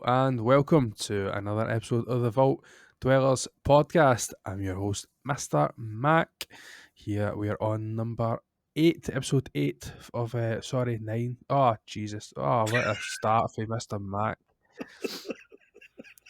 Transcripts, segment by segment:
and welcome to another episode of the Vault Dwellers Podcast. I'm your host, Mr. Mac. Here we are on number 8, episode 8 of, 9. Oh, Jesus. Oh, what a start for Mr. Mac.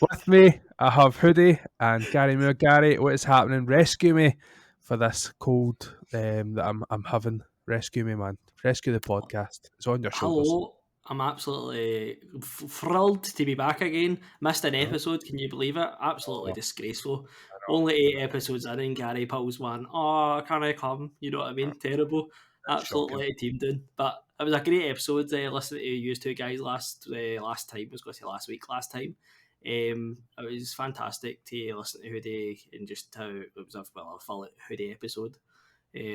With me, I have Hoodie and Gary Moore. Gary, what is happening? Rescue me for this cold that I'm having. Rescue me, man. Rescue the podcast. It's on your shoulders. Hello, I'm absolutely thrilled to be back again. Missed an episode, can you believe it? Absolutely disgraceful. Only 8 episodes in and Gary pulls one. Oh, can I come? You know what I mean? Terrible. Absolutely let a team down. But it was a great episode. Listening to you two guys last time. I was going to say last time. It was fantastic to listen to Hoodie and just how it was a full Hoodie episode.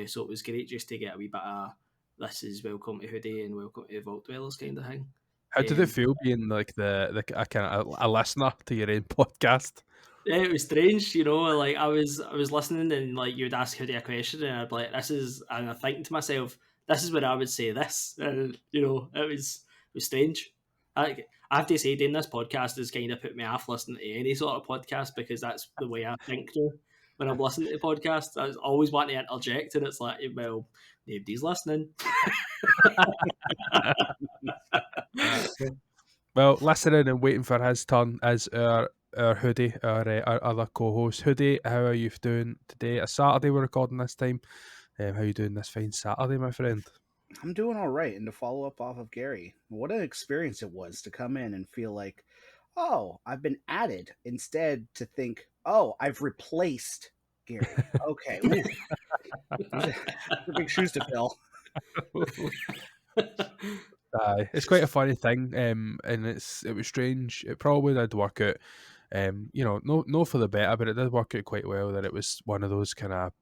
So it was great just to get a wee bit of this is welcome to Hoodie and welcome to the Vault Dwellers kind of thing. How did it feel being like the a kind of a listener to your own podcast? Yeah, it was strange, like I was listening and like you'd ask Hoodie a question and I'd be like, and I think to myself, this is where I would say this. And it was strange. I have to say, doing this podcast has kind of put me off listening to any sort of podcast because that's the way I think when I'm listening to the podcast. I always want to interject and it's like, well, nobody's listening. Well, listening and waiting for his turn is our Hoodie, our other co-host. Hoodie, how are you doing today? A Saturday we're recording this time. How are you doing this fine Saturday, my friend? I'm doing all right. And to follow up off of Gary, what an experience it was to come in and feel like, oh, I've been added, instead to think, oh, I've replaced Gary. Okay. Those are big shoes to fill. It's quite a funny thing, and it was strange. It probably did work out, no for the better, but it did work out quite well. That it was one of those kind of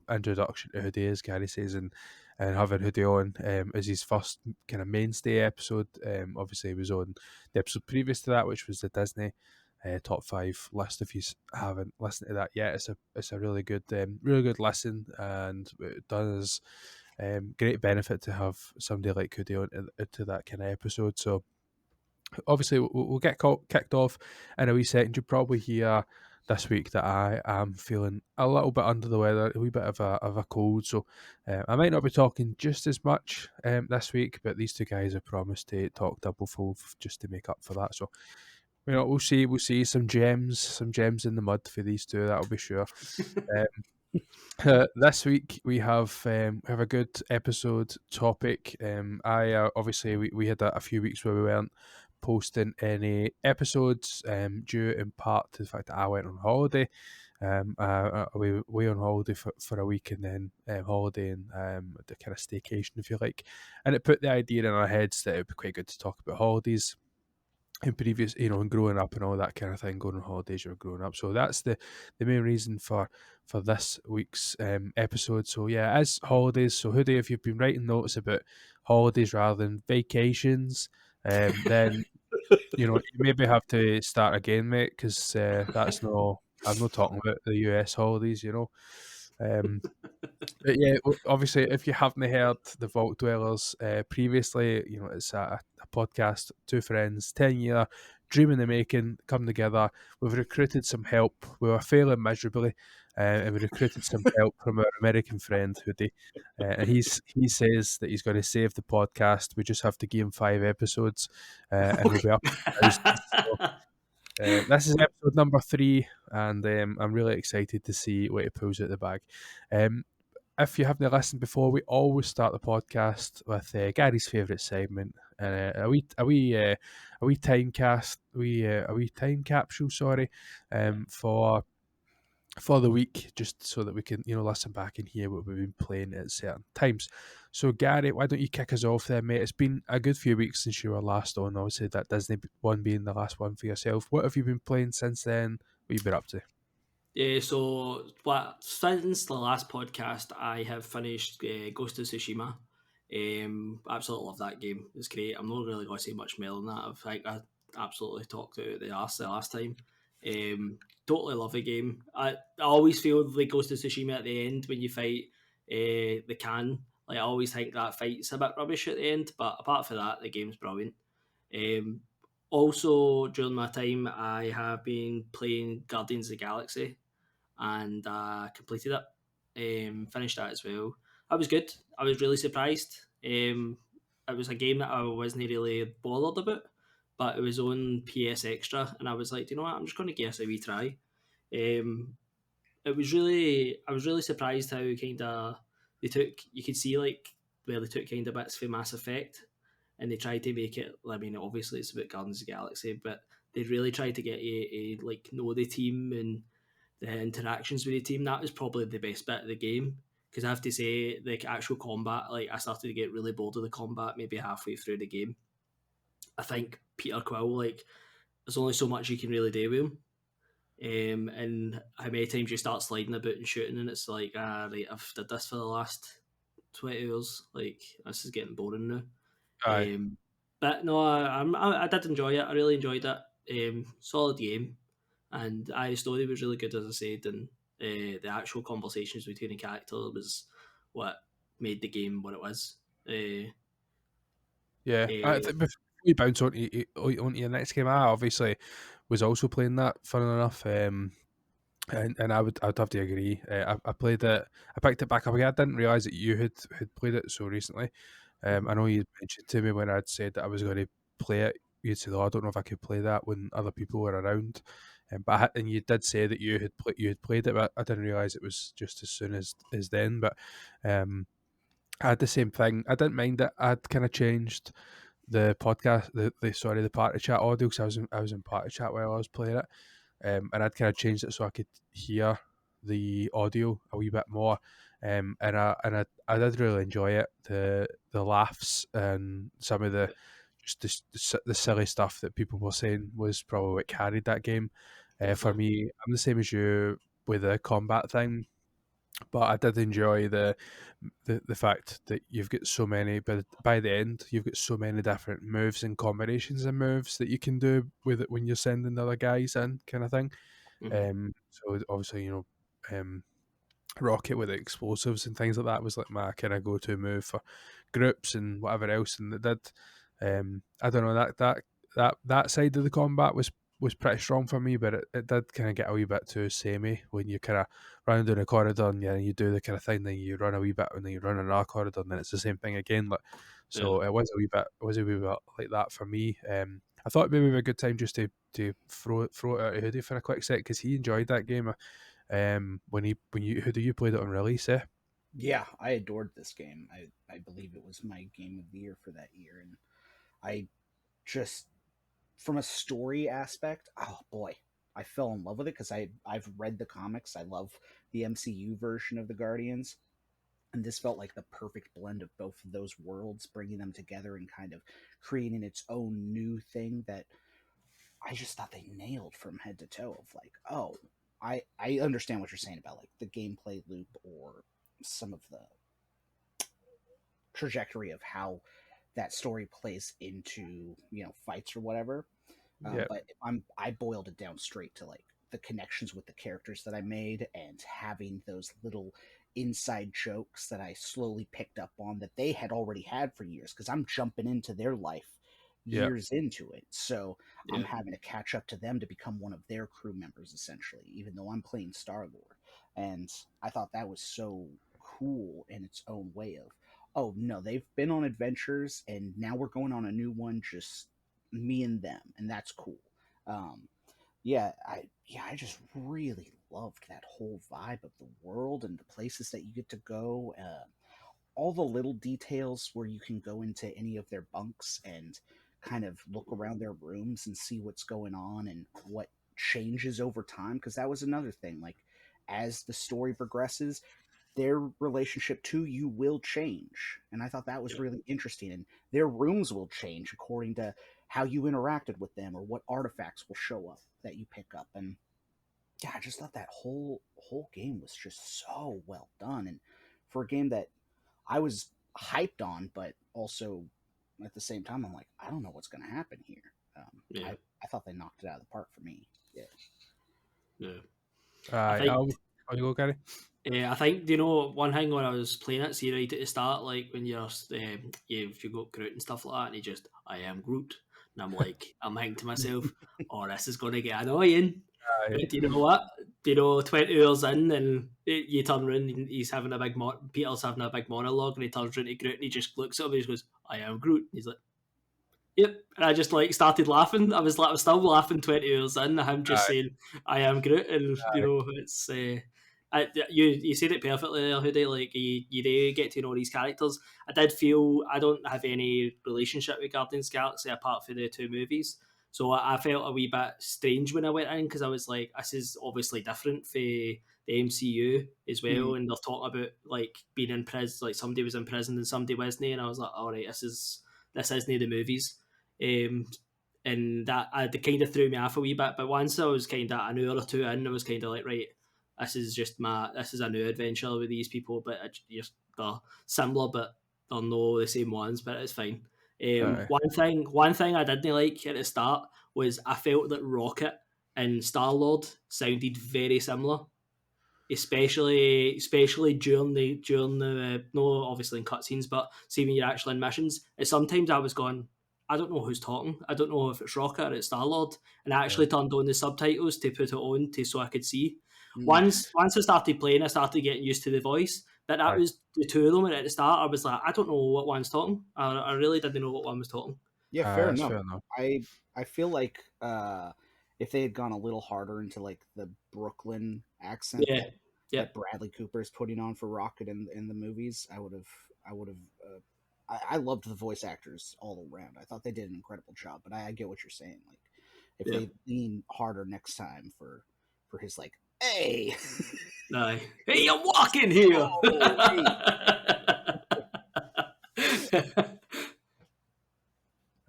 introduction to Hoodie, as Gary says, and having Hoodie on as his first kind of mainstay episode. Obviously, he was on the episode previous to that, which was the Disney top 5 list. If you haven't listened to that yet, it's a really good listen, and it does. Great benefit to have somebody like Hoodie on into that kind of episode. So obviously we'll get kicked off in a wee second. You'll probably hear this week that I am feeling a little bit under the weather, a wee bit of a cold. So I might not be talking just as much this week, but these two guys have promised to talk double full just to make up for that. So we'll see some gems in the mud for these two. That'll be sure. This week we have a good episode topic. Obviously we had a few weeks where we weren't posting any episodes due in part to the fact that I went on holiday. We on holiday for a week and then holiday and the kind of staycation, if you like, and it put the idea in our heads that it would be quite good to talk about holidays in previous, and growing up and all that kind of thing, going on holidays or growing up. So that's the main reason for this week's episode. So yeah, as holidays. So Hoodie, if you've been writing notes about holidays rather than vacations, then you maybe have to start again, mate, because that's no. I'm not talking about the US holidays, But yeah, obviously, if you haven't heard the Vault Dwellers previously, it's a podcast, two friends, 10-year dream in the making, come together. We've recruited some help. We were failing miserably, and we recruited some help from our American friend Hoodie. And he says that he's going to save the podcast. We just have to give him 5 episodes, and we'll be up. This is episode number 3, and I'm really excited to see what he pulls out the bag. If you haven't listened before, we always start the podcast with Gary's favourite segment, and a wee time capsule, for the week, just so that we can listen back and hear what we've been playing at certain times. So Gary, why don't you kick us off there, mate? It's been a good few weeks since you were last on. Obviously, that Disney one being the last one for yourself. What have you been playing since then? What have you been up to? Yeah, so since the last podcast, I have finished Ghost of Tsushima. Absolutely love that game. It's great. I'm not really going to say much more than that. I absolutely talked about the last time. Totally love the game. I always feel like Ghost of Tsushima at the end when you fight the Khan. Like I always think that fight's a bit rubbish at the end, but apart from that, the game's brilliant. Also, during my time, I have been playing Guardians of the Galaxy and completed it. Finished that as well. That was good. I was really surprised. It was a game that I wasn't really bothered about, but it was on PS Extra, and I was like, "Do you know what? I'm just going to give this a wee try." Um, I was really surprised how kind of they took. You could see like where they took kind of bits from Mass Effect, and they tried to make it. I mean, obviously it's about Guardians of the Galaxy, but they really tried to get you to like know the team and the interactions with the team. That was probably the best bit of the game, because I have to say the actual combat, like I started to get really bored of the combat maybe halfway through the game. I think Peter Quill, like, there's only so much you can really do with him. And how many times you start sliding about and shooting, and it's like, right, I've did this for the last 20 hours. Like, this is getting boring now. Aye. But no, I did enjoy it. I really enjoyed it. Solid game, and the story was really good, as I said, and the actual conversations between the character was what made the game what it was. Yeah. Uh, Before we bounce onto your next game, I obviously was also playing that, fun enough. And I'd have to agree. I played it. I picked it back up again. I didn't realize that you had played it so recently. I know you mentioned to me when I'd said that I was going to play it. You'd said, "Oh, I don't know if I could play that when other people were around." And you did say that you had played it, but I didn't realize it was just as soon as then. But um, I had the same thing. I didn't mind it. I'd kind of changed the podcast, the party chat audio, because I was in party chat while I was playing it. And I'd kind of changed it so I could hear the audio a wee bit more. I did really enjoy it. The laughs and some of the just the silly stuff that people were saying was probably what carried that game. For me, I'm the same as you with the combat thing, but I did enjoy the fact that you've got so many. But by the end, you've got so many different moves and combinations of moves that you can do with it when you're sending the other guys in, kind of thing. So obviously, Rocket with the explosives and things like that was like my kind of go-to move for groups and whatever else, and it did. I don't know, that side of the combat was pretty strong for me, but it did kind of get a wee bit too samey when you kind of run down a corridor and you do the kind of thing, then you run a wee bit and then you run another corridor and then it's the same thing again. Like, so yeah. it was a wee bit like that for me. I thought maybe it would be a good time just to throw it out of Hoodie for a quick sec because he enjoyed that game. When you Hoodie, you played it on release, eh? Yeah, I adored this game. I believe it was my game of the year for that year, and I just, from a story aspect, oh boy, I fell in love with it because I've read the comics. I love the MCU version of the Guardians, and this felt like the perfect blend of both of those worlds, bringing them together and kind of creating its own new thing that I just thought they nailed from head to toe. Of like, oh, I understand what you're saying about like the gameplay loop or some of the trajectory of how that story plays into fights or whatever. Yeah, But I boiled it down straight to like the connections with the characters that I made and having those little inside jokes that I slowly picked up on that they had already had for years because I'm jumping into their life yeah, years into it. So I'm Yeah. having to catch up to them to become one of their crew members essentially, even though I'm playing Star-Lord. And I thought that was so cool in its own way of, oh no, they've been on adventures and now we're going on a new one, just me and them, and that's cool. Um, I just really loved that whole vibe of the world and the places that you get to go. All the little details where you can go into any of their bunks and kind of look around their rooms and see what's going on and what changes over time. Because that was another thing. Like, as the story progresses, their relationship to you will change. And I thought that was Yeah. really interesting. And their rooms will change according to how you interacted with them or what artifacts will show up that you pick up. And yeah, I just thought that whole game was just so well done. And for a game that I was hyped on, but also at the same time, I'm like, I don't know what's going to happen here. Yeah. I thought they knocked it out of the park for me. Yeah. Yeah. I aye. think You go, Gary. I think, do you know one thing when I was playing it, see right at the start, like when you've got Groot and stuff like that, and he just, I am Groot. And I'm thinking to myself, oh, this is going to get annoying. Aye. But do you know what? 20 hours in, and you turn around and he's having Peter's having a big monologue, and he turns around to Groot and he just looks at him and he goes, I am Groot. And he's like, yep. And I just started laughing. I was still laughing 20 hours in, him just saying, I am Groot. And, it's... you said it perfectly there, Hoodie. Like, you do get to know these characters. I did feel I don't have any relationship with Guardians of the Galaxy apart from the 2 movies. So I felt a wee bit strange when I went in, because I was like, this is obviously different for the MCU as well. And they're talking about like being in prison, like somebody was in prison and somebody wasn't. And I was like, all right, this isn't the movies. And that kind of threw me off a wee bit. But once I was kind of an hour or 2 in, I was kind of like, right, this is a new adventure with these people, but they're similar, but they're not the same ones. But it's fine. One thing I didn't like at the start was I felt that Rocket and Star-Lord sounded very similar, especially during the no, obviously in cutscenes, but see when you're actually in missions. And sometimes I was going, I don't know who's talking. I don't know if it's Rocket or it's Star-Lord. And I actually turned on the subtitles to put it on so I could see. Once I started playing, I started getting used to the voice. But that was the 2 of them, and at the start I was like, I don't know what one's talking. I really didn't know what one was talking. Yeah, fair enough. I feel like if they had gone a little harder into like the Brooklyn accent that Bradley Cooper is putting on for Rocket in the movies, I would have. I loved the voice actors all around. I thought they did an incredible job. But I get what you're saying. Like, if they lean harder next time for his like, hey, hey, I'm walking here.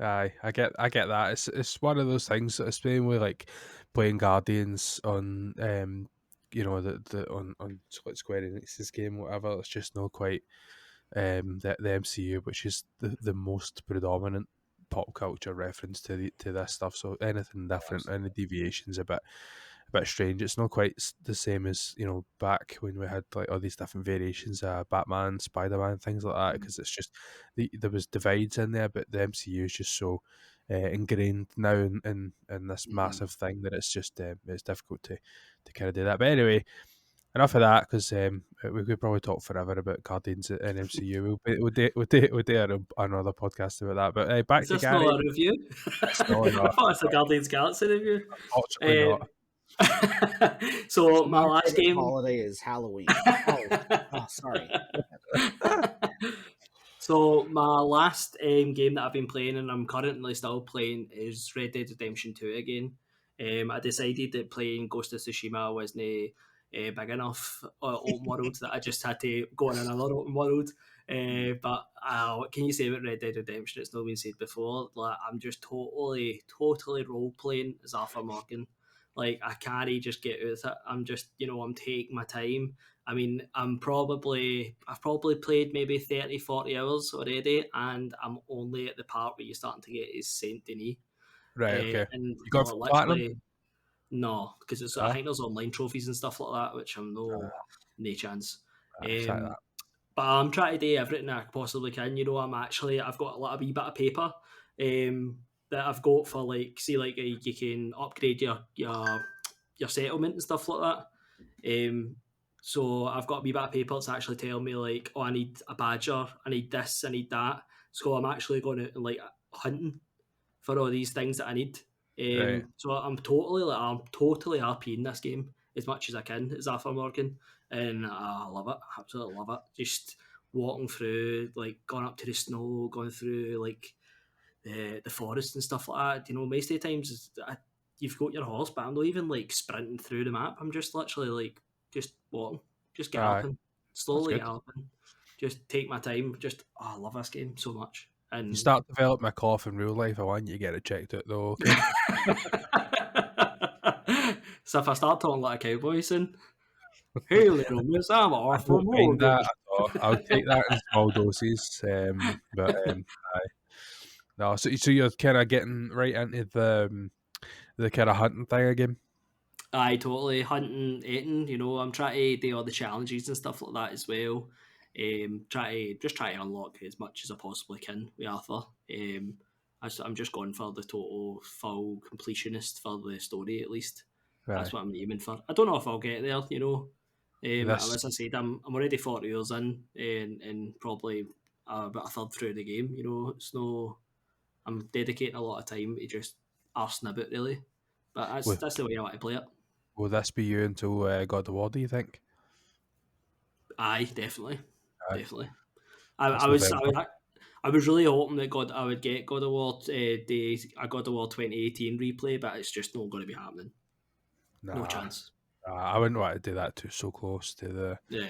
Aye, I get that. It's one of those things, especially with like playing Guardians on on Square Enix's game, whatever. It's just not quite the MCU, which is the most predominant pop culture reference to this stuff. So anything different, any deviations a bit strange. It's not quite the same as back when we had like all these different variations, Batman, Spider-Man, things like that. Because it's just there was divides in there, but the MCU is just so ingrained now in this massive thing that it's just it's difficult to kind of do that. But anyway, enough of that, because we could probably talk forever about Guardians and MCU. We'll do another podcast about that. But back to Gary. Is this not a review? No, I thought it's a Guardians Galaxy review. Unfortunately not. So my last game holiday is Halloween. Sorry. So my last game that I've been playing, and I'm currently still playing, is Red Dead Redemption 2 again. I decided that playing Ghost of Tsushima wasn't big enough open world, that I just had to go on another open world. But what can you say about Red Dead Redemption? It's not been said before. Like, I'm just totally role playing as Arthur Morgan. Like, I can't just get out of it. I'm just, I'm taking my time. I mean, I've probably played maybe 30, 40 hours already, and I'm only at the part where you're starting to get is Saint Denis. Right, okay. And you got for platinum? No, because I think there's online trophies and stuff like that, which I'm no chance. But I'm trying to do everything I possibly can. I've got a wee bit of paper that I've got for like, see, like you can upgrade your settlement and stuff like that. So I've got a wee bit of paper that's actually telling me like, oh, I need a badger, I need this, I need that. So I'm actually going out and like hunting for all these things that I need. Right. So I'm totally happy in this game as much as I can as Arthur Morgan, and I love it, absolutely love it. Just walking through, like going up to the snow, going through like the forest and stuff like that. Most of the times you've got your horse, but I'm not even like sprinting through the map. I'm just literally like just walking, just galloping, slowly galloping. Just take my time. I love this game so much. And you start developing a cough in real life, I want you to get it checked out though. Okay? So if I start talking like a cowboy soon, hey little miss, I'm Arthur Morgan. I'll take that in small doses. No, so you're kind of getting right into the kind of hunting thing again. Aye, totally hunting, eating. I'm trying to do all the challenges and stuff like that as well. Try to unlock as much as I possibly can with Arthur. I'm just going for the total full completionist for the story, at least. That's Right. what I'm aiming for. I don't know if I'll get there, you know. This As I said, I'm already 40 years in, and probably about a third through the game. You know, it's no, I'm dedicating a lot of time to just arsing about, really. But will, that's the way I want to play it. will this be you until God of War? Do you think? Aye, definitely, Aye, definitely. I, that's I was I November. was I was really hoping that I would get God of War a God of War 2018 replay, but it's just not going to be happening. No Nah, chance. I wouldn't want to do that too so close to Yeah.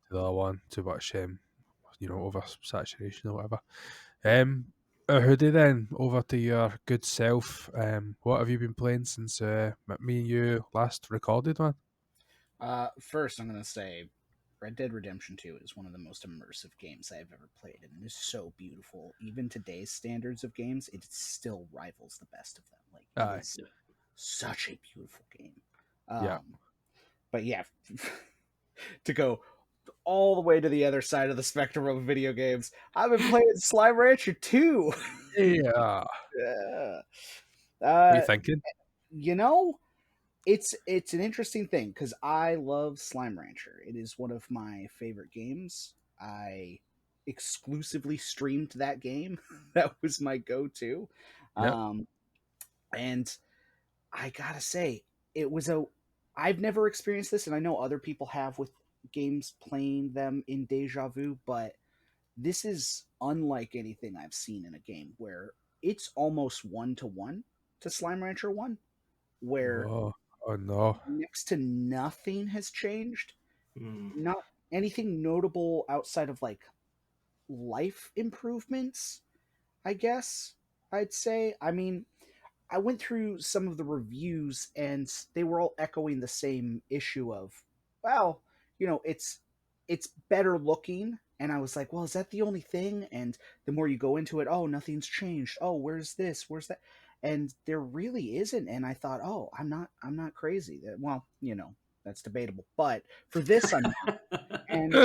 the other one. Too much, over saturation or whatever. Hoodie, then over to your good self. What have you been playing since me and you last recorded, man? First, I'm gonna say, Red Dead Redemption 2 is one of the most immersive games I've ever played, and it is so beautiful. Even today's standards of games, it still rivals the best of them. Like it Aye, is such a beautiful game. yeah. But yeah, to go all the way to the other side of the spectrum of video games, I've been playing Slime Rancher 2. Yeah. Yeah. What are you Uh, thinking? you know, it's an interesting thing because I love Slime Rancher. It is one of my favorite games. I exclusively streamed that game. That was my go-to. Yep. And I gotta say, it was a. I've never experienced this, and I know other people have with games playing them in Deja Vu, but this is unlike anything I've seen in a game where it's almost 1-to-1 to Slime Rancher 1, where Oh, oh no. next to nothing has changed. Mm. Not anything notable outside of like life improvements, I guess I'd say. I mean, I went through some of the reviews and they were all echoing the same issue of, well, it's better looking. And I was like, well, is that the only thing? And the more you go into it, oh, nothing's changed. Oh, where's this? Where's that? And there really isn't. And I thought, oh, I'm not crazy. Well, that's debatable. But for this, I'm not. And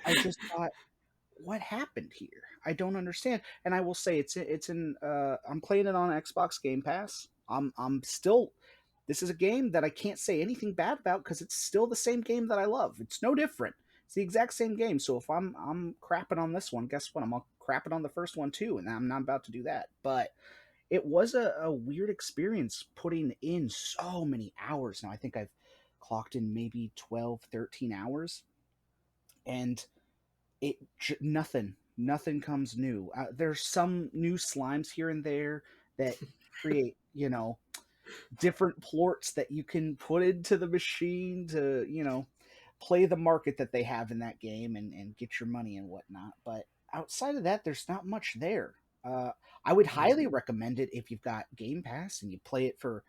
I just thought, what happened here? I don't understand. And I will say I'm playing it on Xbox Game Pass. I'm still this is a game that I can't say anything bad about because it's still the same game that I love. It's no different. It's the exact same game. So if I'm crapping on this one, guess what? I'm crapping on the first one too, and I'm not about to do that. But it was a weird experience putting in so many hours. Now I think I've clocked in maybe 12, 13 hours, and nothing comes new. There's some new slimes here and there that create different plorts that you can put into the machine to play the market that they have in that game and get your money and whatnot. But outside of that, there's not much there. I would highly recommend it if you've got Game Pass and you play it for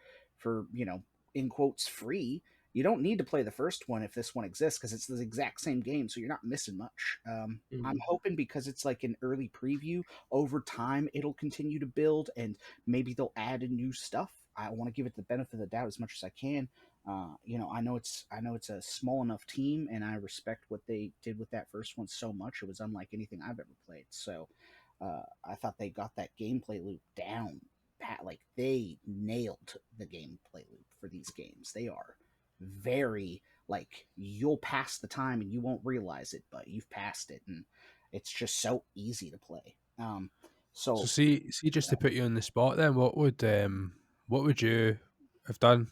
in quotes free. You don't need to play the first one if this one exists because it's the exact same game, so you're not missing much. I'm hoping because it's like an early preview, over time it'll continue to build and maybe they'll add in new stuff. I want to give it the benefit of the doubt as much as I can. I know it's a small enough team, and I respect what they did with that first one so much. It was unlike anything I've ever played. So I thought they got that gameplay loop down pat. Like they nailed the gameplay loop for these games. They are very like you'll pass the time and you won't realize it, but you've passed it, and it's just so easy to play. So see, just to put you on the spot, then what would you have done,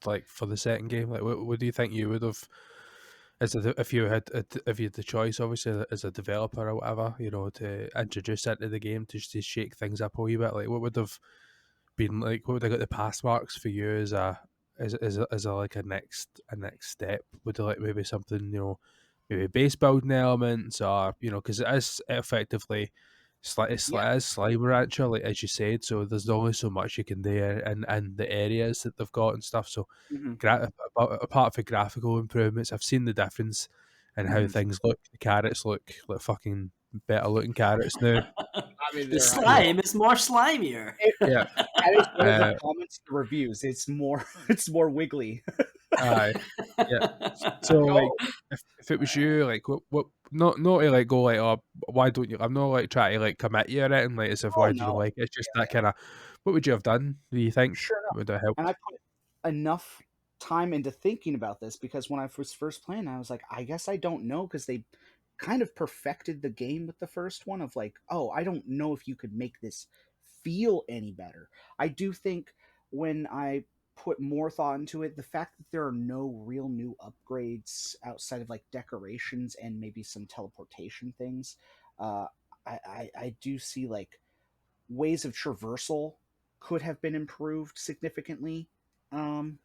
like for the second game? Like, what do you think you would have, if you had the choice, obviously as a developer or whatever, to introduce into the game to shake things up a wee bit? Like, what would have been like? What would have got the pass marks for you as a like a next step? Would you like maybe something maybe base building elements, or because it is effectively it's as Slime Rancher, like as you said, so there's only so much you can do in the areas that they've got and stuff. So apart from graphical improvements, I've seen the difference in how things look. The carrots look like fucking better looking carrots now. I mean, The slime is more slimier. Yeah. That is one of the comments in the reviews. It's more it's more wiggly. Aye. Yeah. So like, if it was you, like what not to like go like, oh, why don't you? I'm not like trying to like commit you or anything, like as if Oh why do you no, like it? It's just that kind of. What would you have done? Do you think sure no. would have And helped? I put enough time into thinking about this because when I was first playing, I was like, I guess I don't know because they kind of perfected the game with the first one of like, oh, I don't know if you could make this feel any better. I do think when I put more thought into it, the fact that there are no real new upgrades outside of like decorations and maybe some teleportation things, uh, I do see like ways of traversal could have been improved significantly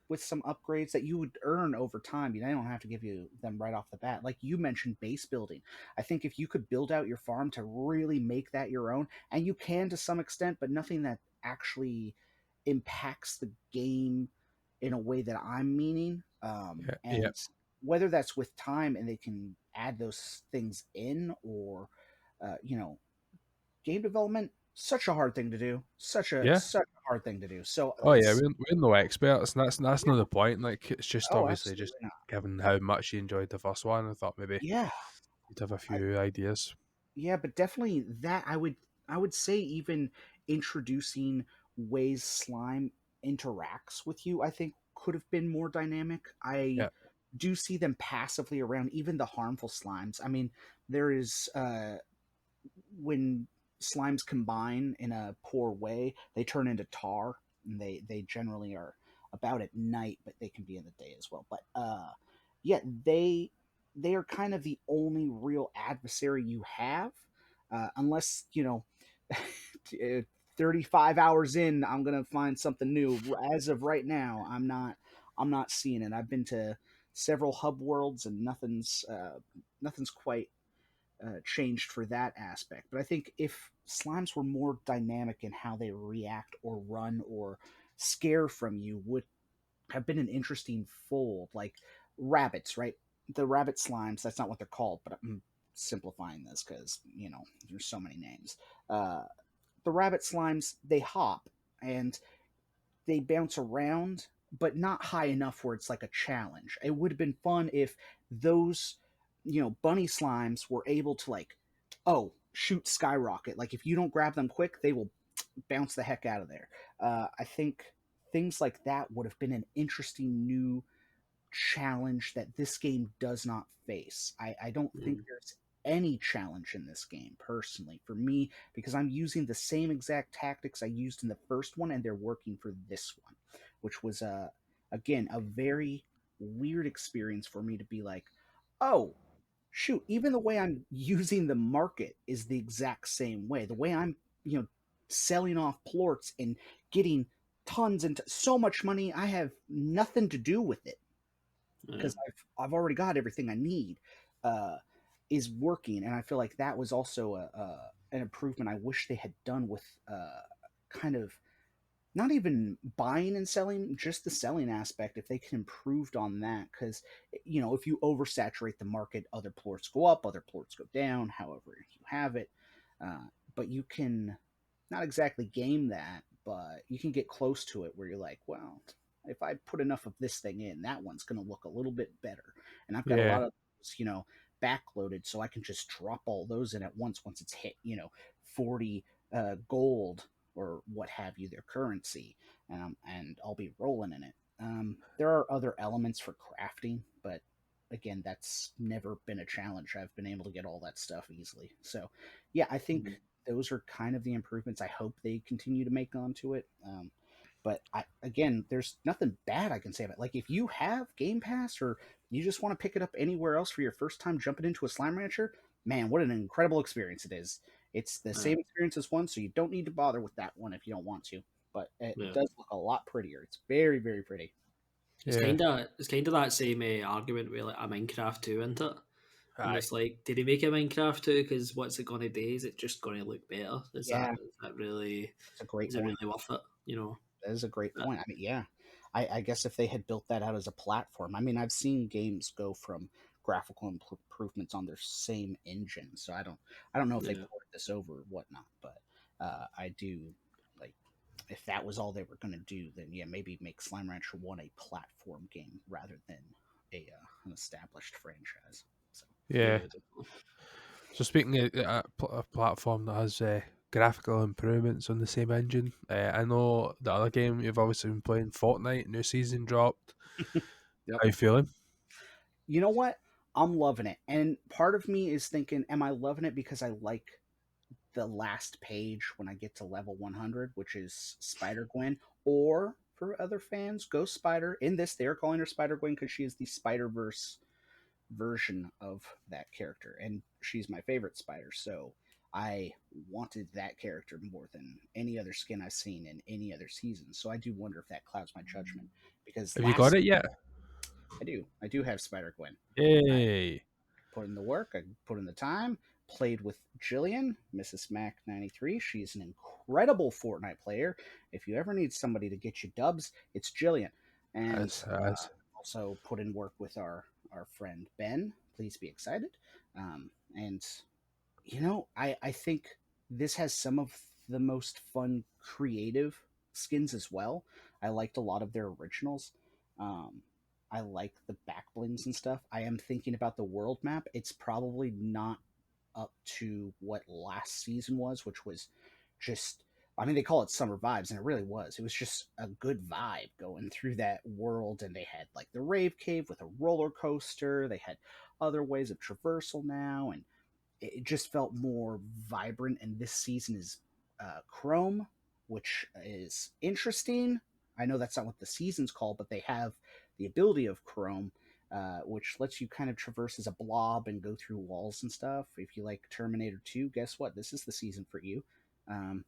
with some upgrades that you would earn over time. You know, I don't have to give you them right off the bat. Like you mentioned, base building. I think if you could build out your farm to really make that your own, and you can to some extent, but nothing that actually impacts the game in a way that I'm meaning. Yeah, yeah, And whether that's with time and they can add those things in, or you know, game development, such a hard thing to do. yeah. Such a hard thing to do. So Oh yeah, it's we're no experts, and that's yeah. not the point. Like it's just Oh, obviously just absolutely not. given how much you enjoyed the first one, I thought maybe Yeah. you'd have a I, few ideas. yeah, but definitely that I would say even introducing ways slime interacts with you, I think could have been more dynamic. I Yeah, do see them passively around, even the harmful slimes. I mean, there is when slimes combine in a poor way, they turn into tar, and they generally are about at night, but they can be in the day as well. But yeah, they are kind of the only real adversary you have, unless you know. 35 hours in, I'm gonna find something new. As of right now, I'm not seeing it. I've been to several hub worlds and nothing's quite changed for that aspect. But I think if slimes were more dynamic in how they react or run or scare from you, would have been an interesting fold. Like rabbits, right? The rabbit slimes, that's not what they're called, but I'm simplifying this because, you know, there's so many names. Uh, the rabbit slimes, they hop and they bounce around, but not high enough where it's like a challenge. It would have been fun if those, you know, bunny slimes were able to like, oh, shoot skyrocket. Like if you don't grab them quick, they will bounce the heck out of there. I think things like that would have been an interesting new challenge that this game does not face. I don't think Mm. there's any challenge in this game, personally, for me, because I'm using the same exact tactics I used in the first one, and they're working for this one, which was, again, a very weird experience for me to be like, oh, shoot, even the way I'm using the market is the exact same way. The way I'm, you know, selling off plorts and getting tons and so much money, I have nothing to do with it Yeah. because I've already got everything I need, uh, is working, and I feel like that was also a an improvement I wish they had done with kind of not even buying and selling, just the selling aspect. If they could improved on that, because you know if you oversaturate the market, other plorts go up, other plorts go down, however you have it, but you can not exactly game that, but you can get close to it where you're like, well, if I put enough of this thing in, that one's going to look a little bit better. And I've got a yeah, lot of those, you know, backloaded, so I can just drop all those in at once it's hit, you know, 40 gold or what have you, their currency, and I'll be rolling in it. There are other elements for crafting, but again, that's never been a challenge. I've been able to get all that stuff easily. So, yeah, I think Mhm. those are kind of the improvements I hope they continue to make onto it. But again, there's nothing bad I can say about it. Like if you have Game Pass or you just want to pick it up anywhere else for your first time jumping into a Slime Rancher, man, what an incredible experience it is. It's the Yeah. same experience as one, so you don't need to bother with that one if you don't want to. But it Yeah. does look a lot prettier. It's very, very pretty. yeah. It's kind of that same argument with like a Minecraft 2, isn't it? And Aye. it's like, did he make a Minecraft 2? Because what's it going to do? Is it just going to look better? Yeah, Is that really it's a great is it point. really worth it? You know, That is a great uh, point. I mean, yeah, I guess if they had built that out as a platform, I mean, I've seen games go from graphical improvements on their same engine, so I don't know if they yeah, ported this over or whatnot, but I do like if that was all they were going to do, then yeah, maybe make Slime Rancher One a platform game rather than a an established franchise. So Yeah. yeah, definitely. So speaking of a platform that has graphical improvements on the same engine, I know the other game you've obviously been playing, Fortnite, new season dropped. Yep. How you feeling? You know what? I'm loving it. And part of me is thinking, am I loving it because I like the last page when I get to level 100, which is Spider Gwen? Or for other fans, Ghost Spider. In this, they're calling her Spider Gwen because she is the Spider Verse version of that character. And she's my favorite spider. So I wanted that character more than any other skin I've seen in any other season. So I do wonder if that clouds my judgment. Because Have you got last it yet? I do have Spider Gwen. I Yay! put in the work, I put in the time, played with Jillian, Mrs. Mac 93. She's an incredible Fortnite player. If you ever need somebody to get you dubs, it's Jillian. And As also put in work with our friend Ben. Please be excited. And I think this has some of the most fun creative skins as well. I liked a lot of their originals. Um, I like the back blings and stuff. I am thinking about the world map. It's probably not up to what last season was, which was just, I mean, they call it summer vibes, and it really was. It was just a good vibe going through that world, and they had like the rave cave with a roller coaster. They had other ways of traversal now, and it just felt more vibrant. And this season is Chrome, which is interesting. I know that's not what the season's called, but they have the ability of Chrome, which lets you kind of traverse as a blob and go through walls and stuff. If you like Terminator 2, guess what? This is the season for you. Um,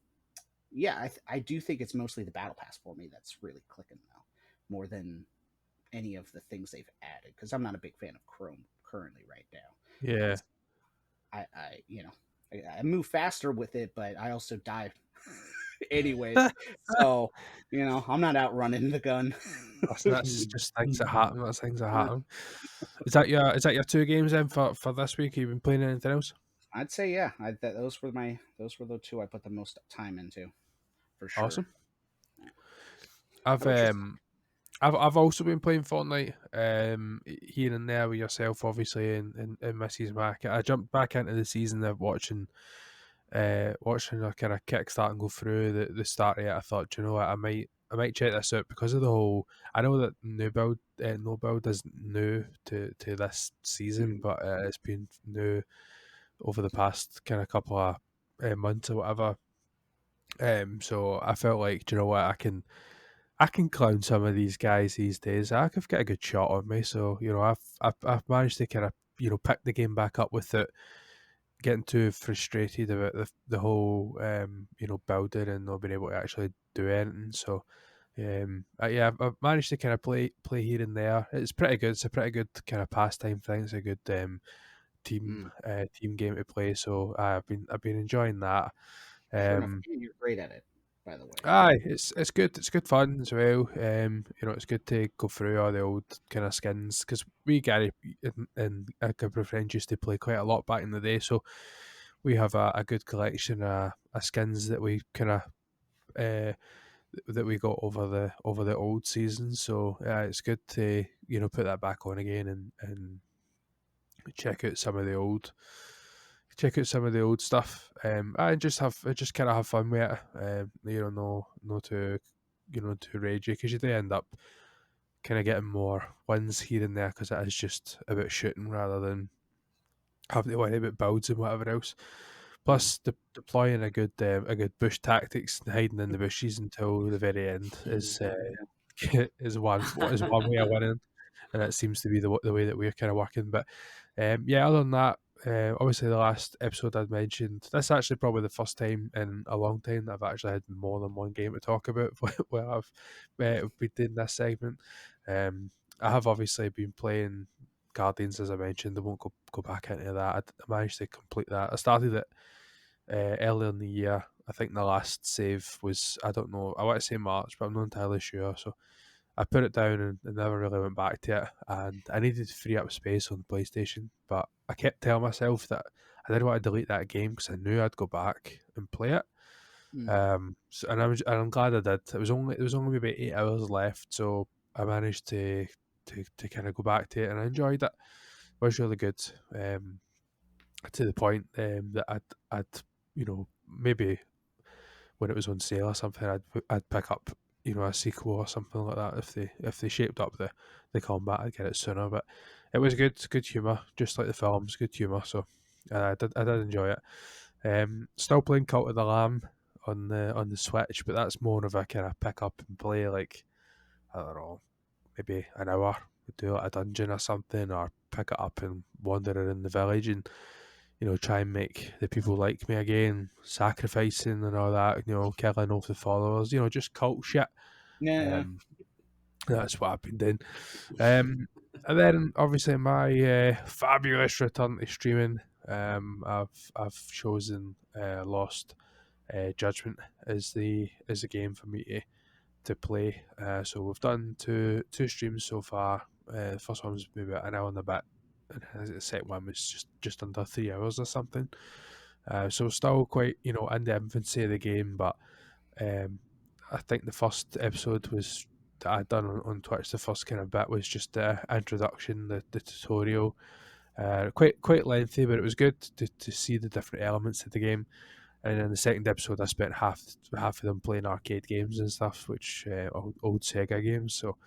yeah, I do think it's mostly the Battle Pass for me that's really clicking now, more than any of the things they've added, because I'm not a big fan of Chrome currently right now. yeah. I move faster with it, but I also die anyways. So, I'm not outrunning the gun. Listen, that's just things that happen. That's things that happen. Is that your two games then for this week? Have you been playing anything else? I'd say yeah. Those were the two I put the most time into, for sure. Awesome. I've How about yourself? I've also been playing Fortnite here and there with yourself, obviously, and Mrs. Mac. I jumped back into the season of watching a kind of kickstart and go through the start of it. I thought, you know what, I might check this out because of the whole. I know that no build is new to this season, but it's been new over the past kind of couple of months or whatever. So I felt like, do you know what, I can clown some of these guys these days. I could get a good shot on me. So I've managed to kind of pick the game back up without getting too frustrated about the whole building and not being able to actually do anything. So yeah, I've managed to kind of play here and there. It's pretty good. It's a pretty good kind of pastime thing. It's a good team game to play. So I've been enjoying that. Sure enough, Um, and you're great at it, by the way. Aye, it's good. It's good fun as well. It's good to go through all the old kind of skins because we Gary and a couple of friends used to play quite a lot back in the day. So we have a good collection of skins that we kind of uh, that we got over the old seasons. So it's good to put that back on again and check out some of the old stuff. I just kind of have fun with it. No too ragey because you do end up kind of getting more wins here and there because it is just about shooting rather than having to worry about builds and whatever else. Plus, deploying a good bush tactics and hiding in the bushes until the very end is is one way of winning, and it seems to be the way that we're kind of working. But yeah, other than that, obviously the last episode I'd mentioned, that's actually probably the first time in a long time that I've actually had more than one game to talk about where I've been doing this segment. I have obviously been playing Guardians, as I mentioned. I won't go back into that. I managed to complete that. I started it earlier in the year. I think the last save was, I don't know, I want to say March, but I'm not entirely sure. So I put it down and never really went back to it. And I needed to free up space on the PlayStation, but I kept telling myself that I didn't want to delete that game because I knew I'd go back and play it. And I'm glad I did. It was only maybe 8 hours left, so I managed to kind of go back to it, and I enjoyed it. It was really good. to the point that I'd maybe when it was on sale or something, I'd pick up a sequel or something like that if they shaped up the combat. I'd get it sooner, but it was good humour, just like the films, good humour. So I did enjoy it. Still playing Cult of the Lamb on the Switch, but that's more of a kind of pick up and play, like, I don't know, maybe an hour, do like a dungeon or something, or pick it up and wander around the village and try and make the people like me again, sacrificing and all that, killing off the followers, just cult shit. Yeah. Um, that's what I've been doing. And then obviously my fabulous return to streaming. I've chosen Lost Judgment as the game for me to play. So we've done two streams so far. The first one was maybe an hour and a bit, and the second one was just under 3 hours or something. So still quite in the infancy of the game, but I think the first episode was that I'd done on Twitch. The first kind of bit was just the introduction, the tutorial. Quite lengthy, but it was good to see the different elements of the game. And then the second episode, I spent half of them playing arcade games and stuff, which old Sega games. So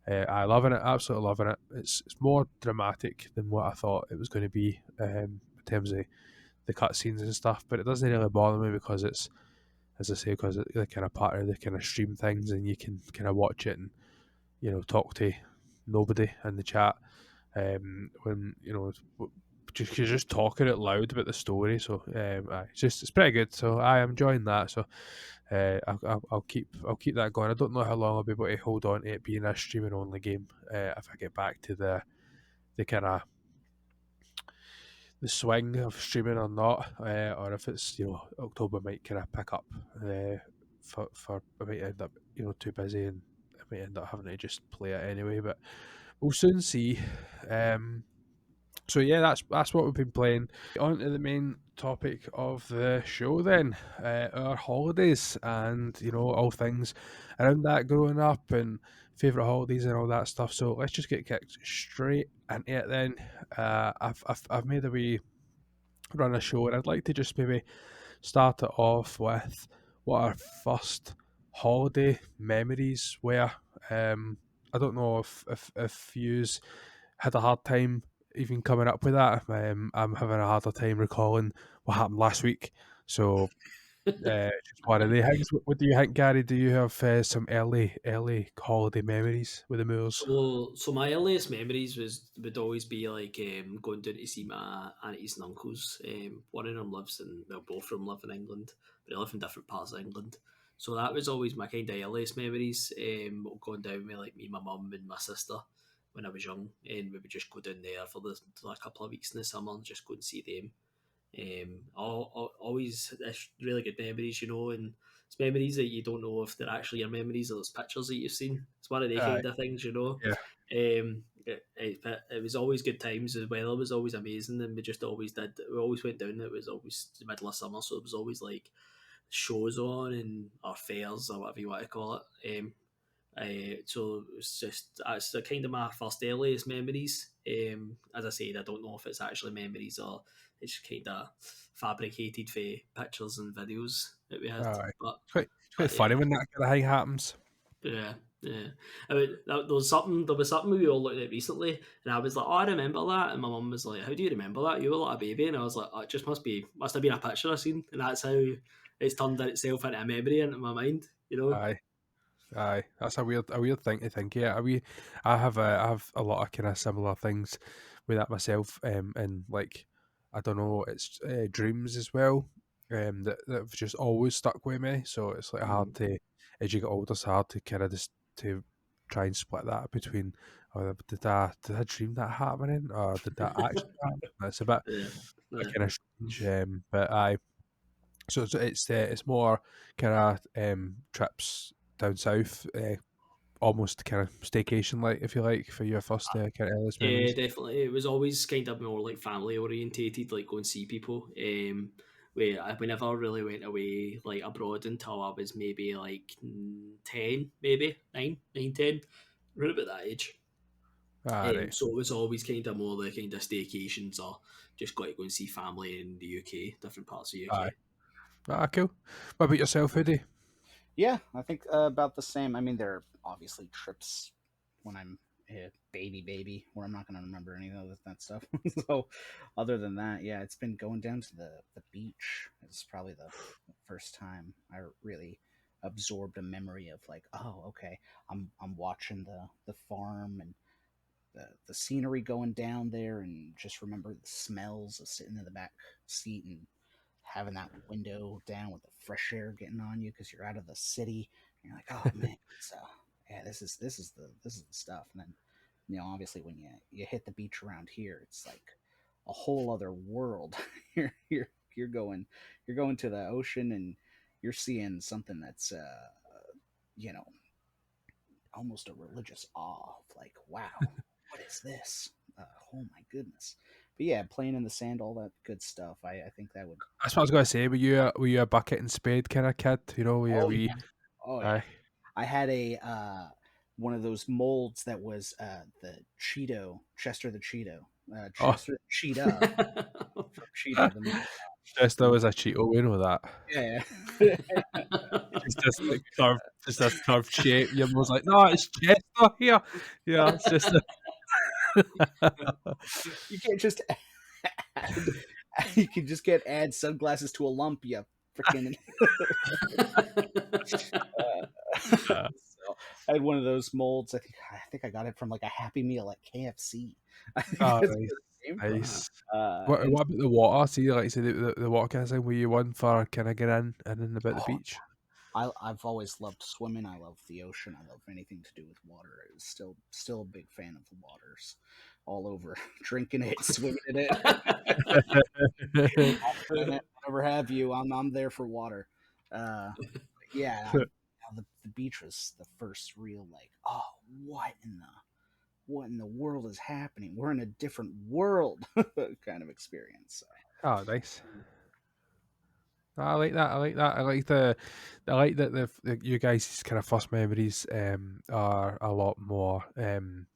I loving it, absolutely loving it. It's more dramatic than what I thought it was going to be in terms of the cutscenes and stuff. But it doesn't really bother me because it's, as I say, because it's the kind of part of the kind of stream things, and you can kind of watch it and talk to nobody in the chat when you're just talking out loud about the story. So it's pretty good. So I am enjoying that. So I'll keep that going. I don't know how long I'll be able to hold on to it being a streaming only game if I get back to the kind of the swing of streaming or not, or if it's October might kind of pick up for I might end up too busy and I might end up having to just play it anyway. But we'll soon see. So yeah, that's what we've been playing. On to the main topic of the show then, our holidays and all things around that growing up and favourite holidays and all that stuff. So let's just get kicked straight into it then. I've made a wee run a show and I'd like to just maybe start it off with what our first holiday memories were. I don't know if yous had a hard time even coming up with that. I'm having a harder time recalling what happened last week. So, just one of the things. What do you think, Gary? Do you have some early holiday memories with the Moors? So my earliest memories would always be like going down to see my aunties and uncles. One of them lives in, well, both of them live in England, but they live in different parts of England. So that was always my kind of earliest memories. Going down with like me, my mum, and my sister when I was young, and we would just go down there for a couple of weeks in the summer and just go and see them. Always it's really good memories, and it's memories that you don't know if they're actually your memories or it's pictures that you've seen. It's one of the Aye, kind of things. yeah. It was always good times. The weather was always amazing, and we just always did. We always went down. It was always the middle of summer, so it was always like shows on and or fairs or whatever you want to call it. So it's just that's the kind of my first earliest memories. As I said, I don't know if it's actually memories or it's kind of fabricated for pictures and videos that we had. Aye. But, It's quite funny when that kind of thing happens. yeah, yeah. I mean, there was something we all looked at recently, and I was like, "Oh, I remember that." And my mum was like, "How do you remember that? You were like a baby." And I was like, "Oh, it just must have been a picture I seen," and that's how it's turned itself into a memory into my mind. Aye. Aye, that's a weird thing to think. Yeah, I have a lot of kind of similar things with that myself. And like, I don't know, it's dreams as well. That have just always stuck with me. So it's like hard Mhm. to, as you get older, it's hard to kind of just to try and split that between, oh, did I dream that happening, or did that actually happen? It's a bit Yeah, yeah. kind of strange. But I so it's more kind of trips down south, almost kind of staycation like, if you like, for your first kind of earliest Yeah, memories. definitely. It was always kind of more like family orientated, like go and see people. We never really went away like abroad until I was maybe like 10, maybe 9, 9, 10, right about that age. Right. So it was always kind of more the kind of staycations or just got to go and see family in the UK, different parts of the UK. Cool. What about yourself, Hoodie? Yeah, I think about the same. I mean, there are obviously trips when I'm a baby, where I'm not going to remember any of that stuff. So, other than that, yeah, it's been going down to the beach. It's probably the first time I really absorbed a memory of like, oh, okay, I'm watching the farm and the scenery going down there, and just remember the smells of sitting in the back seat and having that window down with the fresh air getting on you because you're out of the city. And you're like, oh man, so yeah, this is the stuff. And then obviously when you hit the beach around here, it's like a whole other world. you're going to the ocean, and you're seeing something that's you know almost a religious awe of like, wow, what is this? Oh my goodness. But yeah, playing in the sand, all that good stuff. I think that would. That's what I was going to say. Were you a bucket and spade kind of kid? Were you a Oh wee? yeah. Oh yeah. Aye. I had a one of those molds that was the Chester the Cheeto, Oh, Chester the Cheetah from Cheetah the movie. just there was a Cheeto, we know that. Yeah. Just this like curved, just this curved shape. Your was like, no, it's Chester here. Yeah, it's just. You can't just add, you can just get add sunglasses to a lump, you freaking. So I had one of those molds. I think I got it from like a Happy Meal at KFC. I think Oh, that's nice. where it came from. Nice. And What about the water? See, like you said, the water kind of thing. Were you one for kind of getting in and about the oh, beach? I've always loved swimming. I love the ocean. I love anything to do with water. I was still a big fan of the waters, all over, drinking it, swimming in it. Whatever have you, I'm there for water. Yeah, the beach was the first real like, oh, what in the world is happening? We're in a different world kind of experience. So. Oh, nice. I like that. I like that. I like that you guys' kind of first memories are a lot more rather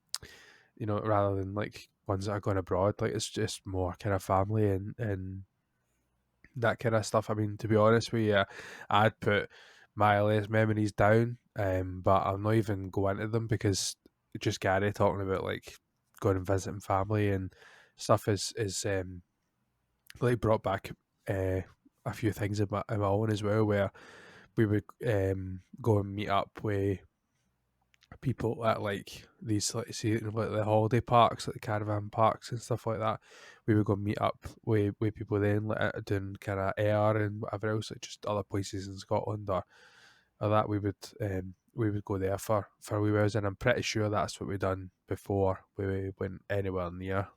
than like ones that are going abroad. Like it's just more kind of family and that kind of stuff. I mean, to be honest with you, I'd put my earliest memories down, but I'll not even go into them because just Gary talking about like going and visiting family and stuff is like brought back a few things in my own as well, where we would go and meet up with people at like these like like the holiday parks, like the caravan parks and stuff like that. We would go meet up with people then, like doing kind of air and whatever else, like just other places in Scotland or that we would go there for a wee whiles, and I'm pretty sure that's what we done before we went anywhere near,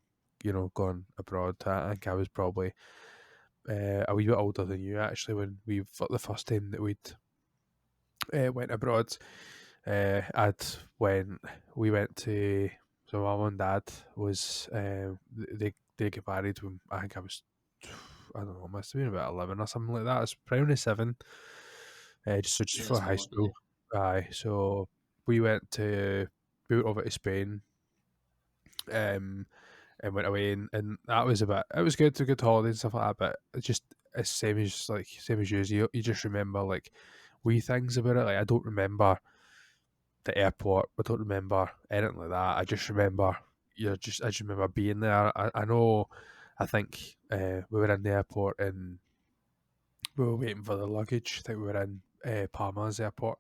going abroad. I think I was probably a wee bit older than you actually when for the first time that we'd went abroad. We went to, so my mum and dad was they got married when I think I was, I don't know, must have been about 11 or something like that. It's probably 7, just Yeah, before high smart, school. Aye, so we went over to Spain, and went away, and that was it was good, a good holiday and stuff like that. But it's just it's same as you just remember like wee things about it. Like I don't remember the airport. I don't remember anything like that. I just remember I just remember being there. I know. I think we were in the airport and we were waiting for the luggage. I think we were in Palma's airport.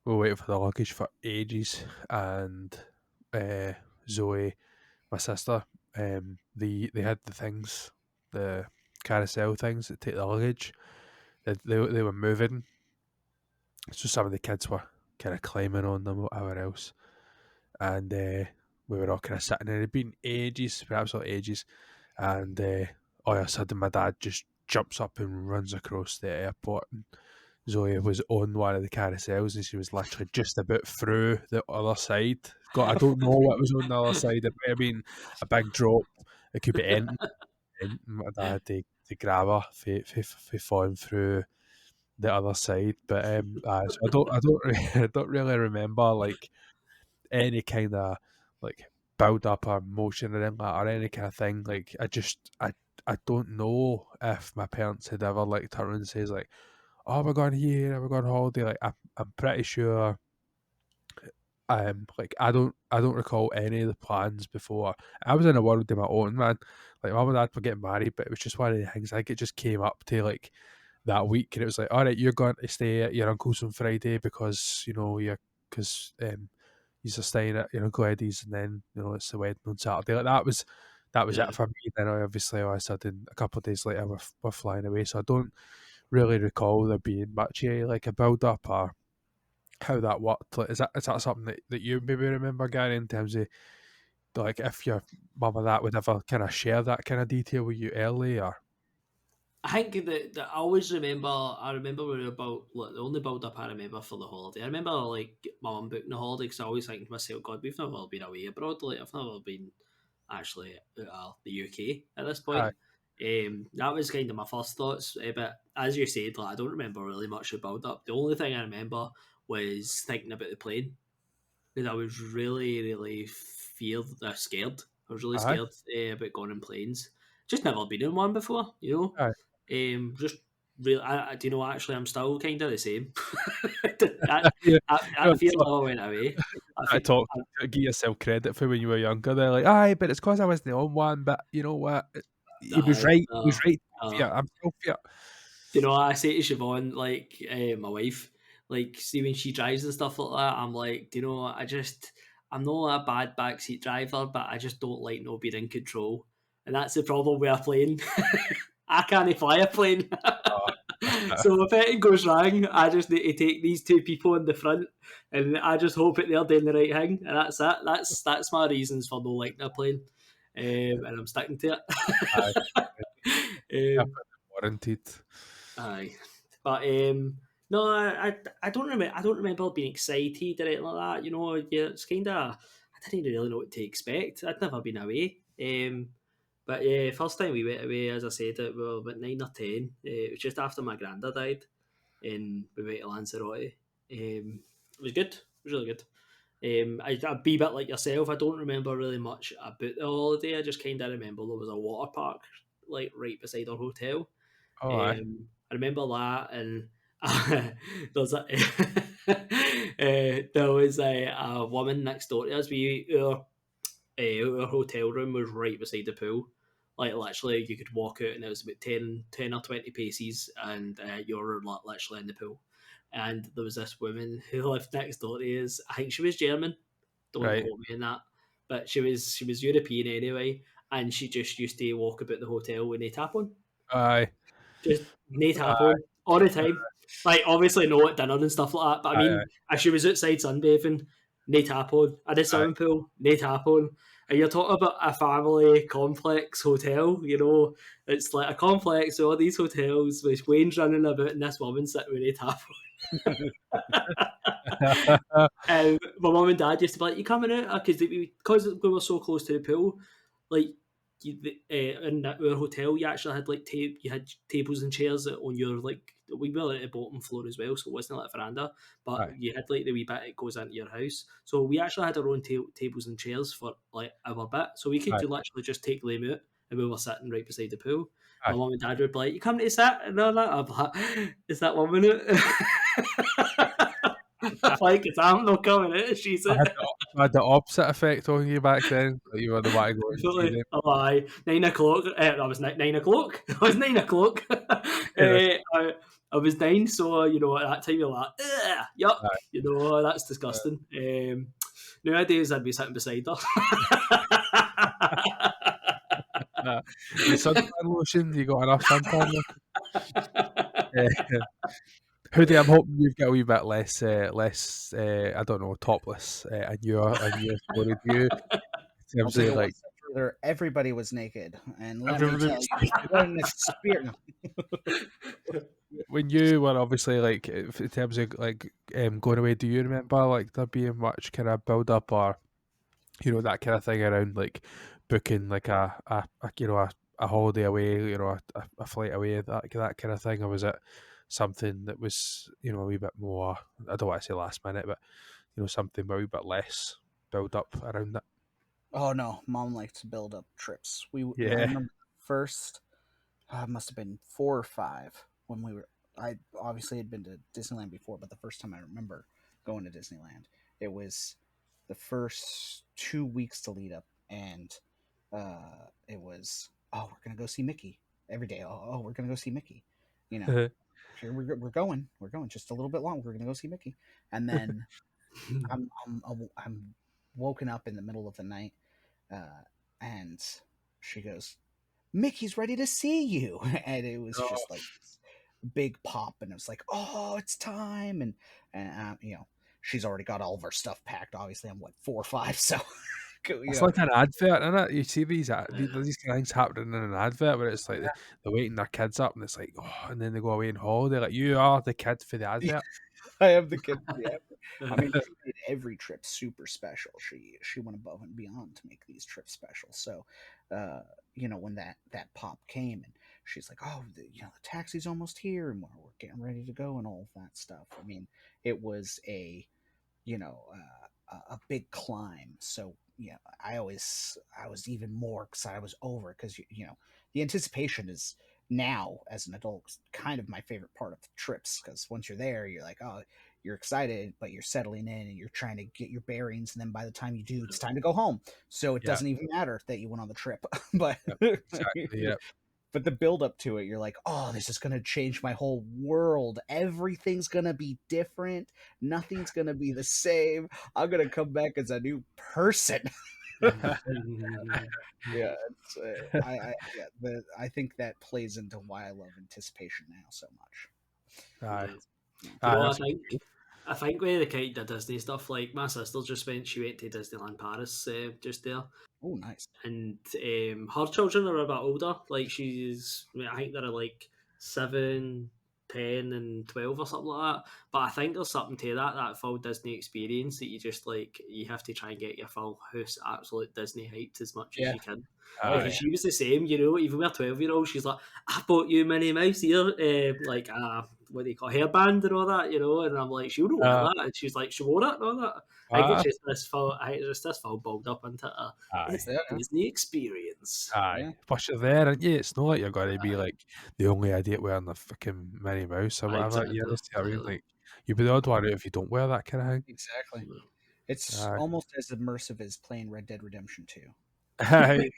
We were waiting for the luggage for ages, and Zoe, my sister, they had the things, the carousel things that take the luggage. They were moving, so some of the kids were kind of climbing on them, whatever else, and we were all kind of sitting there. It'd been ages, for absolute ages, and all of a sudden my dad just jumps up and runs across the airport, and Zoe was on one of the carousels and she was literally just about through the other side. God, I don't know what was on the other side. It might have been a big drop. It could be anything. And my dad had to grab her for falling through the other side. But so I don't I don't really remember like any kind of like build up or emotion or anything like that, or any kind of thing. Like I don't know if my parents had ever like turned around and says like, "Oh, we're going here, we're going on holiday." Like I'm pretty sure. Like I don't recall any of the plans before. I was in a world of my own, man. Like mum and dad were getting married, but it was just one of the things. I think it just came up to like that week, and it was like, all right, you're going to stay at your uncle's on Friday because you're staying at your Uncle Eddie's, and then it's the wedding on Saturday. Like that was Yeah. it for me. Then obviously all of a sudden a couple of days later we're flying away. So I don't really recall there being much like a build up or how that worked. Like, is that something that you maybe remember, Gary, in terms of like if your mum or that would ever kind of share that kind of detail with you early, or I think that I always remember. I remember when we were about like, the only build up I remember for the holiday. I remember like my mum booking the holiday because I always think to myself, God, we've never been away abroad. Like I've never been actually out the UK at this point. aye, That was kind of my first thoughts. But as you said, like I don't remember really much of build up. The only thing I remember was thinking about the plane because I was really, really scared. I was really aye, scared about going in planes. Just never been in one before, you know. aye. Just really, do you know? Actually, I'm still kind of the same. Yeah, That fear never went away. I talk give yourself credit for when you were younger. They're like, aye, but it's because I wasn't on one. But you know what? He was I, right. He was right. uh, Yeah, I'm still fear. you know, I say to Siobhan, like my wife, like see when she drives and stuff like that, I'm like, do you know, I'm not a bad backseat driver, but I just don't like not being in control, and that's the problem with a plane. I can't fly a plane. Oh, So if anything goes wrong, I just need to take these two people in the front, and I just hope that they're doing the right thing, and that's it. That's my reasons for not liking a plane, and I'm sticking to aye, it. warranted. Aye, but no, I don't remember. I don't remember being excited or anything like that. You know, yeah, it's kind of I didn't really know what to expect. I'd never been away. But yeah, first time we went away, as I said, we were about 9 or 10. It was just after my granddad died, and we went to Lanzarote. It was good. It was really good. I'd be a bit like yourself. I don't remember really much about the holiday. I just kind of remember there was a water park like right beside our hotel. Oh, aye, I remember that, and there's a there was a woman next door to us. Our hotel room was right beside the pool. Like literally, you could walk out, and it was about 10 or 20 paces, and you were literally in the pool. And there was this woman who lived next door to us. I think she was German. Don't right, quote me on that, but she was European anyway, and she just used to walk about the hotel with no tap on, aye, just no tap aye, on all the time. Like obviously no at dinner and stuff like that, but I aye, mean, if she was outside sunbathing, no tap on. At the aye, swimming pool, no tap on. And you're talking about a family complex hotel, you know, it's like a complex with all these hotels with Wayne's running about and this woman sitting with no tap aye. on. My mum and dad used to be like, "You coming out?" Because we were so close to the pool, like in our hotel, you actually had like you had tables and chairs on your like we were at the bottom floor as well, so it wasn't like a veranda, but Aye. you had like the wee bit that goes into your house. So we actually had our own tables and chairs for like our bit, so we could Aye. literally just take them out, and we were sitting right beside the pool. My Aye. mum and dad would be like, "You coming to sit?" And all that. I'm like, "Is that 1 minute?" Like, it's I'm not coming out. She's I it. had the opposite effect on you back then. Like you were the one to go and see Absolutely. them. Oh, aye. 9 o'clock. That was 9 o'clock. It was 9 o'clock. Yeah, I was 9, so you know at that time you're like, ugh, yuck. aye. You know that's disgusting. Nowadays I'd be sitting beside her. The suntan lotion, you got enough suntan lotion? Hoodie, I'm hoping you've got a wee bit less, I don't know, topless in your story. Do you? In I'll terms take of it one like, step further. Everybody was naked, and let me everybody tell was you, what an experience! when you were obviously like, in terms of like going away, do you remember like there being much kind of build up or that kind of thing around like booking like a a holiday away, a flight away, that kind of thing, or was it something that was a wee bit more? I don't want to say last minute, but something a wee bit less build up around it. Oh no, Mom likes to build up trips. I Yeah. remember the first, must have been 4 or 5 when we were. I obviously had been to Disneyland before, but the first time I remember going to Disneyland, it was the first 2 weeks to lead up, and it was, oh, we're gonna go see Mickey every day. Oh, we're gonna go see Mickey. You know, here we're going just a little bit long. We're gonna go see Mickey, and then I'm woken up in the middle of the night, and she goes, "Mickey's ready to see you," and it was Oh, just like this big pop, and it was like, "Oh, it's time!" And she's already got all of her stuff packed. Obviously, I'm what, 4 or 5, so you it's know, like an advert, isn't it? You see these these things happening in an advert where it's like they're waiting their kids up, and it's like, oh, and then they go away on holiday. Like, you are the kid for the advert. I have the kid. Yeah. I mean, she made every trip super special. She went above and beyond to make these trips special. So, when that pop came, and she's like, "Oh, the taxi's almost here, and we're getting ready to go," and all of that stuff. I mean, it was a big climb. So I was even more excited. I was over because the anticipation is now as an adult kind of my favorite part of the trips, because once you're there, you're like, oh, you're excited, but you're settling in and you're trying to get your bearings, and then by the time you do, it's time to go home. So it Yeah, doesn't even matter that you went on the trip. But yeah, exactly. Yeah, but the build up to it, you're like, oh, this is going to change my whole world. Everything's going to be different. Nothing's going to be the same. I'm going to come back as a new person. Yeah, it's, I think that plays into why I love anticipation now so much. aye, Yeah. Yeah. Do you know aye. what I think with the kind of Disney stuff, like my sister she went to Disneyland Paris just there, Oh, nice. and her children are a bit older. Like I think they're like 7, 10, and 12 or something like that. But I think there's something to that full Disney experience that you have to try and get your full house absolute Disney hyped as much as Yeah. you can. Oh Like, Aye. yeah. and she was the same, even with 12-year-old, she's like, I bought you Minnie Mouse here, like what do you call hairband and all that, and I'm like, she'll not wear Uh, that, and she's like, she wore it and all that. aye, I think it's just this full build up into it. aye, It's the Yeah. Disney experience. aye. Yeah. Plus you're there, aren't you? It's not like you're going to be like the only idiot wearing the fucking Minnie Mouse or whatever. You Exactly. understand what I mean? Exactly. Like, you'd be the odd one out if you don't wear that kind of thing. Exactly. It's Aye, almost as immersive as playing Red Dead Redemption 2. aye,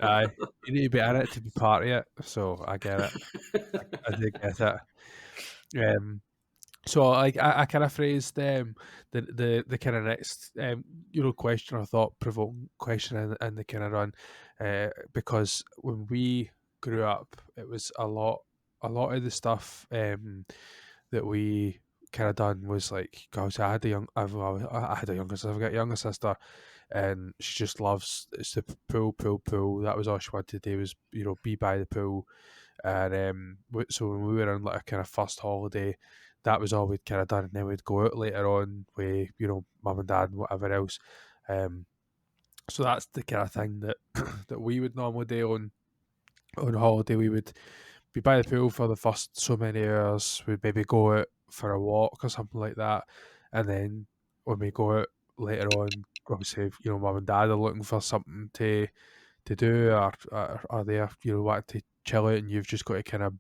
aye. You need to be in it to be part of it. So I get it. I do get it. So like I kind of phrased the kind of next question or thought provoking question in the kind of run, because when we grew up, it was a lot of the stuff that we kind of done was like, gosh, I had a younger sister, I've got a younger sister, and she just loves it's the pool. That was all she wanted to do was be by the pool. And so when we were on like a kind of first holiday, that was all we'd kind of done, and then we'd go out later on with mum and dad and whatever else. Um, so that's the kind of thing that that we would normally do on holiday. We would be by the pool for the first so many hours. We'd maybe go out for a walk or something like that, and then when we go out later on, obviously mum and dad are looking for something to do, or are they want to chill out, and you've just got to kind of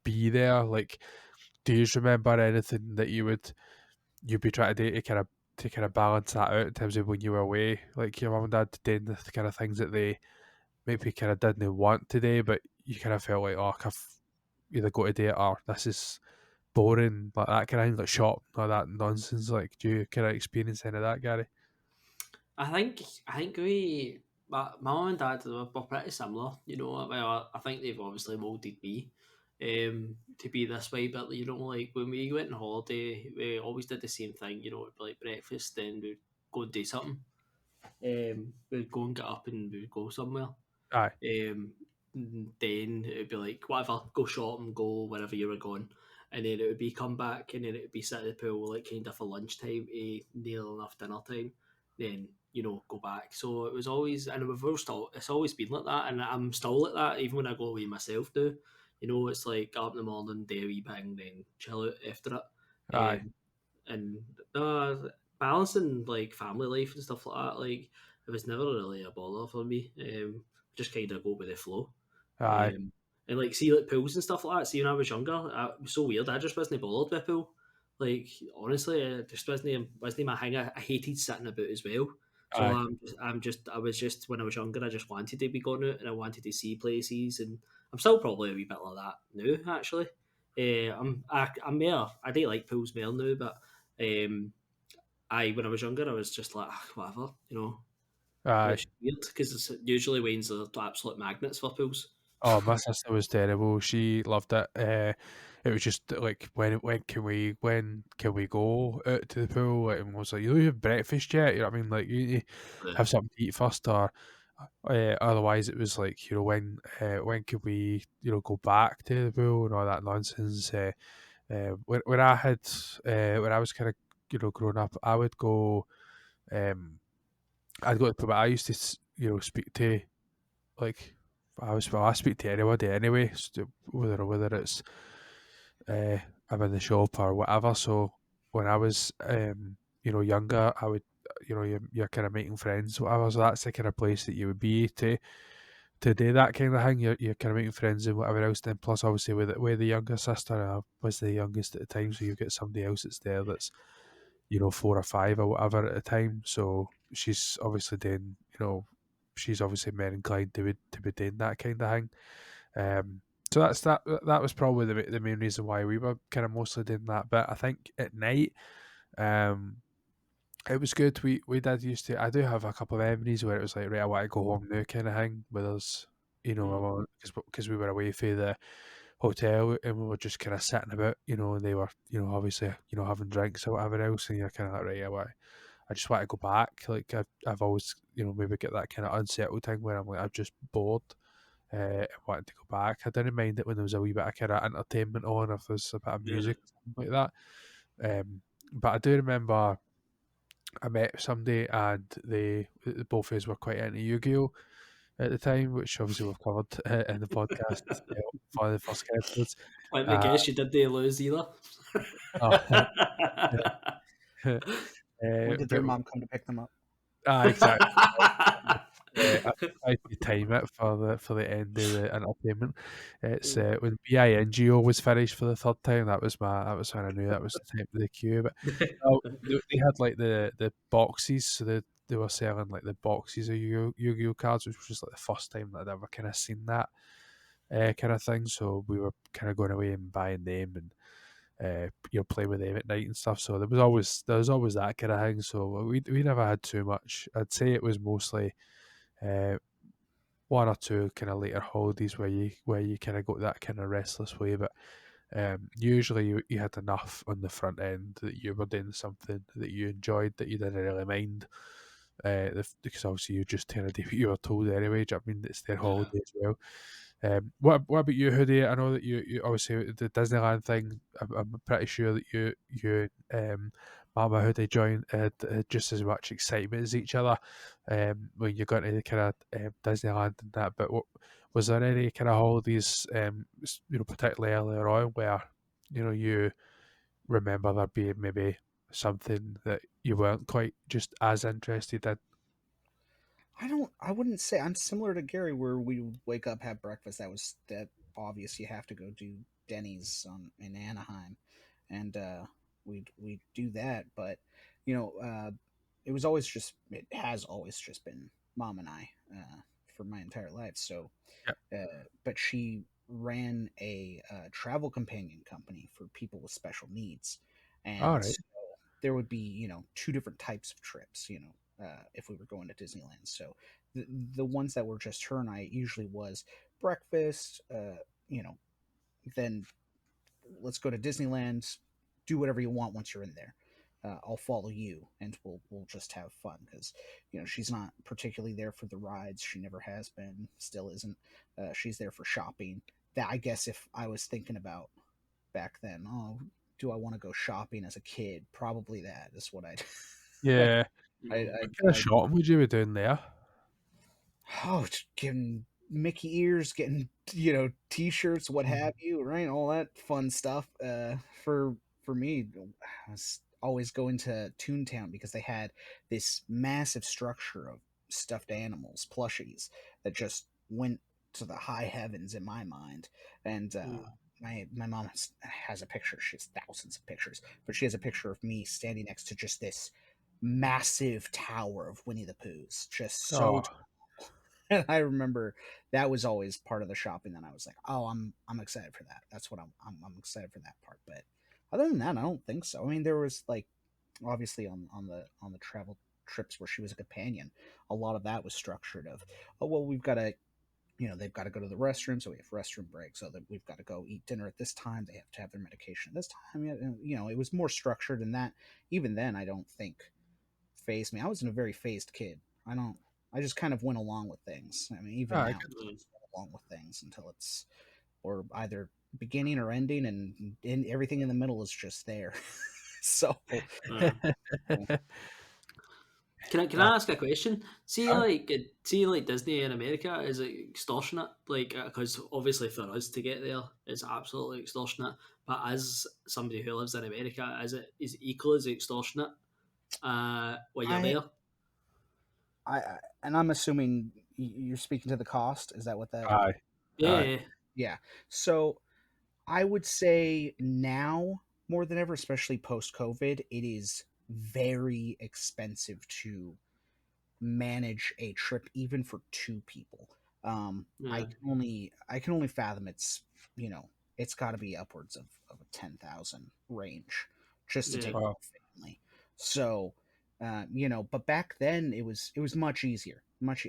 be there. Like, do you remember anything that you'd be trying to do to kind of balance that out in terms of when you were away, like your mum and dad doing the kind of things that they maybe kind of didn't want to do, but you kind of felt like, oh, I've either got to do it or this is boring, like that kind of thing, like shop, like that nonsense. Like, do you kind of experience any of that, Gary? I think my mum and dad were pretty similar. Well, I think they've obviously molded me to be this way. But like when we went on holiday, we always did the same thing. It'd be like breakfast, then we'd go and do something. We'd go and get up and we'd go somewhere. Aye, Then it would be like whatever, go shopping, go wherever you were going, and then it would be come back, and then it would be sit at the pool like kind of for lunchtime to near enough dinner time. Then go back. So it was always, and it's always been like that, and I'm still like that even when I go away myself now. It's like get up in the morning, do a wee bang, then chill out after it. aye, And balancing like family life and stuff like that, like it was never really a bother for me. Just kind of go with the flow. Aye. And like, see, like pools and stuff like that. See, when I was younger, it was so weird. I just wasn't bothered with pool. Like, honestly, it just wasn't my thing. I hated sitting about as well. So Aye. I was just, when I was younger, I just wanted to be going out and I wanted to see places, and I'm still probably a wee bit like that now. Actually, I'm more. I do like pools more now, but when I was younger, I was just like, whatever, Aye. which is weird because it's usually Wayne's are absolute magnets for pools. Oh, my sister was terrible. She loved it. It was just like, when can we go out to the pool? Like, and was like, you have breakfast yet? You know what I mean? Like, you need to have something to eat first, or otherwise it was like, when could we go back to the pool and all that nonsense. When I had when I was kind of growing up, I would go. I'd go to the pool, but I used to speak to, like, I speak to anybody anyway, whether it's I'm in the shop or whatever. So when I was younger, I would you're kind of making friends, whatever. So that's the kind of place that you would be to do that kind of thing. You're kind of making friends and whatever else. Then plus obviously with the younger sister, I was the youngest at the time, so you get somebody else that's there that's 4 or 5 or whatever at the time. So she's obviously doing she's obviously more inclined to be doing that kind of thing. So that was probably the main reason why we were kind of mostly doing that. But I think at night, it was good. We did used to. I do have a couple of memories where it was like, right, I want to go home now kind of thing with us. Because we were away from the hotel and we were just kind of sitting about, and they were, obviously, having drinks or whatever else, and you're kind of like, right, I just want to go back. Like I've always, maybe get that kind of unsettled thing where I'm like, I'm just bored. And wanting to go back. I didn't mind it when there was a wee bit of kind of entertainment on, if there's a bit of music, something like that. But I do remember I met somebody and the both of us were quite into Yu-Gi-Oh at the time, which obviously we've covered in the podcast for the first episodes. Let me guess, you didn't lose either. Oh, When did their mom come to pick them up? Exactly. I tried to time it for the end of the entertainment. It's when BINGO was finished for the third time. That was when I knew that was the time of the queue. But they had like the boxes, so they were selling like the boxes of Yu-Gi-Oh cards, which was just like the first time that I'd ever kind of seen that kind of thing. So we were kind of going away and buying them and play with them at night and stuff. So there was always that kind of thing. So we never had too much. I'd say it was mostly one or two kind of later holidays where you kind of got that kind of restless way. But usually you had enough on the front end that you were doing something that you enjoyed, that you didn't really mind. Because obviously you just kind of do what you were told anyway. Do you know what I mean? It's their holiday as well. What about you, Hoodie? I know that you obviously the Disneyland thing. I'm pretty sure that you Mama Hoodie joined had just as much excitement as each other when you got into kind of Disneyland and that. But was there any kind of holidays, particularly earlier on, where you remember there being maybe something that you weren't quite just as interested in? I wouldn't say I'm similar to Gary where we would wake up, have breakfast. That obvious. You have to go do Denny's in Anaheim, and we'd do that. But it has always just been Mom and I for my entire life. So, but she ran a travel companion company for people with special needs, All and right. so there would be two different types of trips. If we were going to Disneyland. So the ones that were just her and I usually was breakfast, then let's go to Disneyland, do whatever you want once you're in there. I'll follow you and we'll just have fun because she's not particularly there for the rides. She never has been, still isn't. She's there for shopping. That I guess if I was thinking about back then, do I want to go shopping as a kid? Probably that is what I'd. Yeah. I What kind of shopping would you be doing there? Getting Mickey ears, getting T-shirts, what have you, right? All that fun stuff. For me, I was always going to Toontown because they had this massive structure of stuffed animals, plushies that just went to the high heavens in my mind. And my mom has a picture. She has thousands of pictures, but she has a picture of me standing next to just this massive tower of Winnie the Poohs, just so. Oh, And I remember that was always part of the shopping. That I was like, oh, I'm excited for that. That's what I'm excited for that part. But other than that, I don't think so. I mean, there was like obviously on the travel trips where she was a companion, a lot of that was structured of, oh well, we've got to, they've got to go to the restroom, so we have restroom breaks, so that we've got to go eat dinner at this time, they have to have their medication at this time. It was more structured than that. Even then, I don't think phased me. I wasn't a very phased kid. I just kind of went along with things. I mean, even I now, could- I just went along with things until it's or either beginning or ending, and everything in the middle is just there. So, Can I ask a question? See like Disney in America, is it extortionate? Like, because obviously for us to get there, it's absolutely extortionate. But as somebody who lives in America, is it equal as extortionate? When you're I, there, and I'm assuming you're speaking to the cost. Is that what that? aye, aye. yeah, Yeah. So I would say now more than ever, especially post COVID, it is very expensive to manage a trip even for two people. yeah, I can only fathom it's got to be upwards of a 10,000 range just to yeah, take Oh, a family. So but back then it was much easier.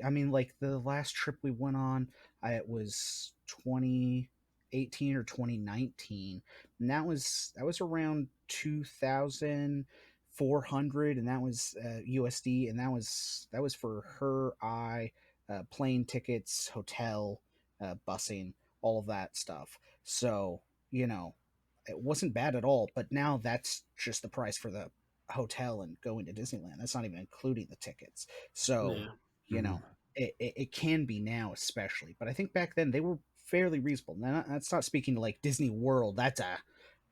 I mean, like the last trip we went on, it was 2018 or 2019, and that was around 2,400, and that was USD, and that was for her, plane tickets, hotel, busing, all of that stuff. So it wasn't bad at all. But now that's just the price for the hotel and going to Disneyland. That's not even including the tickets. So yeah, you mhm. know it can be now, especially. But I think back then they were fairly reasonable. Now, that's not speaking to like Disney World. That's a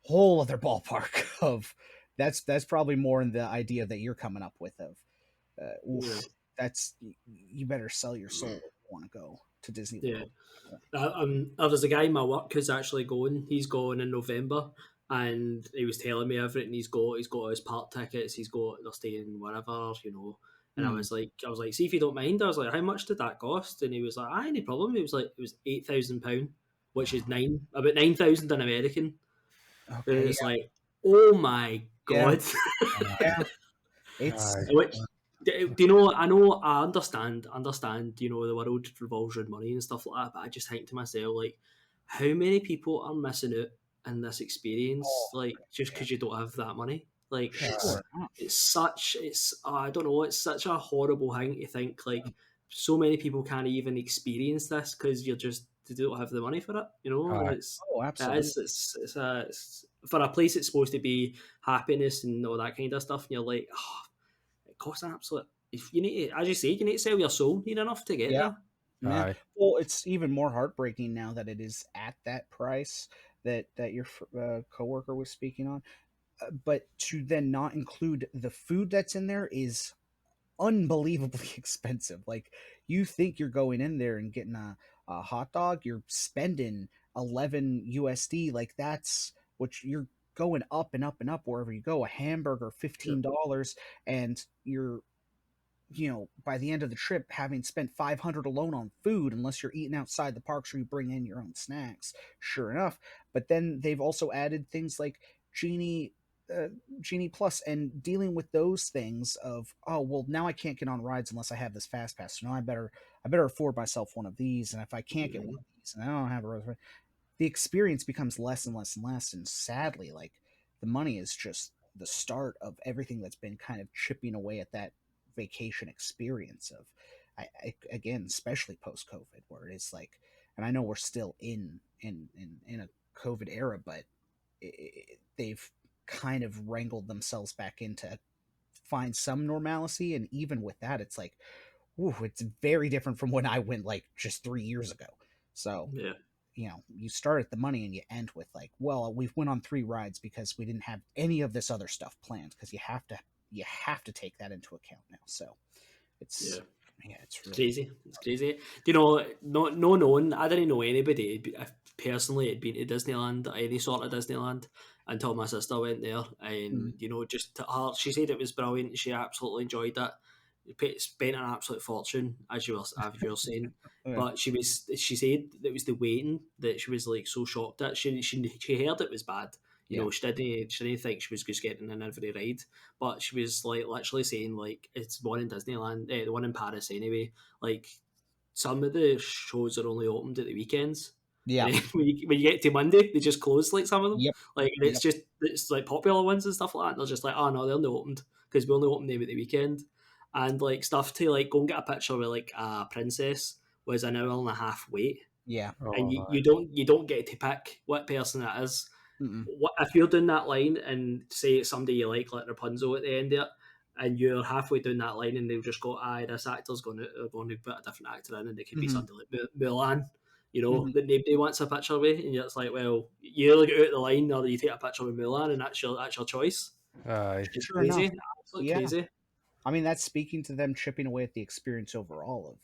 whole other ballpark of that's probably more in the idea that you're coming up with of yeah. that's you better sell your soul if you want to go to Disney Yeah. World. There's a guy in my work who's actually going. He's going in November, and he was telling me everything he's got. He's got his park tickets. They're staying wherever, you know. And Hmm. I was like, see if you don't mind. I was like, how much did that cost? And he was like, any problem. He was like, it was £8,000, which is about 9,000 in American. And Okay. it's like, oh my Yeah. god. Yeah. It's Aye. Which do you know? I understand. You know, the world revolves around money and stuff like that. But I just think to myself, like, how many people are missing out in this experience? Like, just because you don't have that money. Like, sure. I don't know. It's such a horrible thing to think. Like, so many people can't even experience this because you don't have the money for it. You know, Aye. Oh, absolutely. it's for a place it's supposed to be happiness and all that kind of stuff. And you're like, oh, it costs an absolute. If you need to, as you say, you need to sell your soul. You need enough to get Yeah. there. Yeah. Aye. Well, it's even more heartbreaking now that it is at that price that your coworker was speaking on. But to then not include the food that's in there is unbelievably expensive. Like you think you're going in there and getting a hot dog, you're spending 11 USD. Like that's what you're going up and up and up wherever you go. A hamburger, $15, and you're by the end of the trip, having spent 500 alone on food, unless you're eating outside the parks or you bring in your own snacks, sure enough. But then they've also added things like Genie, uh, Genie Plus, and dealing with those things of, oh well, now I can't get on rides unless I have this fast pass. So now I better afford myself one of these, and if I can't get one of these, and I don't have a reservation, the experience becomes less and less and less. And sadly, like the money is just the start of everything that's been kind of chipping away at that vacation experience of again, especially post COVID, where it's like, and I know we're still in a COVID era, but they've kind of wrangled themselves back into find some normalcy. And even with that, it's like, ooh, it's very different from when I went like just 3 years ago. So Yeah, you start at the money and you end with like, well, we've went on 3 rides because we didn't have any of this other stuff planned, because you have to take that into account now. So it's yeah. Yeah, it's really crazy. It's crazy. You know, no known. I didn't know anybody personally had been to Disneyland, any sort of Disneyland, until my sister went there. And you know, just to her, she said it was brilliant. She absolutely enjoyed it. Spent an absolute fortune, as you were saying. yeah. But she said it was the waiting that she was like so shocked at. She heard it was bad. You Yeah. know, she didn't think she was just getting an every ride. But she was like literally saying like it's one in Disneyland, the one in Paris anyway. Like some of the shows are only opened at the weekends. Yeah. And then when you get to Monday, they just close like some of them. Yep. Like and it's like popular ones and stuff like that. And they're just like, oh no, they're only opened because we only open them at the weekend. And like stuff to like go and get a picture with like a princess was an hour and a half wait. Yeah. And Oh, you don't get to pick what person it is. Mm-mm. What if you're doing that line and say it's somebody you like Rapunzel at the end of it, and you're halfway down that line and they've just got, this actor's going to put a different actor in, and it could be Mm-hmm. somebody like Mulan, you know, Mm-hmm. that nobody wants a picture with, and it's like, well, you either get out the line or you take a picture with Mulan, and that's your choice. aye. It's Sure crazy, enough. absolutely Yeah. crazy. I mean, that's speaking to them chipping away at the experience overall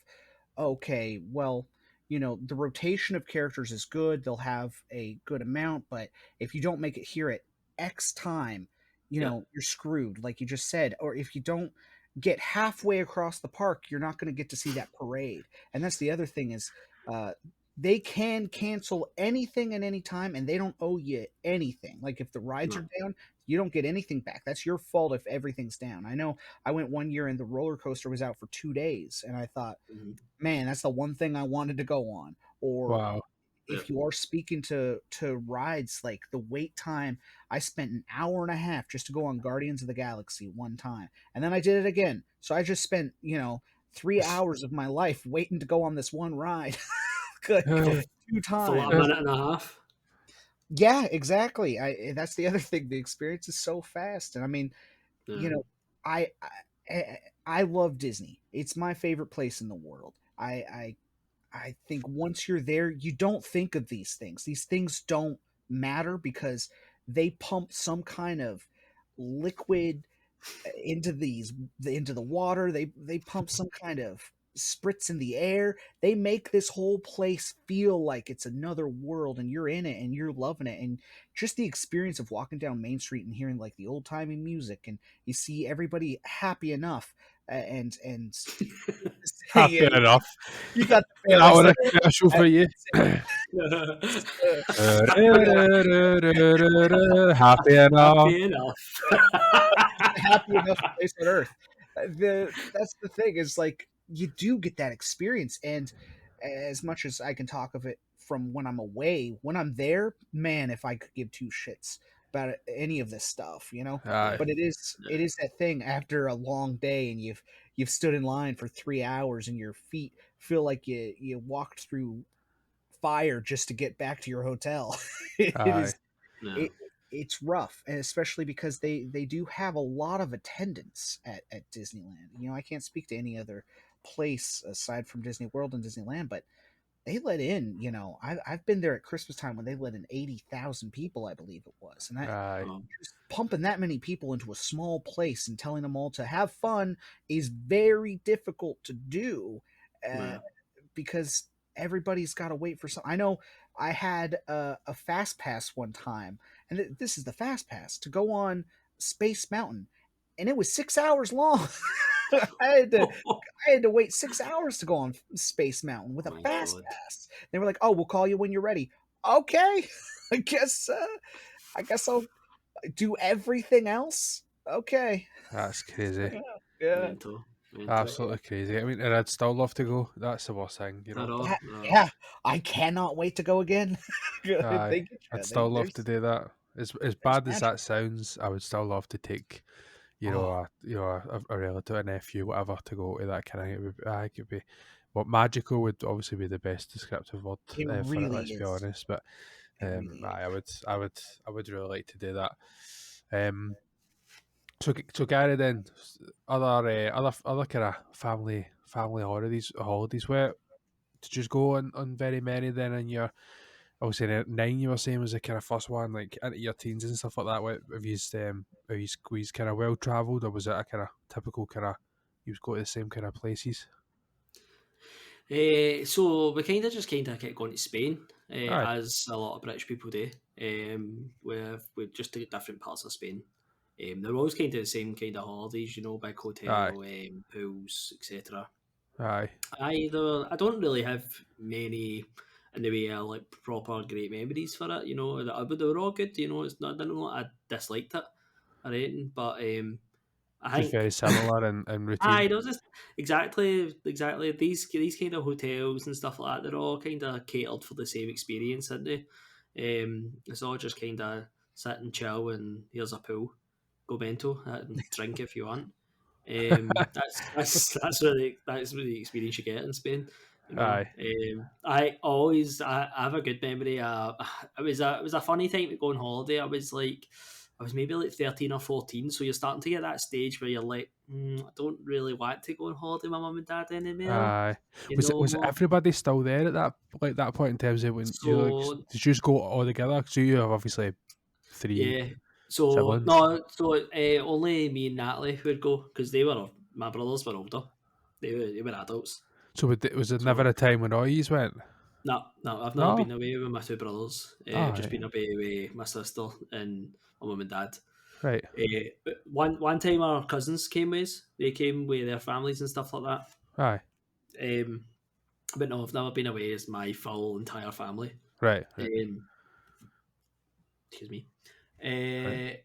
of, okay, well, you know, the rotation of characters is good. They'll have a good amount, but if you don't make it here at X time, you Yeah. know, you're screwed, like you just said. Or if you don't get halfway across the park, you're not going to get to see that parade. And that's the other thing is, uh, they can cancel anything at any time and they don't owe you anything. Like if the rides No. are down, you don't get anything back. That's your fault if everything's down. I know I went one year and the roller coaster was out for 2 days, and I thought, Mhm. man, that's the one thing I wanted to go on. Or Wow. if you are speaking to rides, like the wait time, I spent an hour and a half just to go on Guardians of the Galaxy one time, and then I did it again. So I just spent 3 hours of my life waiting to go on this one ride. Good. Uh, 2 For like times. a minute and a half. Yeah, exactly. That's the other thing. The experience is so fast, and I mean, Yeah. I I love Disney. It's my favorite place in the world. I think once you're there, you don't think of these things. These things don't matter because they pump some kind of liquid into the water. They pump some kind of spritz in the air. They make this whole place feel like it's another world, and you're in it and you're loving it. And just the experience of walking down Main Street and hearing like the old timey music, and you see everybody happy enough, and happy yeah, enough. you got the That feeling. one a commercial for you. Happy enough. Happy enough. Happy enough place on earth. That's the thing is like you do get that experience, and as much as I can talk of it from when I'm away, when I'm there, man, if I could give two shits about any of this stuff, Aye. But it is that thing after a long day and you've stood in line for 3 hours and your feet feel like you walked through fire just to get back to your hotel. It Aye. is Yeah. it's rough, and especially because they do have a lot of attendance at Disneyland. I can't speak to any other place aside from Disney World and Disneyland, but they let in, I've been there at Christmas time when they let in 80,000 people, I believe it was. And Aye. just pumping that many people into a small place and telling them all to have fun is very difficult to do, Yeah. because everybody's got to wait for some. I know I had a fast pass one time, and this is the fast pass to go on Space Mountain, and it was 6 hours long. I had to wait 6 hours to go on Space Mountain with a My fast God. pass. They were like, "Oh, we'll call you when you're ready." Okay, I guess I'll do everything else. Okay, That's crazy. yeah. Mental. Absolutely crazy. I mean, and I'd still love to go. That's the worst thing, I know. Yeah, I cannot wait to go again. Aye. I'd still love to do that. As bad as magic. that sounds, I would still love to take, Oh. a relative, a nephew, whatever, to go to that kind of. It could be. Well, magical would obviously be the best descriptive word It for it. really Let's be is. honest, but It really is. I would really like to do that. So Gary, then other kind of family holidays where did you go on very many then in your obviously 9 you were saying was the kind of first one, like into your teens and stuff like that. Have you squeezed kind of well travelled, or was it a kind of typical kind of you was go to the same kind of places? So we kind of kept going to Spain, Aye. as a lot of British people do. We just did different parts of Spain. They're always kind of the same kind of holidays, big Aye. hotel, pools, etc. Aye. I don't really have many in the way of like proper great memories for it. But they were all good. It's not. I don't know. I disliked it or anything, but I Just very think similar in aye, routine. there was just exactly these kind of hotels and stuff like that. They're all kind of catered for the same experience, aren't they? It's all just kind of sit and chill, and here's a pool, go bento and drink if you want. That's really the experience you get in Spain. Aye. I have a good memory. It was a funny time to go on holiday. I was maybe like 13 or 14, so you're starting to get that stage where you're like, I don't really want to go on holiday with my mum and dad anymore. Aye. Was More. everybody still there at that point in terms of when you like So did you just go all together? So you have obviously 3 yeah, so siblings. no, only me and Natalie would go because my brothers were older. They were adults. So was it never So a time when all yous went? no, I've never No? been away with my two brothers. I've just Aye. been away with my sister and my mum and dad. Right. But one time our cousins came with us. They came with their families and stuff like Aye. that. But no, I've never been away as my full entire family. Right. Excuse me. Right.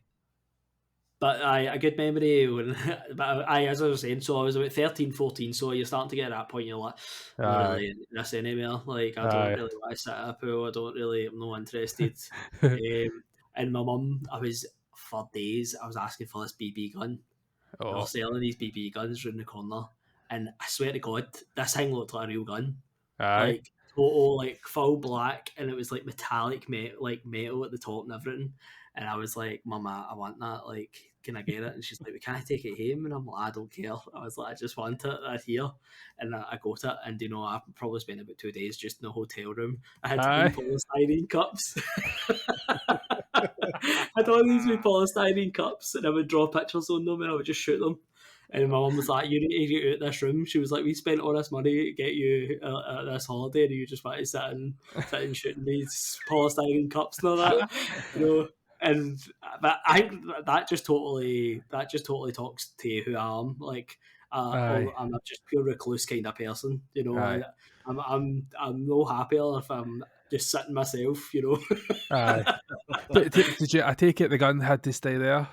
But a good memory when, as I was saying, so I was about 13, 14, so you're starting to get at that point, you're like, I'm not Aye. really into this anymore. Like, I don't Aye. really want to sit at a pool, I'm not interested. And my mum, for days, I was asking for this BB gun. They were Oh. selling these BB guns around the corner, and I swear to God, this thing looked like a real gun. Aye. Like, total, like, full black, and it was, like, metallic, metal at the top and everything. And I was like, Mama, I want that. Like, can I get it? And she's like, we can't take it home. And I'm like, I don't care. I was like, I just want it right here. And I got it. And, I probably spent about 2 days just in a hotel room. I had Aye. polystyrene cups. I had all these wee polystyrene cups, and I would draw pictures on them, and I would just shoot them. And my mum was like, you need to get out of this room. She was like, we spent all this money to get you this holiday, and you just want to sit and shooting these polystyrene cups and all that. But I think that just totally talks to who I am. Like, Aye. I'm a just pure recluse kind of person. Aye. I'm no happier if I'm just sitting myself. Aye. But did you? I take it the gun had to stay there.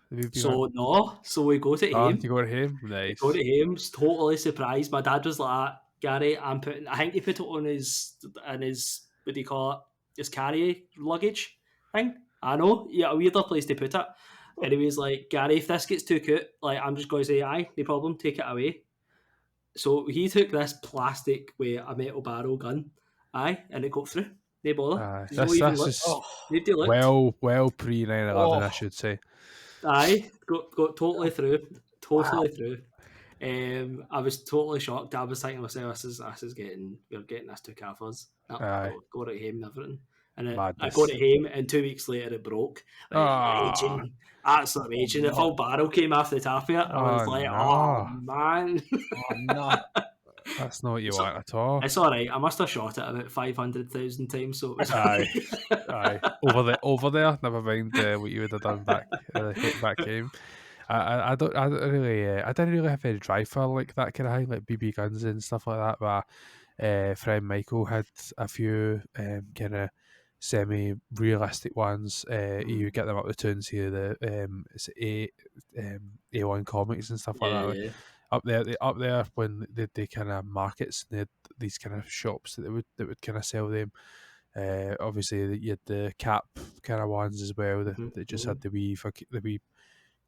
The BB gun. So no, so we go to Oh, him. you go to him. We Nice. go to him. Was totally surprised. My dad was like, Gary, I think he put it on his what do you call it? His carry luggage thing. I know, yeah, a weirder place to put it. And he was like, Gary, if this gets too cute, like, I'm just going to say, aye, no problem, take it away. So he took this plastic with a metal barrel gun, aye, and it got through. No bother. Aye. There's no even This look. is Nobody looked. well pre 9/11, I should say. Aye, got totally through. I was totally shocked. I was thinking to myself, we're getting this too car for us. No, Aye. got it home and everything. And I Madness. got it home, and 2 weeks later it broke. Raging. Absolutely raging. The full barrel came off the top of it. I was like, oh man. Oh no. That's not what you want at all. It's alright. I must have shot it about 500,000 times, so it was Aye. Over there. Never mind what you would have done back home. I didn't really have any drive for like that kind of thing, like BB guns and stuff like that. But friend Michael had a few kind of semi-realistic ones. He would get them up the tunes here, the A1 comics and stuff like that. yeah. Up there when they kind of markets, they had these kind of shops that would kind of sell them. Obviously you had the Cap kind of ones as well. That just had the wee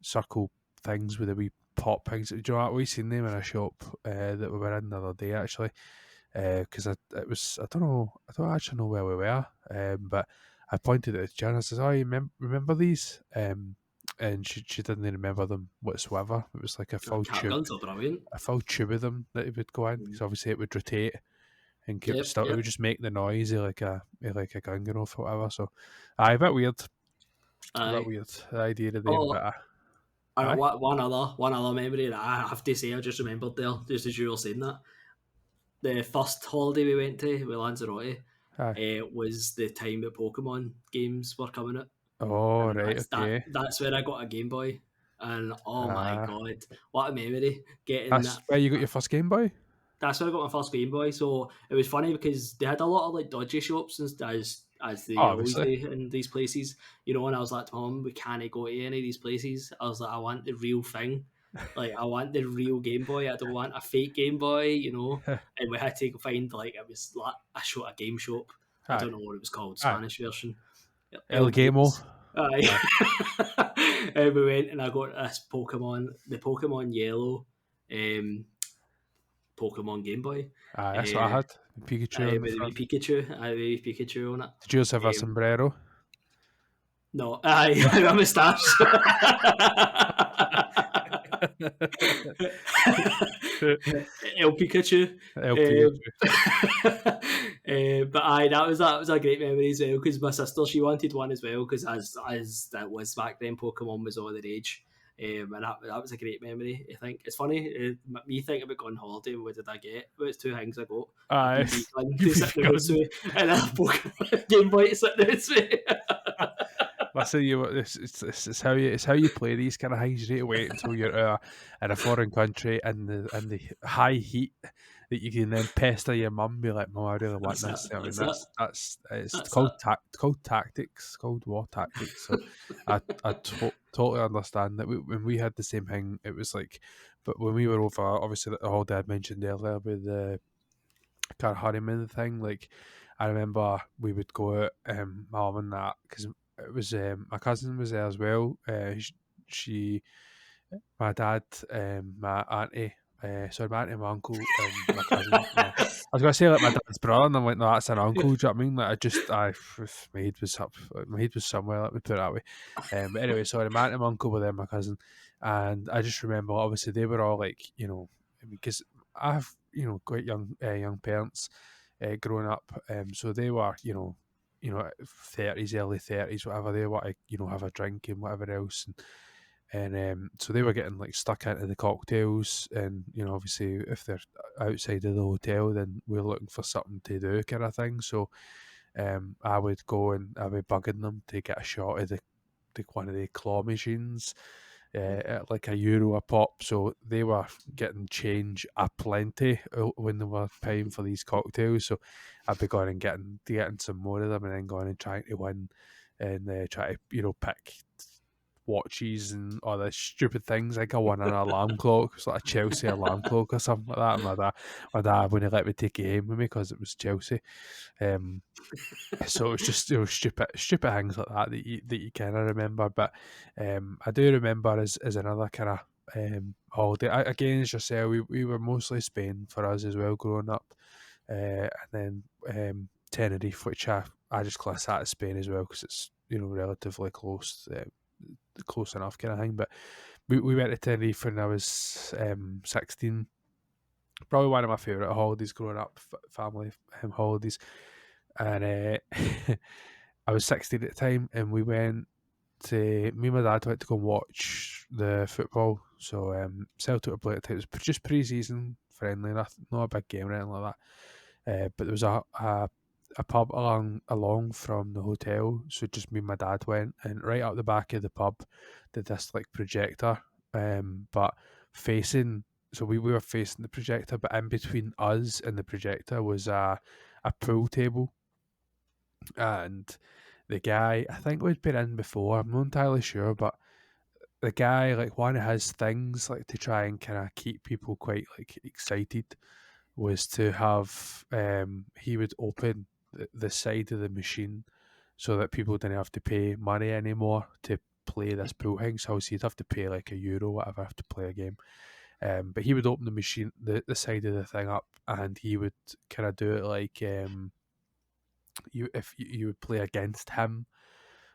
circle things with the wee pop things. Do you know what? We seen them in a shop that we were in the other day actually. Because I don't actually know where we were. But I pointed at Jan. I says, "Oh, you remember these?" And she didn't remember them whatsoever. It was like a full tube. Guns are brilliant. A full tube of them that it would go in, because obviously it would rotate and it would just make the noise like a gun going off or whatever. So, a bit weird. A bit weird. The idea of them, one other memory that I have to say I just remembered there, just as you were saying that. the first holiday we went to with Lanzarote Aye. was the time that Pokemon games were coming out. Oh, And right, okay. that's where I got a Game Boy. And oh my Ah, god, what a memory getting that's that. where you got your first Game Boy? That's where I got my first Game Boy. So it was funny because they had a lot of like dodgy shops and as they always do Obviously. in these places, you know. And I was like to Mum, we can't go to any of these places. I was like, I want the real thing. Like I want the real Game Boy. I don't want a fake Game Boy, you know. And we had to find like it was like a game shop. I Aye. don't know what it was called, Aye. Spanish version. El Gamo. Aye. And we went and I got this the Pokemon Yellow, Pokemon Game Boy. Aye, that's what I had. Pikachu on the With the wee front. Pikachu, the wee Pikachu on it. Did yours have a sombrero? No, aye, a moustache. El Pikachu. El Pikachu. But aye, that was a great memory as well because my sister, she wanted one as well because as that was back then, Pokemon was all the rage. And that was a great memory. I think it's funny. Me thinking about going on holiday. What did I get? Well, it's two things I got. Aye. A BB gun to sit next to me, and a Pokemon Game Boy to sit next to me. Listen, it's how you play these kind of things. You need to wait until you're in a foreign country in the high heat that you can then pester your mum, be like, "Mum, I really want That's this." it, I mean, that's it's That's called called tactics, it's called war tactics. So I totally understand that. When we had the same thing, it was like, but when we were over, obviously the whole dad mentioned earlier with the kind of honeymoon thing, like I remember we would go out, my mum and that, because it was my cousin was there as well. She my dad, my auntie, sorry, my auntie, my uncle, and my cousin. I was gonna say like my dad's brother, and I'm like, no, that's an uncle. Do you know what I mean? Like my head was up, my head was somewhere. Let me put it that way. But anyway, sorry, my auntie, my uncle were there, my cousin, and I just remember obviously they were all like, because I have quite young parents, growing up, so they were 30s, early 30s, whatever. They want to have a drink and whatever else, and so they were getting like stuck into the cocktails, and obviously if they're outside of the hotel, then we're looking for something to do, kind of thing. So I would go and I would be bugging them to get a shot of the one of the claw machines, at like €1 a pop. So they were getting change aplenty when they were paying for these cocktails. So I'd be going and getting some more of them, and then going and trying to win, and try to pick watches and all the stupid things. Like I won an alarm clock. It was like a Chelsea alarm clock or something like that. And my dad wouldn't let me take it home with me because it was Chelsea. So it was just stupid things like that you kind of remember. But I do remember as another kind of holiday. Again, as yourself, we were mostly Spain for us as well growing up, and then Tenerife, which I just class that as Spain as well because it's relatively close. Close enough kind of thing. But we went to Tenerife when I was 16. Probably one of my favourite holidays growing up, family holidays. And I was 16 at the time, and me and my dad went to go and watch the football. So Celtic were playing at the time. It was just pre-season friendly, not a big game or anything like that. But there was a pub along from the hotel, so just me and my dad went, and right up the back of the pub did this like projector, but facing, so we were facing the projector, but in between us and the projector was a pool table, and the guy, I think we'd been in before, I'm not entirely sure, but the guy, like one of his things, like to try and kind of keep people quite like excited, was to have he would open the side of the machine so that people didn't have to pay money anymore to play this pool thing. So you'd have to pay like €1, whatever, to play a game. But he would open the machine, the side of the thing up, and he would kind of do it like you would play against him.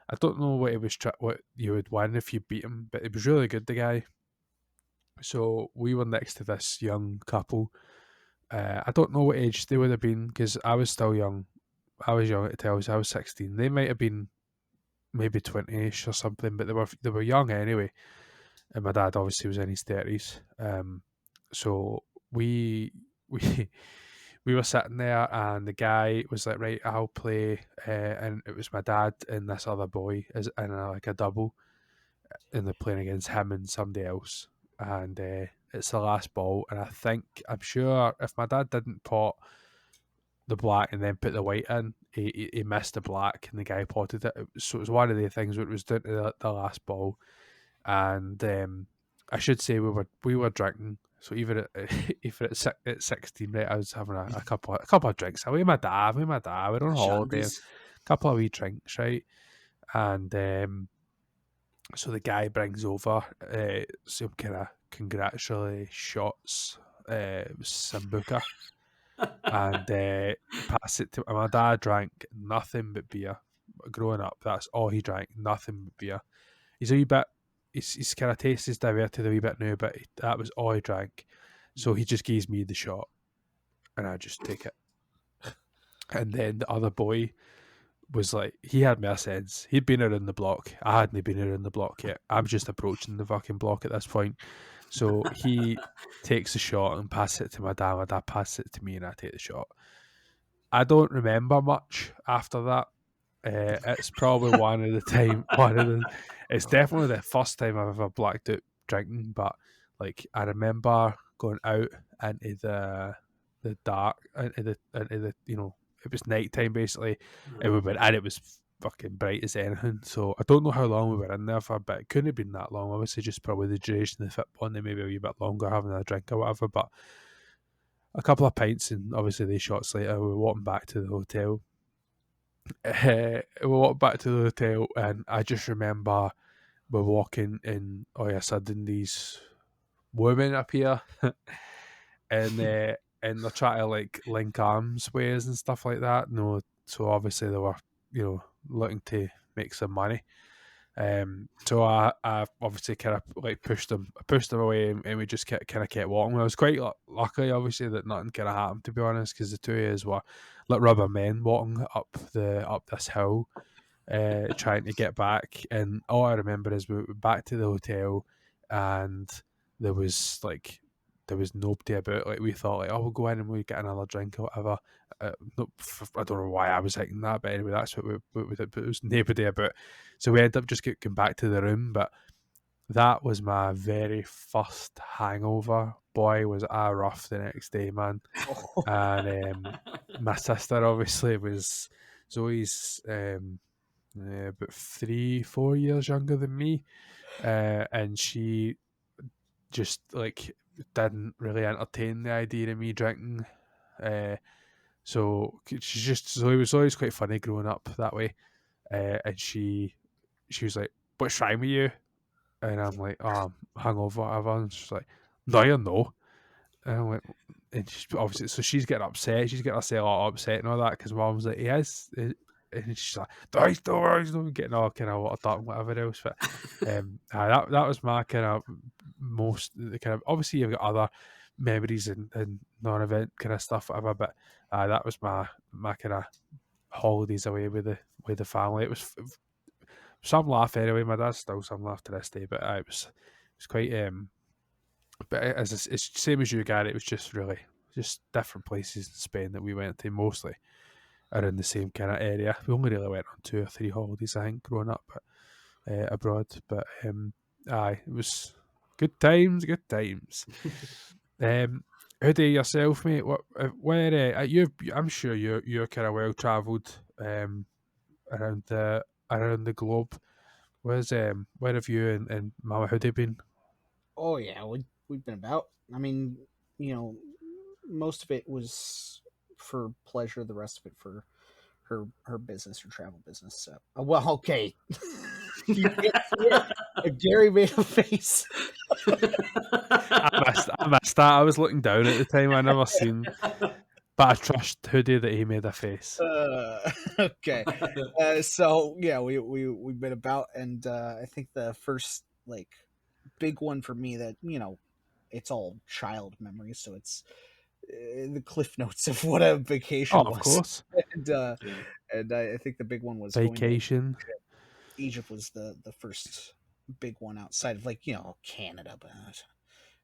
I don't know what what you would win if you beat him, but it was really good, the guy. So we were next to this young couple. I don't know what age they would have been because I was still young. I was young at tell, so I was 16. They might have been maybe 20ish or something, but they were young anyway. And my dad obviously was in his 30s. So we we were sitting there, and the guy was like, "Right, I'll play," and it was my dad and this other boy as in like a double, and they're playing against him and somebody else, and it's the last ball, and I'm sure if my dad didn't pot the black and then put the white in, he missed the black, and the guy potted it. So it was one of the things where it was down to the last ball, and I should say we were drinking. So even at 16, right, I was having a couple of drinks. I with my dad, we're on holiday, a Shandies. couple of wee drinks, right, and so the guy brings over some kind of congratulatory shots, sambuca, and pass it to my dad. Drank nothing but beer. Growing up, that's all he drank, nothing but beer. He's a wee bit, he's kind of taste is diverted a wee bit now, but that was all he drank. So he just gives me the shot, and I just take it. And then the other boy was like, he had me a sense. He'd been around the block. I hadn't been around the block yet. I'm just approaching the fucking block at this point. So he takes the shot and passes it to my dad. My dad passes it to me, and I take the shot. I don't remember much after that. It's probably it's definitely the first time I've ever blacked out drinking, but like I remember going out into the dark, into the it was night time basically, and it was fucking bright as anything. So I don't know how long we were in there for, but it couldn't have been that long. Obviously, just probably the duration of the football, and then maybe a wee bit longer having a drink or whatever. But a couple of pints, and obviously these shots later, we were walking back to the hotel. We walked back to the hotel, and I just remember we're walking, and all of a sudden these women appear, and they're trying to like link arms with us and stuff like that. No, so obviously they were looking to make some money. So I obviously kind of like pushed them away, and we just kind of kept walking. I was quite lucky, obviously, that nothing kind of happened, to be honest, because the two of us were like rubber men walking up this hill, trying to get back. And all I remember is we went back to the hotel, and there was nobody about. Like we thought, like, oh, we'll go in and we'll get another drink or whatever. I don't know why I was thinking that, but anyway, that's what we did. But there was nobody about, so we ended up just getting back to the room. But that was my very first hangover. Boy, was I rough the next day, man. And my sister obviously was Zoe's about 3-4 years younger than me, and she just like didn't really entertain the idea of me drinking. So it was always quite funny growing up that way. And she was like, "What's wrong with you?" And I'm like, "Oh, I'm hungover, whatever." And she's like, "No, you're no." And I went, and obviously, so she's getting upset. She's getting herself all upset and all that because Mum's like, "He is." And she's like, don't getting all kind of watered up and whatever else. But that was my kind of most kind of, obviously you've got other memories and non-event kind of stuff, whatever. But that was my kind of holidays away with the family. It was some laugh anyway. My dad's still some laugh to this day, but it was quite. But it's same as you, Gary. It was just really just different places in Spain that we went to, mostly around the same kind of area. We only really went on 2 or 3 holidays, I think, growing up abroad. But aye, it was good times, good times. How do you yourself, mate? Where I'm sure you're kind of well travelled around the globe. Where have you and Mama Hoodie been? Oh yeah, we've been about. I mean, most of it was for pleasure. The rest of it for her business, her travel business. So, well, okay. You can't see it, but Gary made a face. I missed that. I was looking down at the time. I never seen, but I trust Hoodie that he made a face. Okay. So yeah, we've been about, and I think the first like big one for me that it's all child memories, so it's the cliff notes of what a vacation was. Of course. And I think the big one was Vacation. Going to Egypt was the first big one outside of Canada, but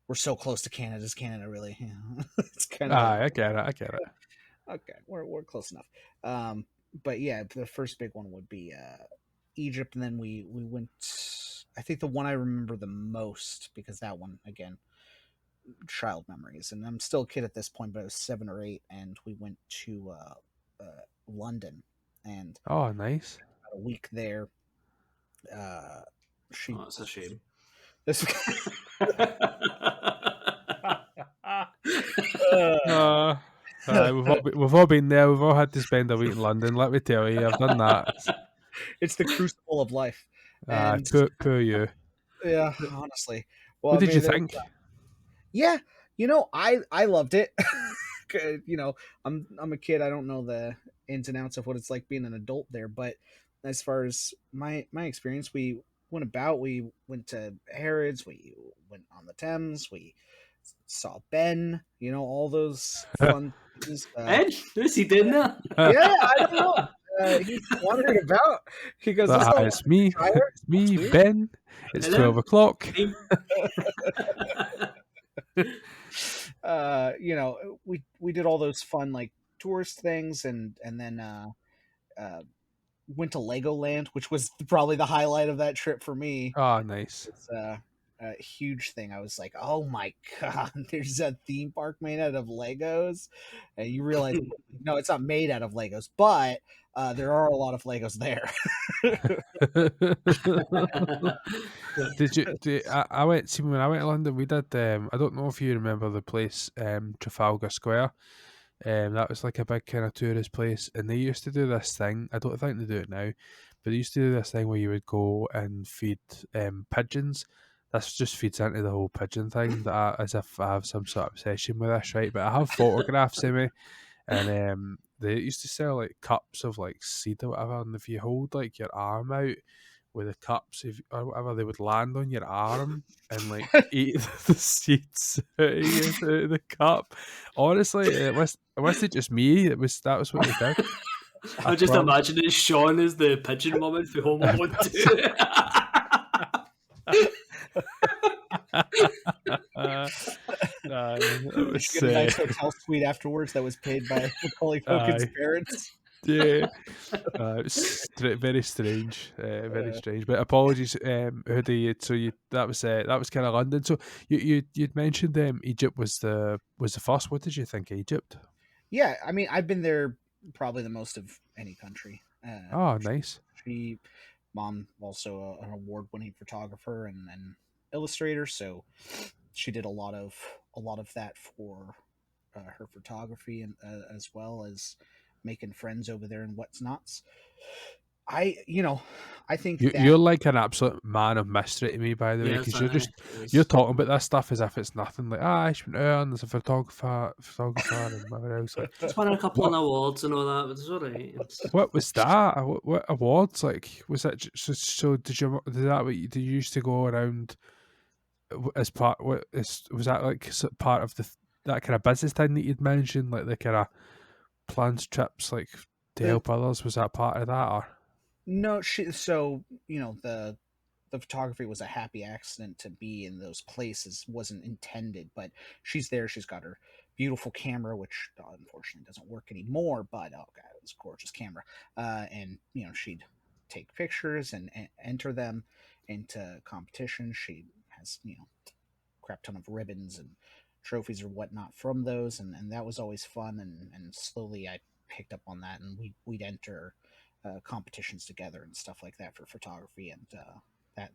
we're so close to Canada. Is Canada really? It's kind of I get it. Okay, we're close enough. But yeah, the first big one would be Egypt, and then we went. I think the one I remember the most, because that one again, child memories, and I'm still a kid at this point, but I was 7 or 8, and we went to London, and Oh, nice. about a week there. Uh, she Oh, it's a shame. this. Uh, we've all been there. We've all had to spend a week in London. Let me tell you, I've done that. It's the crucible of life, and Poor you. yeah, honestly. Well, What I did you made it. think? Yeah, I loved it. I'm a kid. I don't know the ins and outs of what it's like being an adult there, but as far as my experience, we went to Harrods, we went on the Thames, we saw Ben, all those fun things. Ed, what's he doing there? Yeah, I don't know. He wandered about. He goes, "This is not It's me. Worcestershire." It's me, Sweet. Ben. It's Hello? 12 o'clock. We did all those fun like tourist things, and then went to Legoland, which was probably the highlight of that trip for me. Oh, nice. It's a huge thing. I was like, oh my god, there's a theme park made out of Legos, and you realize no, it's not made out of Legos, but there are a lot of Legos there. I went, see, when I went to London, we did, I don't know if you remember the place, Trafalgar Square. That was like a big kind of tourist place, and they used to do this thing. I don't think they do it now, but they used to do this thing where you would go and feed pigeons. This just feeds into the whole pigeon thing, as if I have some sort of obsession with this, right? But I have photographs of me, and they used to sell like cups of like seed or whatever, and if you hold like your arm out with the cups or whatever, they would land on your arm and like eat the seeds out of the cup. Honestly, it wasn't just me. That was what they did. I'm just imagining Sean as the pigeon woman for Home Alone 2. It was get a nice hotel suite afterwards that was paid by Macaulay Culkin's parents. Yeah, it's very strange, very strange. But apologies, Hoodie. So that was kind of London. So you'd mentioned Egypt was the first. What did you think of Egypt? Yeah, I mean, I've been there probably the most of any country. Oh, nice. Mom also an award-winning photographer and illustrator, so she did a lot of that for her photography, and as well as making friends over there and what's nots. I think you're like an absolute man of mystery to me, by the way, because you're talking about this stuff as if it's nothing. Like, I went out and there's a photographer and whatever else. Like, it's won a couple of awards and all that, but it's all right. What was that? What awards? Like, was that so? Did you used to go around as part? Was that like part of that kind of business thing that you'd mentioned, like the kind of plans trips, like to help others? Was that part of that, or? No, the photography was a happy accident to be in those places. Wasn't intended, but she's there. She's got her beautiful camera, which unfortunately doesn't work anymore, but oh god, it was a gorgeous camera. And she'd take pictures and enter them into competitions. She has crap ton of ribbons and trophies or whatnot from those, and that was always fun. And slowly I picked up on that, and we'd enter competitions together and stuff like that for photography, and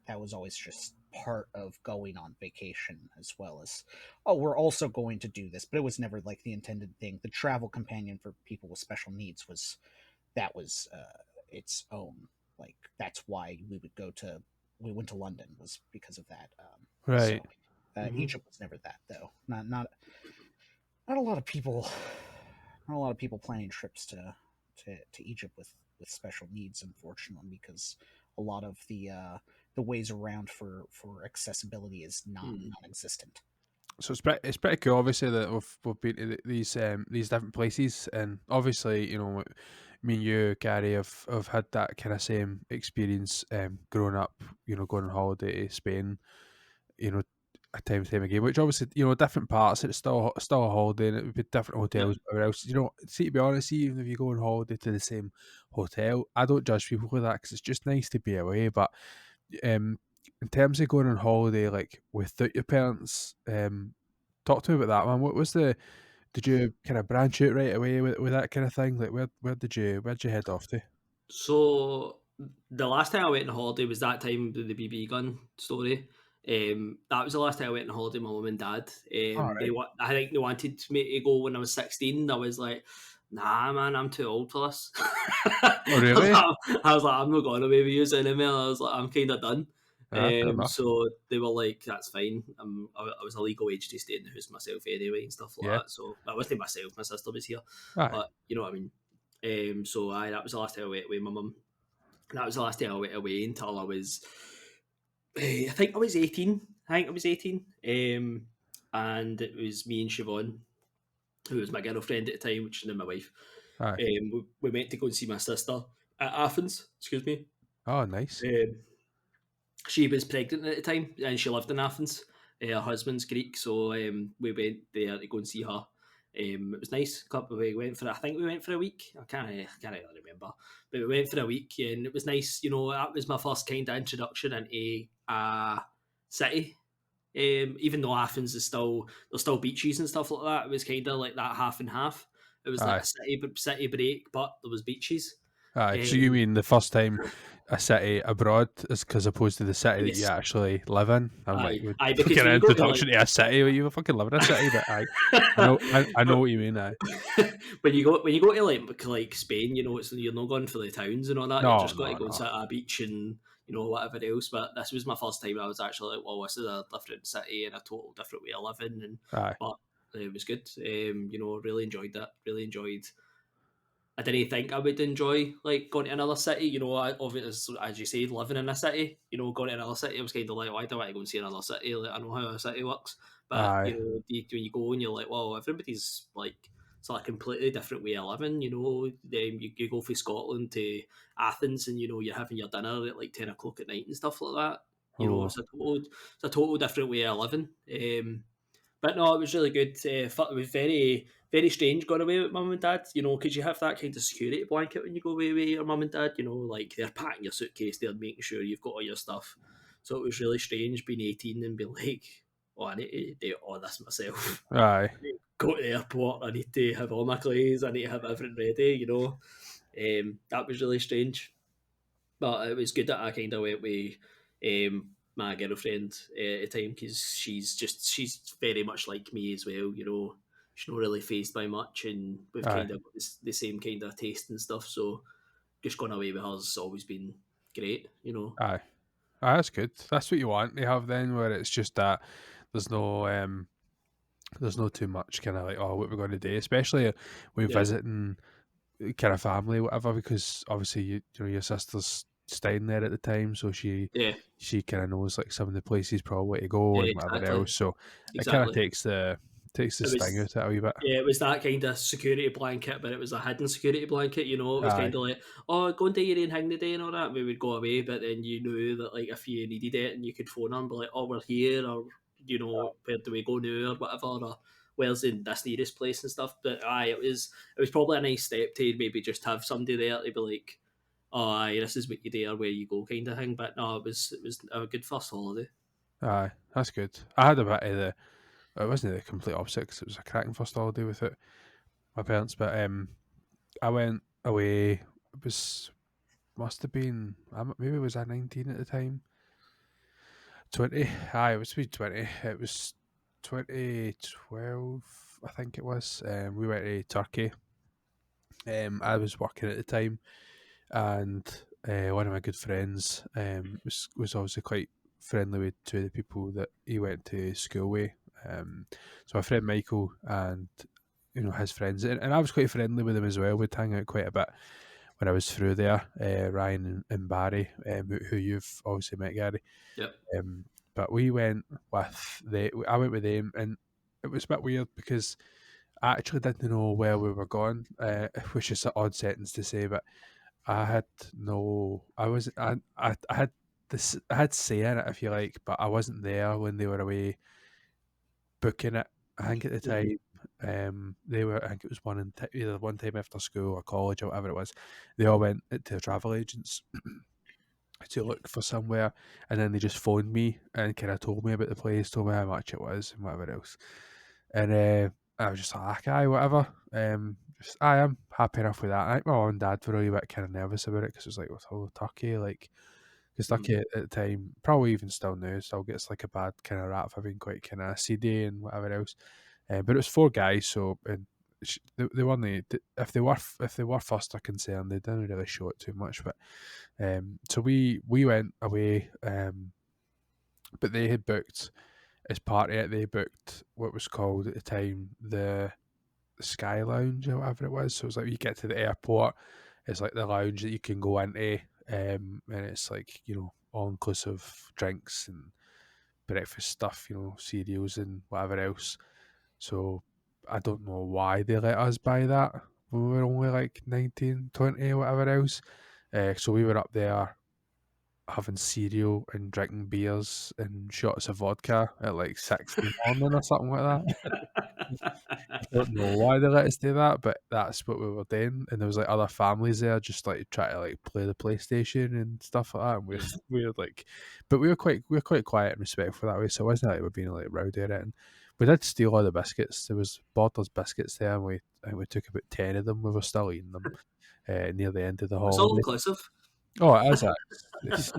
that was always just part of going on vacation, as well as, oh, we're also going to do this, but it was never like the intended thing. The travel companion for people with special needs was its own, like that's why we went to London, was because of that. Right. So, Egypt was never that, though. Not a lot of people planning trips to Egypt with special needs, unfortunately, because a lot of the ways around for accessibility is non-existent. So it's pretty cool, obviously, that we've been to these different places, and obviously, me and you, Gary, have had that kind of same experience growing up. Going on holiday to Spain. time and time again, which obviously, you know, different parts, it's still a holiday, and it would be different hotels, Yep. whatever else. You know, see, to be honest, even if you go on holiday to the same hotel, I don't judge people with that, because it's just nice to be away. But in terms of going on holiday, like, without your parents, talk to me about that, man. What was did you kind of branch out right away with that kind of thing? Like, where'd you head off to? So the last time I went on holiday was that time with the BB gun story. That was the last time I went on holiday with my mum and dad. All right. I think they wanted me to go when I was 16. I was like, nah, man, I'm too old for this. Oh, really? I was like, I'm not going away with you anymore. I was like, I'm kind of done. Fair enough. So they were like, that's fine. I was a legal age to stay in the house myself anyway and stuff like Yeah. that. So I wasn't myself, my sister was here. Aye. But you know what I mean? So that was the last time I went away with my mum. That was the last time I went away until I was, I think I was 18. And it was me and Siobhan, who was my girlfriend at the time, which is now my wife. Aye. We went to go and see my sister at Athens, excuse me. Oh, nice. She was pregnant at the time and she lived in Athens. Her husband's Greek, so we went there to go and see her. It was nice. We went for, I think we went for a week. I can't really remember, but we went for a week and it was nice. You know, that was my first kind of introduction into a city. Even though Athens is there's still beaches and stuff like that. It was kind of like that half and half. It was like a city break, but there was beaches. Aye. So you mean the first time a city abroad is opposed to the city that you Yes. actually live in? I'm Aye, like, aye, because fucking when you go to, introduction to a city. Well, you fucking live in a city, but I know what you mean. Aye. when you go to like Spain, you know, you're not going for the towns and all that. You're just going to go and sit at a beach and you know whatever else. But this was my first time. I was actually like, well, this is a different city and a total different way of living. And Aye. but it was good. You know, really enjoyed that. Really enjoyed. I didn't think I would enjoy like going to another city. You know, obviously, as you say, living in a city. You know, going to another city, I was kind of like, why do I want to go and see another city? Like, I know how a city works, but Aye. you know, when you go and you're like, well, everybody's like, it's like a completely different way of living. You know, you go from Scotland to Athens, and you know, you're having your dinner at like 10 o'clock at night and stuff like that. You know, Oh. it's a total different way of living. But no, it was really good. It was very, very strange going away with mum and dad, you know, because you have that kind of security blanket when you go away with your mum and dad, you know, like they're packing your suitcase, they're making sure you've got all your stuff. So it was really strange being 18 and being like, oh, I need to do all this myself. Aye. Go to the airport, I need to have all my clothes, I need to have everything ready, you know. That was really strange. But it was good that I kind of went with my girlfriend at the time because she's very much like me as well. You know, she's not really phased by much, and we've kind of got the same kind of taste and stuff. So just going away with her's always been great. You know. Aye. That's good. That's what you want to have then, where it's just that there's no too much kind of like, oh, what we're going to do, especially when visiting kind of family, whatever, because obviously you know your sister's staying there at the time, so she kind of knows like some of the places probably to go and whatever else. So it kind of takes the sting out of it a wee bit. Yeah, it was that kind of security blanket, but it was a hidden security blanket. You know, it was kind of like, oh, go and do your own thing today and all that. We would go away, but then you knew that like if you needed it, and you could phone her and be like, oh, we're here, or you know, where do we go now, or whatever, or where's in this nearest place and stuff. But it was probably a nice step to maybe just have somebody there to be like, oh, aye, this is what you do or where you go, kind of thing. But no, it was a good first holiday. Aye, that's good. I had a bit of the. It wasn't the complete opposite because it was a cracking first holiday with it, my parents. But I went away. It must have been maybe was I 19 at the time. 20. Aye, it was 20. It was 2012, I think it was. We went to Turkey. I was working at the time, and one of my good friends was obviously quite friendly with two of the people that he went to school with. So my friend Michael and you know his friends, and I was quite friendly with them as well. We'd hang out quite a bit when I was through there. Ryan and Barry, who you've obviously met, Gary. Yep. But we went I went with them, and it was a bit weird because I actually didn't know where we were going, which is an odd sentence to say, but I had I had say in it, if you like, but I wasn't there when they were away booking it. I think at the time, they were. I think it was either one time after school or college or whatever it was. They all went to travel agents to look for somewhere, and then they just phoned me and kind of told me about the place, told me how much it was and whatever else. And I was just like, aye, whatever. I am happy enough with that. I think my mum and dad were a wee bit kind of nervous about it because it was like, oh, Turkey, like, because Turkey at the time, probably even still now, still gets like a bad kind of rap for being quite kind of seedy and whatever else. But it was 4 guys, so and they weren't. If they were fussed or concerned, they didn't really show it too much. But so we went away, but they had booked as part of it. They booked what was called at the time the Sky Lounge or whatever it was. So it's like you get to the airport, it's like the lounge that you can go into, and it's like, you know, all inclusive drinks and breakfast stuff, you know, cereals and whatever else. So I don't know why they let us buy that when we were only like 19, 20, whatever else. So we were up there having cereal and drinking beers and shots of vodka at like 6 in the morning or something like that. I don't know why they let us do that, but that's what we were doing. And there was like other families there just like trying to like play the PlayStation and stuff like that. And we were like, but we were quite quiet and respectful that way. So it wasn't like we were being like rowdy or anything. We did steal all the biscuits. There was Borders biscuits there, and I think we took about 10 of them. We were still eating them near the end of the It's all holiday. inclusive. Oh, it is.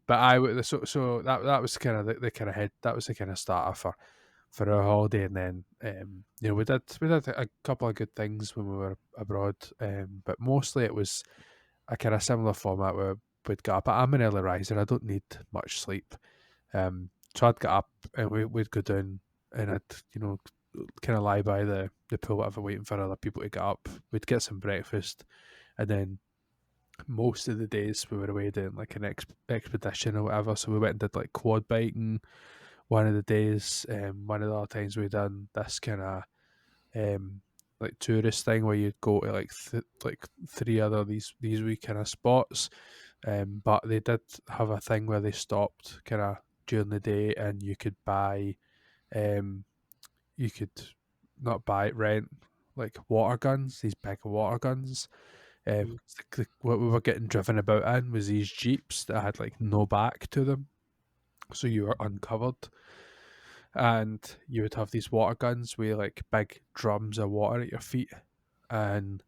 But so that was kind of the kind of head. That was the kind of starter for our holiday, and then you know we did a couple of good things when we were abroad, but mostly it was a kind of similar format where we'd get up. I'm an early riser. I don't need much sleep, so I'd get up and we'd go down and I'd, you know, kind of lie by the pool, whatever, waiting for other people to get up. We'd get some breakfast, and then most of the days we were away doing like an expedition or whatever. So we went and did like quad biking one of the days. One of the other times we done this kind of like tourist thing where you'd go to like like 3 other these wee kind of spots. But they did have a thing where they stopped kind of during the day, and you could buy, you could not buy, rent like water guns, these big water guns. What we were getting driven about in was these jeeps that had like no back to them, so you were uncovered, and you would have these water guns with like big drums of water at your feet, and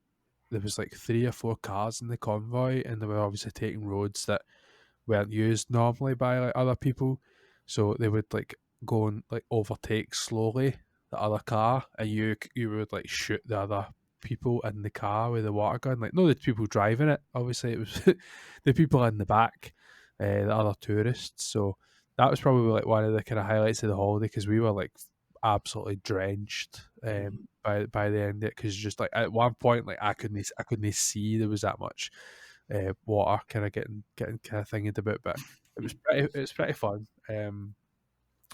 there was like 3 or 4 cars in the convoy, and they were obviously taking roads that weren't used normally by like other people, so they would like go and like overtake slowly the other car, and you would like shoot the other people in the car with the water gun. Like, no, the people driving it, obviously it was the people in the back, the other tourists. So that was probably like one of the kind of highlights of the holiday, because we were like absolutely drenched by the end of it, because just like at one point, like I couldn't see there was that much water kind of getting kind of thingied about, but it was pretty fun. Then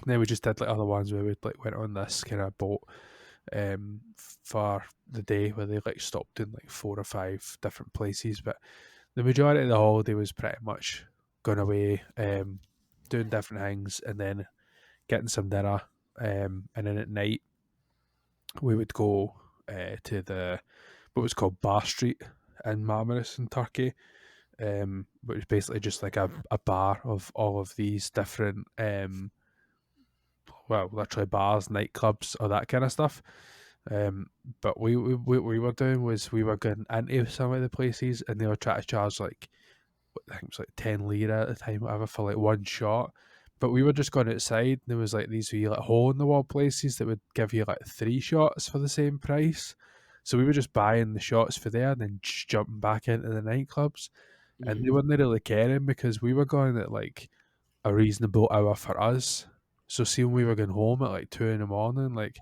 we just did like other ones where we like went on this kind of boat for the day, where they like stopped in like 4 or 5 different places, but the majority of the holiday was pretty much going away, doing different things, and then getting some dinner, and then at night we would go to the what was called Bar Street in Marmaris in Turkey, which is basically just like a bar of all of these different well, literally bars, nightclubs, all that kind of stuff. But what we were doing was we were going into some of the places, and they were trying to charge like, I think it was like 10 lira at the time, whatever, for like one shot. But we were just going outside, and there was like these wee like hole in the wall places that would give you like 3 shots for the same price. So we were just buying the shots for there and then just jumping back into the nightclubs. And they weren't really caring, because we were going at like a reasonable hour for us. So see, when we were going home at like 2 in the morning, like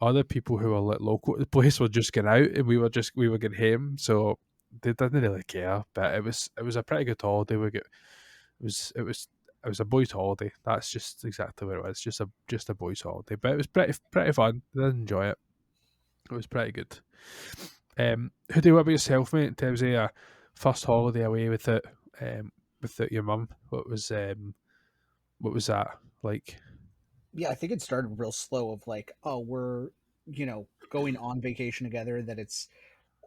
other people who were like local to the place were just getting out, and we were getting home. So they didn't really care. But it was a pretty good holiday. It was a boys' holiday. That's just exactly what it was. Just a boys' holiday. But it was pretty fun. I did enjoy it. It was pretty good. Who do you want about yourself, mate, in terms of your first holiday away with it? without your mum? What was that like? Yeah, I think it started real slow of like, oh, we're, going on vacation together, that it's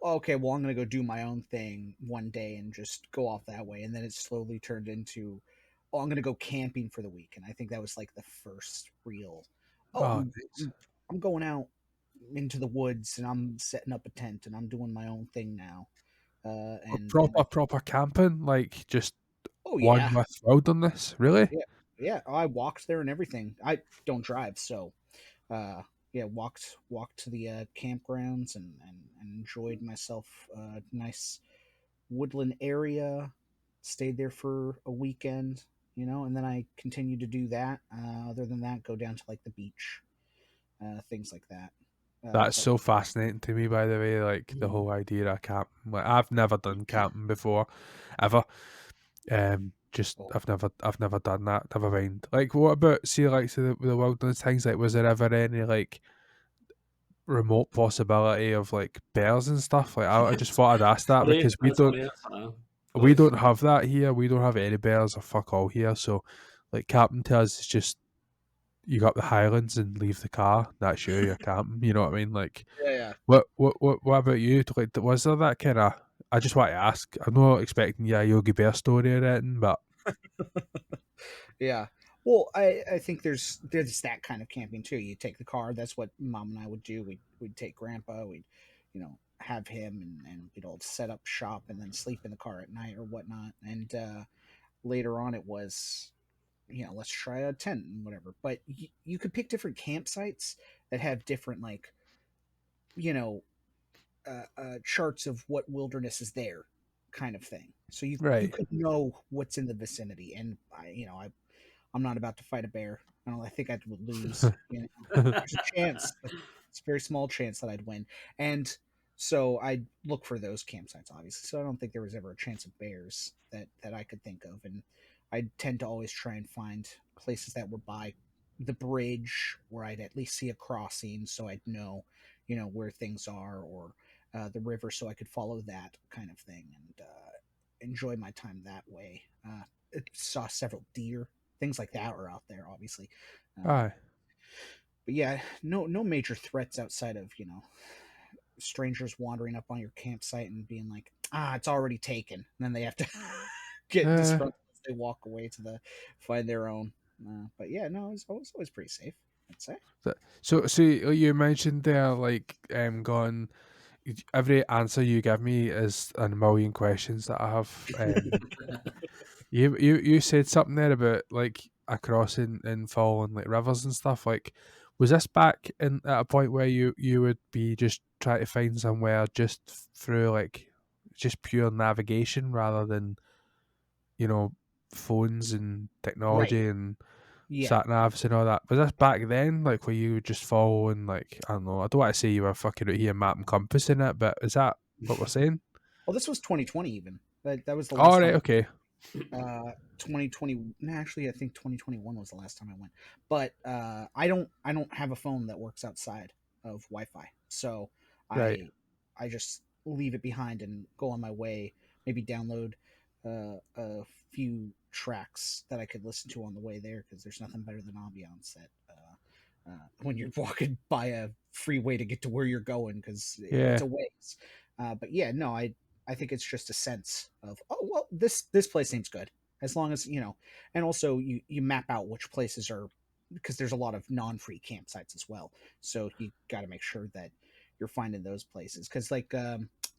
okay, well, I'm going to go do my own thing one day and just go off that way. And then it slowly turned into, oh, I'm going to go camping for the week. And I think that was like the first real, oh, Oh, I'm going out into the woods and I'm setting up a tent and I'm doing my own thing now. proper camping, like just Oh one yeah, with wilderness, really? yeah, yeah. I walked there and everything. I don't drive, so yeah, walked to the campgrounds and enjoyed myself. Nice woodland area. Stayed there for a weekend, and then I continued to do that. Other than that, go down to like the beach, things like that. That's But so fascinating to me, by the way. Like the whole idea of camping. Like I've never done camping before, ever. Just oh, I've never done that. Never mind. Like, what about see like the wilderness things? Like, was there ever any like remote possibility of like bears and stuff? Like, I just thought I'd ask that Funny, because that's funny. we don't have that here. We don't have any bears or fuck all here. So, like, camping to us is just you got the Highlands and leave the car. That's you. You're camping. You know what I mean? Like, yeah, what about you? Like, was there that kind of? I just want to ask. I'm not expecting a Yogi Bear story or anything, but yeah. Well, I think there's that kind of camping too. You take the car. That's what Mom and I would do. We'd take Grandpa. We'd have him and we'd all set up shop and then sleep in the car at night or whatnot. And later on, it was let's try a tent and whatever. But you could pick different campsites that have different like you know charts of what wilderness is there, kind of thing. So you right. could know what's in the vicinity. And I'm not about to fight a bear. I think I would lose. There's a chance, but it's a very small chance that I'd win. And so I'd look for those campsites, obviously. So I don't think there was ever a chance of bears that I could think of. And I tend to always try and find places that were by the bridge where I'd at least see a crossing, so I'd know, where things are, or the river, so I could follow that kind of thing and enjoy my time that way. Saw several deer, things like that are out there, obviously. Aye. But yeah, no major threats outside of strangers wandering up on your campsite and being like, it's already taken, and then they have to get disgruntled as they walk away to find their own. But yeah, no, it's always pretty safe, I'd say. So you mentioned there, like, going. Every answer you give me is a million questions that I have. You said something there about like a crossing and following like rivers and stuff. Like, was this back in at a point where you would be just trying to find somewhere just through like just pure navigation rather than phones and Right. technology and Yeah. sat navs and all that? Was this back then, like where you were just following, like, I don't know, I don't want to say you were fucking out here map and compass in it, but is that what we're saying? Well, this was 2020 even. That was the All last right, time. okay. 2020. Actually, I think 2021 was the last time I went. But I don't have a phone that works outside of Wi-Fi, so Right. I just leave it behind and go on my way. Maybe download a few tracks that I could listen to on the way there, because there's nothing better than ambiance when you're walking by a freeway to get to where you're going, because Yeah. it's a ways. But yeah, no, I think it's just a sense of, oh well, this place seems good, as long as and also you map out which places are, because there's a lot of non-free campsites as well, so you got to make sure that you're finding those places. Because like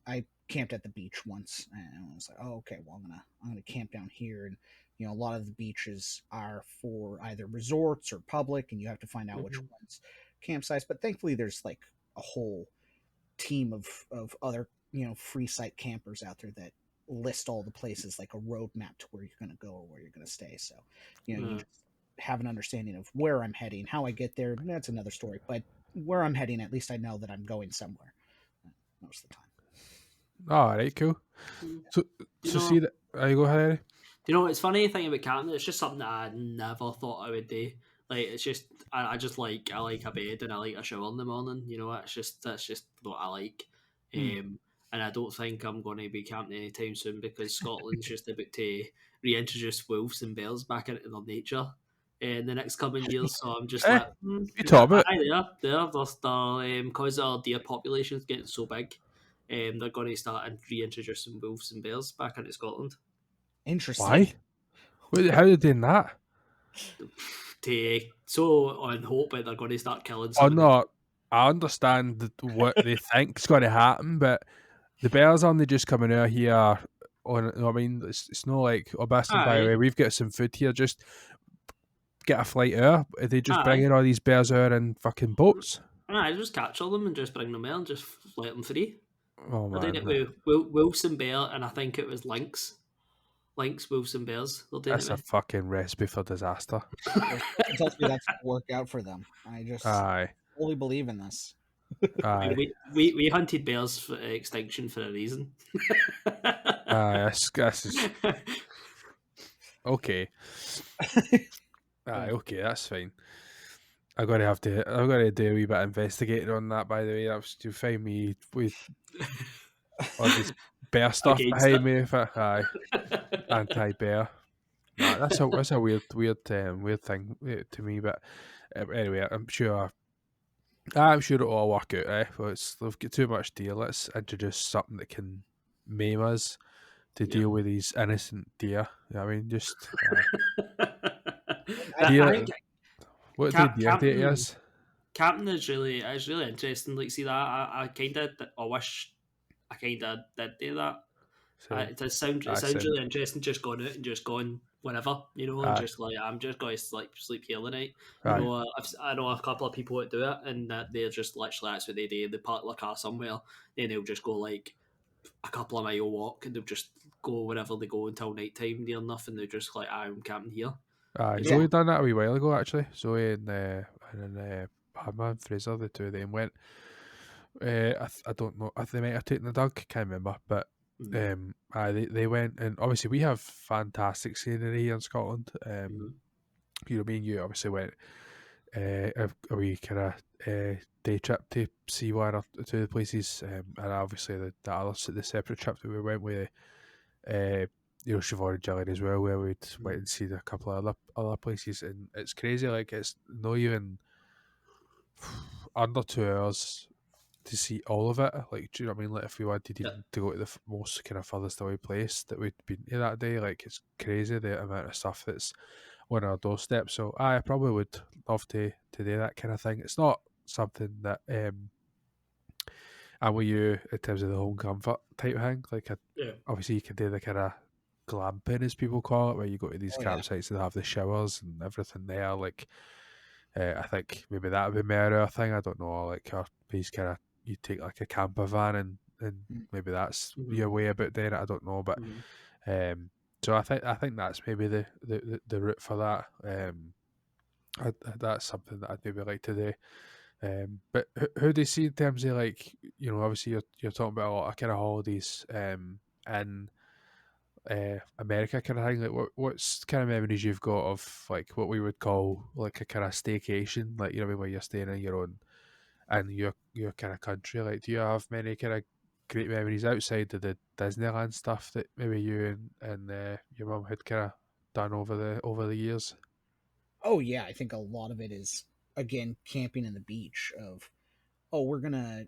I camped at the beach once and I was like, oh okay, well I'm gonna camp down here. And a lot of the beaches are for either resorts or public, and you have to find out which ones campsites. But thankfully there's like a whole team of other free site campers out there that list all the places, like a roadmap to where you're going to go or where you're going to stay. So you just have an understanding of where I'm heading. How I get there, that's another story, but where I'm heading, at least I know that I'm going somewhere most of the time. All right, cool. So see that. I go ahead, Eddie. It's funny thing about camping. It's just something that I never thought I would do. Like, it's just I like a bed and I like a shower in the morning. That's just what I like. And I don't think I'm going to be camping anytime soon, because Scotland's just about to reintroduce wolves and bears back into their nature in the next coming years. So I'm just Eh, like, you talk about. they're because our deer population is getting so big. They're going to start reintroducing wolves and bears back into Scotland. Interesting. Why? How are they doing that? So on hope that they're going to start killing Oh some of no, I understand what they think's going to happen, but the bears aren't just coming out here on. I mean, it's not like, oh, listen, by the way, we've got some food here. Just get a flight out. Are they just bringing all these bears out in fucking boats? I just capture them and just bring them out and just let them free. Oh They're doing man, it with wolves and bear, and I think it was lynx, wolves and bears. They're doing that's it a with. fucking recipe for disaster. It tells me that's going to work out for them. I just Aye, fully believe in this. aye, We hunted bears for extinction for a reason. aye. This is okay. Aye, okay, that's fine. I'm gonna do a wee bit of investigating on that. By the way, that's to find me with all this bear stuff Against behind it. me. If aye, anti-bear. Nah, that's a weird thing to me. But anyway, I'm sure it'll all work out. They've got too much deer. Let's introduce something that can maim us to deal with these innocent deer. I mean, just deer. What do deer do to us? Camping is really interesting. Like, see that I kind of wish I kind of did do that. It sounds really interesting. Just going out and just going whenever, and just like I'm just going to sleep here the night. I know a couple of people that do it, and that they're just literally that's what they do. They park their car somewhere, then they'll just go like a couple of mile walk, and they'll just go wherever they go until night time near enough, and they're just like I'm camping here. Zoe done that a wee while ago actually. Zoe and Hannah Fraser, the two of them went. I don't know if they might have taken the dog. Can't remember, but they went, and obviously we have fantastic scenery here in Scotland. Me and you obviously went a wee kind of day trip to see one or two of the places, and obviously the separate trip that we went with. Siobhan and Gillian as well, where we'd went and seen a couple of other places, and it's crazy. Like, it's not even under 2 hours to see all of it. Like, do you know what I mean? Like, if we wanted even to go to the most kind of furthest away place that we'd been to that day, like, it's crazy the amount of stuff that's on our doorstep. So I probably would love to do that kind of thing. It's not something that I'm with you in terms of the home comfort type thing. Like, obviously you can do the kind of glamping, as people call it, where you go to these campsites that have the showers and everything there. Like, I think maybe that would be my thing. I don't know. Like, or these kind of, you take like a camper van and maybe that's your way about doing it. I don't know, but so I think that's maybe the route for that. That's something that I'd maybe like to do. But who do you see in terms of, like, obviously you're talking about a lot of kind of holidays in America kind of thing. Like, what's kind of memories you've got of, like, what we would call like a kind of staycation, like, where you're staying in your own and your kind of country. Like, do you have many kind of great memories outside of the Disneyland stuff that maybe you and your mum had kind of done over the years? Oh yeah, I think a lot of it is, again, camping in the beach of, we're gonna,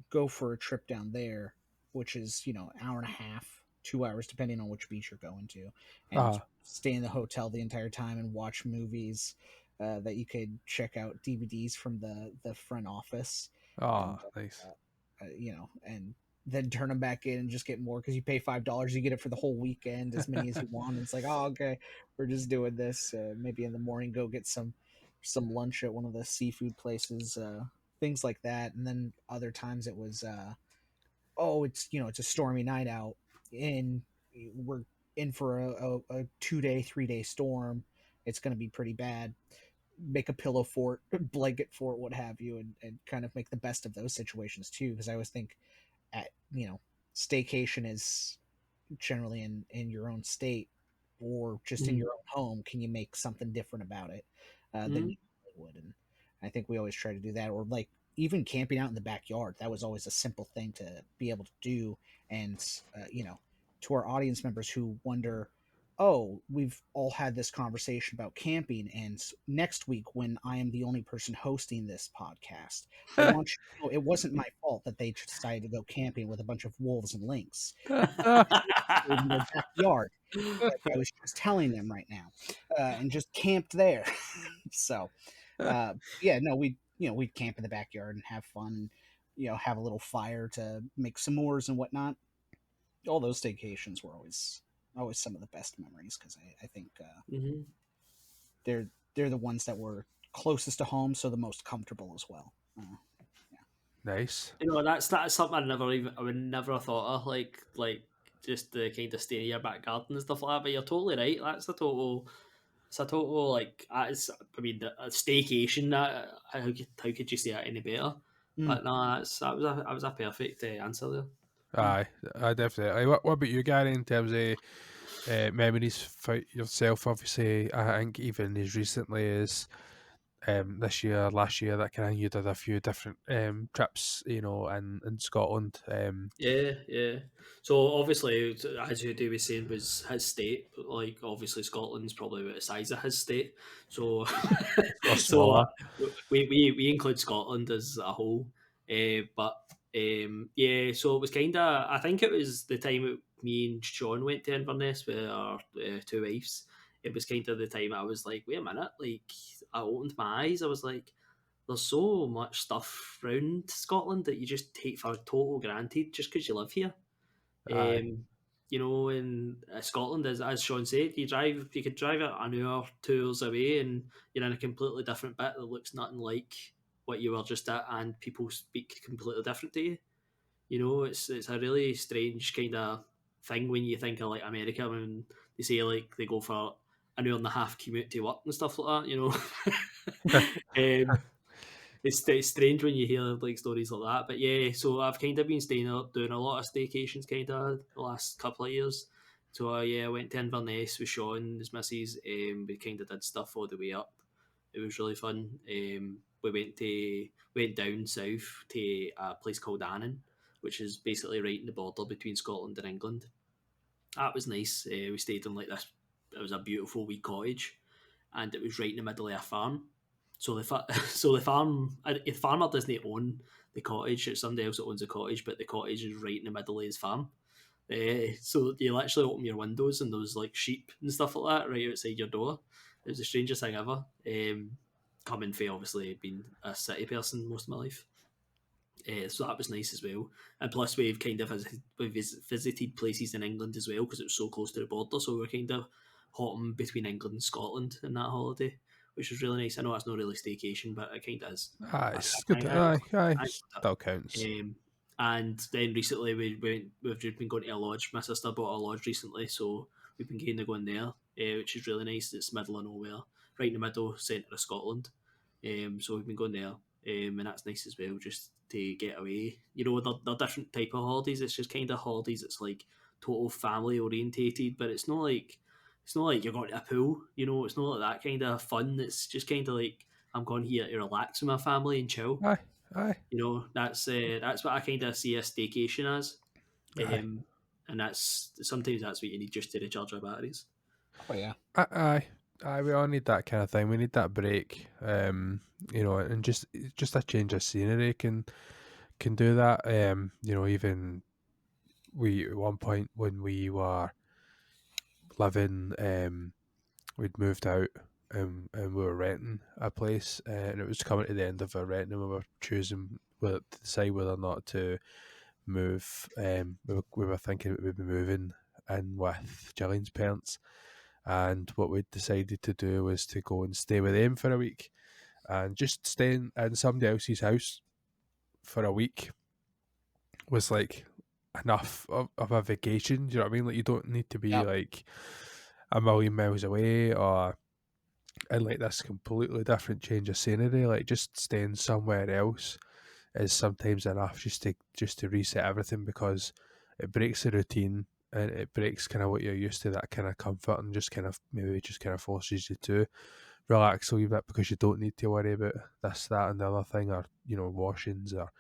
go for a trip down there, which is, hour and a half, 2 hours, depending on which beach you're going to, and stay in the hotel the entire time and watch movies that you could check out DVDs from the front office. Nice. And then turn them back in and just get more, because you pay $5, you get it for the whole weekend, as many as you want. And it's like, oh, okay, we're just doing this. Maybe in the morning, go get some lunch at one of the seafood places, things like that. And then other times it was, it's a stormy night out, and we're in for a 2-day, 3-day storm. It's going to be pretty bad. Make a pillow fort, blanket fort, what have you, and kind of make the best of those situations too. Because I always think, staycation is generally in your own state or just in your own home. Can you make something different about it than you would? And I think we always try to do that. Or, like, even camping out in the backyard, that was always a simple thing to be able to do. And to our audience members who wonder, oh, we've all had this conversation about camping, and next week, when I am the only person hosting this podcast, I want you to know it wasn't my fault that they decided to go camping with a bunch of wolves and lynx in their backyard. But I was just telling them right now, and just camped there. So, yeah, no, we'd camp in the backyard and have fun, and have a little fire to make s'mores and whatnot. All those staycations were always some of the best memories, because I think Mm-hmm. they're the ones that were closest to home, so the most comfortable as well. Nice. That's something I would never have thought of, like just the kind of stay in your back garden and stuff like that. But you're totally right. It's a total like I mean, a staycation. That how could you say that any better? But no, that was a perfect answer there. Aye, I definitely. What about you, Gary, in terms of memories for yourself? Obviously, I think even as recently as this year, last year, that kind of you did a few different trips, in Scotland. Yeah. So obviously, as Hudi was saying, was his state. Like obviously, Scotland's probably about the size of his state. So, Or so smaller. we include Scotland as a whole. But yeah, so it was kind of. I think it was the time me and Sean went to Inverness with our two wives. It was kind of the time I was like, wait a minute, like I opened my eyes. I was like, there's so much stuff around Scotland that you just take for total granted just because you live here. Aye, In Scotland, as Sean said, you could drive it an hour, 2 hours away, and you're in a completely different bit that looks nothing like what you were just at, and people speak completely different to you. It's a really strange kind of thing when you think of like America, when they say like they go for an hour and a half commute to work and stuff like that. It's strange when you hear like stories like that. But yeah, so I've kind of been staying up doing a lot of staycations kind of the last couple of years. So yeah, I went to Inverness with Sean, his missus. We kind of did stuff all the way up. It was really fun. We went down south to a place called Annan, which is basically right in the border between Scotland and England. That was nice. We stayed in like this. It was a beautiful wee cottage, and it was right in the middle of a farm. So the farmer doesn't own the cottage. It's somebody else that owns the cottage, but the cottage is right in the middle of his farm. So you literally open your windows and there's like sheep and stuff like that right outside your door. It was the strangest thing ever. Coming from obviously being a city person most of my life. So that was nice as well. And plus, we've visited places in England as well because it was so close to the border. So we were kind of hopping between England and Scotland in that holiday, which was really nice. I know it's not really staycation, but it kind of is. aye, I, it's I, good. I, Aye, I, still counts. and then recently we've just been going to a lodge. My sister bought a lodge recently, so we've been kind of going there, which is really nice. It's middle of nowhere, right in the middle centre of Scotland. So we've been going there, and that's nice as well, just to get away. They're different type of holidays. It's just kind of holidays. It's like total family orientated, but it's not like you're going to a pool. It's not like that kind of fun. It's just kind of like I'm going here to relax with my family and chill. Aye, aye, That's what I kind of see a staycation as, aye. and sometimes that's what you need just to recharge your batteries. Oh yeah. Aye, we all need that kind of thing. We need that break, and just a change of scenery can do that. Even we at one point when we were living, we'd moved out, and we were renting a place, and it was coming to the end of our rent, and we were choosing to decide whether or not to move. We were thinking we'd be moving in with Gillian's parents. And what we decided to do was to go and stay with them for a week, and just staying in somebody else's house for a week was like enough of a vacation. Do you know what I mean? Like, you don't need to be Yep. like a million miles away or in like this completely different change of scenery. Like, just staying somewhere else is sometimes enough just to reset everything, because it breaks the routine and it breaks kind of what you're used to, that kind of comfort, and just kind of maybe just kind of forces you to relax a wee bit, because you don't need to worry about this, that, and the other thing, or washings or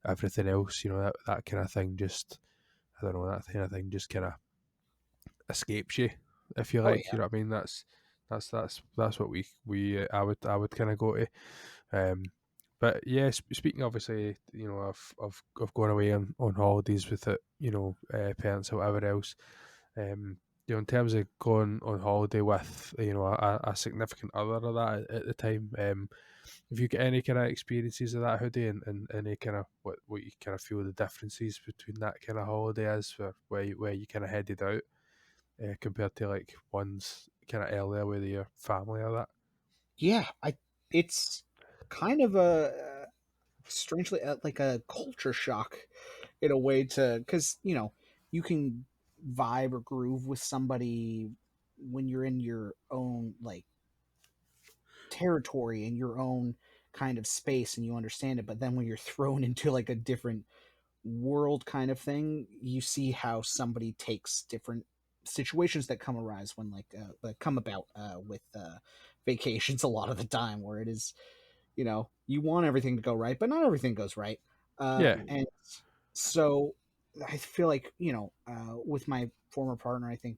everything else. That kind of thing. Just, I don't know, that kind of thing just kind of escapes you. if you Oh, like. yeah. You know what I mean? That's what I would kind of go to. But yeah, speaking obviously, of going away on holidays with it, parents or whatever else. In terms of going on holiday with a significant other of that at the time, have you got any kind of experiences of that, Hoodie, and any kind of what you kind of feel the differences between that kind of holiday is for where you kind of headed out compared to like ones kind of earlier with your family or that? Yeah, it's kind of a strangely like a culture shock in a way, to because you can vibe or groove with somebody when you're in your own like territory, in your own kind of space, and you understand it, but then when you're thrown into like a different world kind of thing, you see how somebody takes different situations that come arise when come about with vacations a lot of the time, where it is, you want everything to go right, but not everything goes right. Yeah. And so I feel like, with my former partner, I think,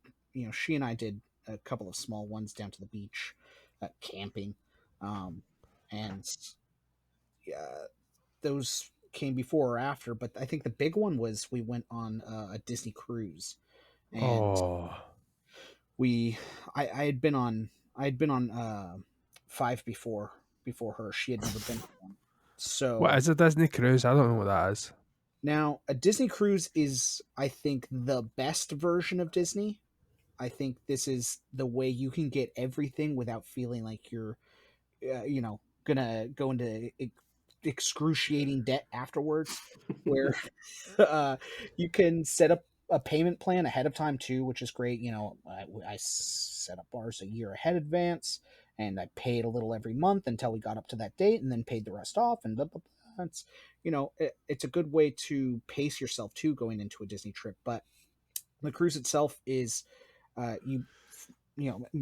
she and I did a couple of small ones down to the beach, camping. And those came before or after, but I think the big one was we went on a Disney cruise, and Oh, we, I had been on five before her. She had never been on one. what So is a Disney cruise? I don't know what that is. now a Disney cruise is, I think, the best version of Disney. I think this is the way you can get everything without feeling like you're, gonna go into excruciating debt afterwards. Where you can set up a payment plan ahead of time too, which is great. I set up ours a year ahead advance, and I paid a little every month until we got up to that date, and then paid the rest off, and blah, blah, blah. It's a good way to pace yourself too going into a Disney trip. But the cruise itself is, you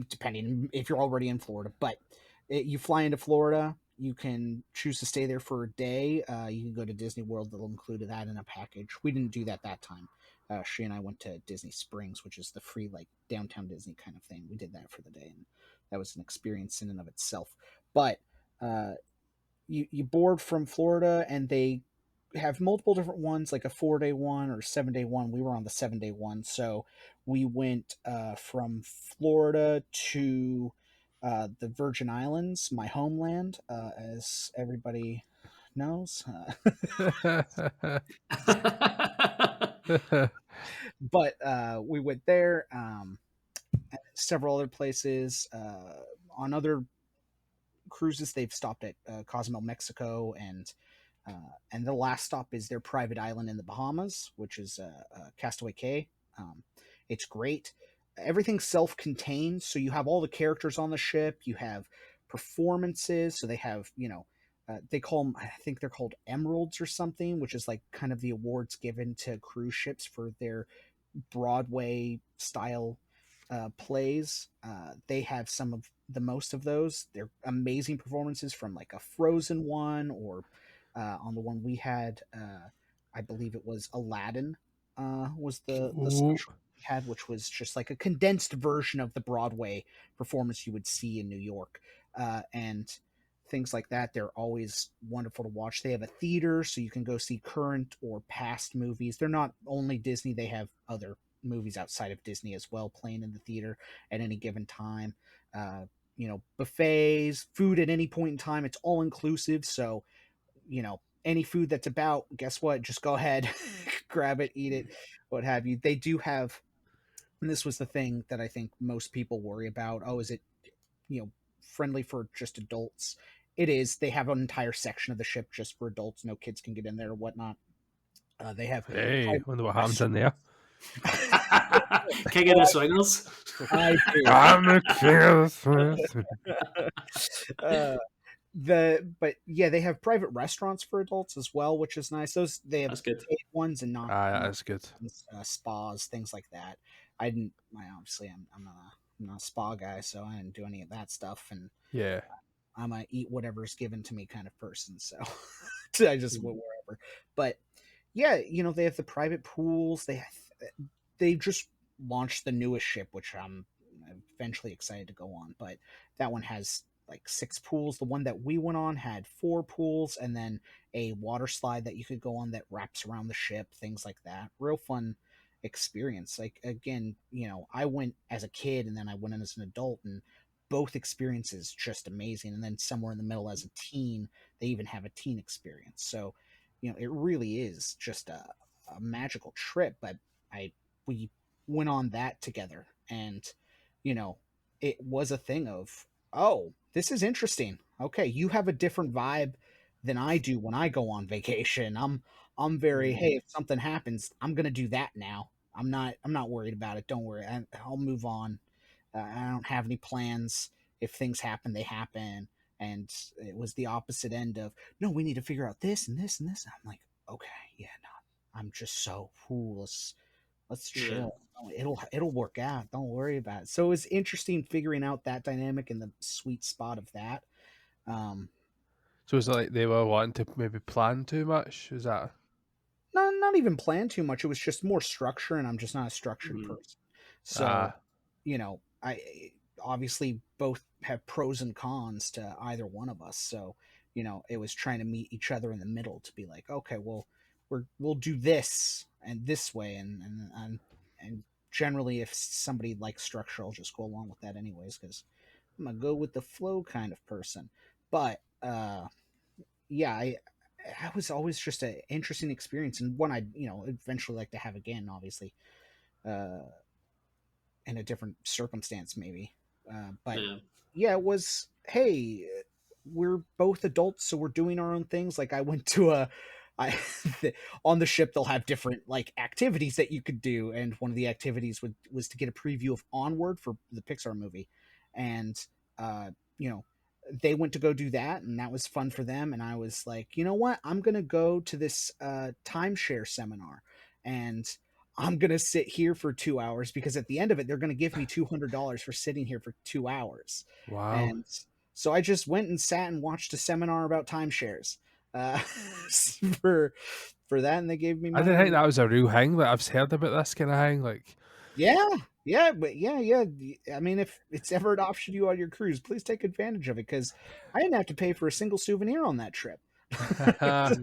depending if you're already in Florida, but you fly into Florida, you can choose to stay there for a day. You can go to Disney World; they'll include that in a package. We didn't do that time. She and I went to Disney Springs, which is the free like downtown Disney kind of thing. We did that for the day, and that was an experience in and of itself. But uh, you board from Florida, and they have multiple different ones, like a 4-day one or 7-day one. We were on the 7-day one, so we went from Florida to the Virgin Islands, my homeland, as everybody knows. But we went there, several other places. On other cruises, they've stopped at Cozumel, Mexico, and the last stop is their private island in the Bahamas, which is Castaway Cay. It's great. Everything's self-contained, so you have all the characters on the ship. You have performances, so they have, they call them, I think they're called emeralds or something, which is like kind of the awards given to cruise ships for their Broadway style plays. They have some of the most of those. They're amazing performances, from like a Frozen one, or on the one we had, I believe it was Aladdin, was the Ooh. special we had, which was just like a condensed version of the Broadway performance you would see in New York, and things like that. They're always wonderful to watch. They have a theater, so you can go see current or past movies. They're not only Disney; they have other movies outside of Disney as well playing in the theater at any given time. Buffets, food at any point in time. It's all inclusive, so any food that's about, guess what? Just go ahead, grab it, eat it, what have you. They do have, and this was the thing that I think most people worry about. Oh, is it, friendly for just adults? It is. They have an entire section of the ship just for adults. No kids can get in there or whatnot. They have Hey, wonder what happens in there. King of the Swingers. I do. I'm a king of But yeah, they have private restaurants for adults as well, which is nice. Those, they have That's good. paid ones and not, that's good. spas, things like that. Obviously I'm not a spa guy, so I didn't do any of that stuff, and Yeah. I'm a eat whatever's given to me kind of person, so I just went wherever. But yeah, they have the private pools. They just launched the newest ship, which eventually excited to go on. But that one has like 6 pools. The one that we went on had 4 pools, and then a water slide that you could go on that wraps around the ship, things like that. Real fun experience. Like, again, I went as a kid and then I went in as an adult, and both experiences just amazing. And then somewhere in the middle as a teen, they even have a teen experience. So, it really is just a magical trip. But we went on that together, and it was a thing of, oh, this is interesting. Okay, you have a different vibe than I do when I go on vacation. I'm very, hey, if something happens, I'm gonna do that now. I'm not worried about it. Don't worry, I'll move on. I don't have any plans. If things happen, they happen. And it was the opposite end of, no, we need to figure out this and this and this. And I'm like, okay, yeah, no, I'm just so, let's chill. It'll work out. Don't worry about it. So it was interesting figuring out that dynamic and the sweet spot of that. So is it like they were wanting to maybe plan too much? Is that? Not even plan too much. It was just more structure, and I'm just not a structured person. So, I obviously both have pros and cons to either one of us. So, it was trying to meet each other in the middle to be like, okay, well, we'll do this and this way, and generally, if somebody likes structure, I'll just go along with that anyways, because I'm a go with the flow kind of person. But yeah, I was always just an interesting experience, and one I'd eventually like to have again, obviously, uh, in a different circumstance maybe. But yeah, it was, hey, we're both adults, so we're doing our own things. Like, I went to I on the ship they'll have different like activities that you could do, and one of the activities was to get a preview of Onward for the Pixar movie, and uh, you know they went to go do that, and that was fun for them. And I was like, you know what, I'm gonna go to this timeshare seminar, and I'm gonna sit here for 2 hours, because at the end of it they're gonna give me $200 for sitting here for 2 hours. Wow. And so I just went and sat and watched a seminar about timeshares uh, for that, and they gave me I money. didn't think that was a real thing. Like, I've heard about this kind of thing. Like, But yeah. I mean, if it's ever an option you on your cruise, please take advantage of it, because I didn't have to pay for a single souvenir on that trip.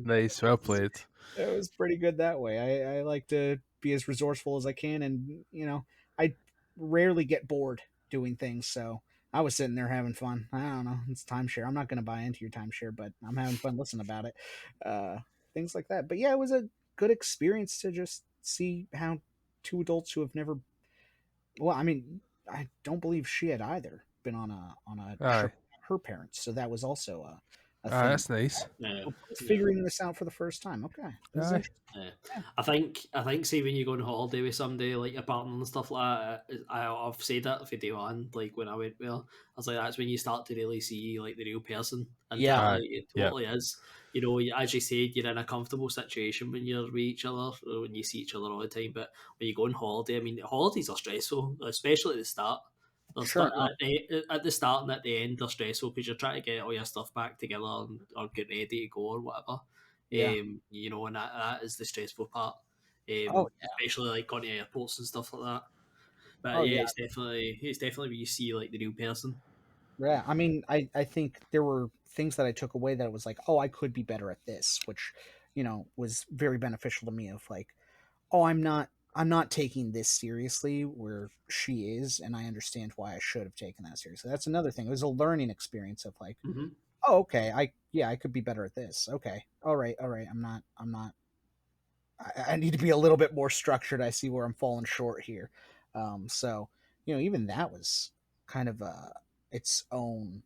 nice, well played. It was pretty good that way. I like to be as resourceful as I can, and I rarely get bored doing things, so I was sitting there having fun. I don't know, it's timeshare. I'm not going to buy into your timeshare, but I'm having fun listening about it. Things like that. But yeah, it was a good experience to just see how two adults who have never, well, I mean, I don't believe she had either been on a Aye. trip with her parents, so that was also a thing. That's nice. We're both figuring this out for the first time. Okay, this is Aye. interesting. I think, see, when you go on holiday with somebody like your partner and stuff like that, I've said that for day one. Like when I went with her, I was like, that's when you start to really see like the real person. And Yeah. it totally is. As you said, you're in a comfortable situation when you're with each other, or when you see each other all the time. But when you go on holiday, I mean, holidays are stressful, especially at the start. Sure. At the start and at the end, they're stressful because you're trying to get all your stuff back together or get ready to go or whatever. Yeah. And that is the stressful part. Oh, yeah. Especially like going to airports and stuff like that. But Oh, yeah, yeah. it's definitely where you see like the real person. Yeah, I mean, I think there were things that I took away that was like, oh, I could be better at this, which, was very beneficial to me, of like, oh, I'm not taking this seriously where she is, and I understand why I should have taken that seriously. That's another thing. It was a learning experience of like, Mm-hmm. oh, okay, I could be better at this. Okay. All right. I'm not I need to be a little bit more structured. I see where I'm falling short here. So, even that was kind of its own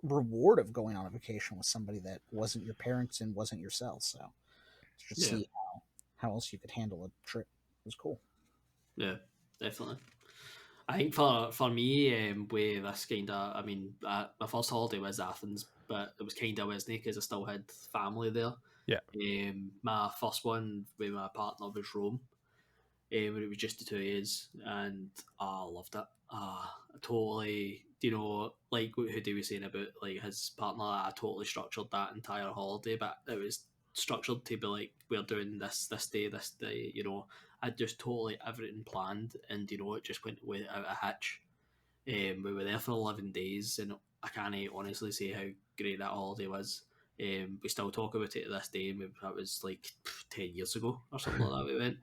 reward of going on a vacation with somebody that wasn't your parents and wasn't yourself. So, to just see how else you could handle a trip was cool. Yeah, definitely. I think for me, with this kind of, I mean, my first holiday was Athens, but it was kind of Disney because I still had family there. Yeah. My first one with my partner was Rome, when it was just the two of us, and I loved it. Totally, like what Hoodie was saying about like his partner, I totally structured that entire holiday, but it was structured to be like, we're doing this day, I just totally everything planned, and it just went without a hitch. We were there for 11 days, and I can't honestly say how great that holiday was. We still talk about it to this day. That was like 10 years ago or something like that. We went,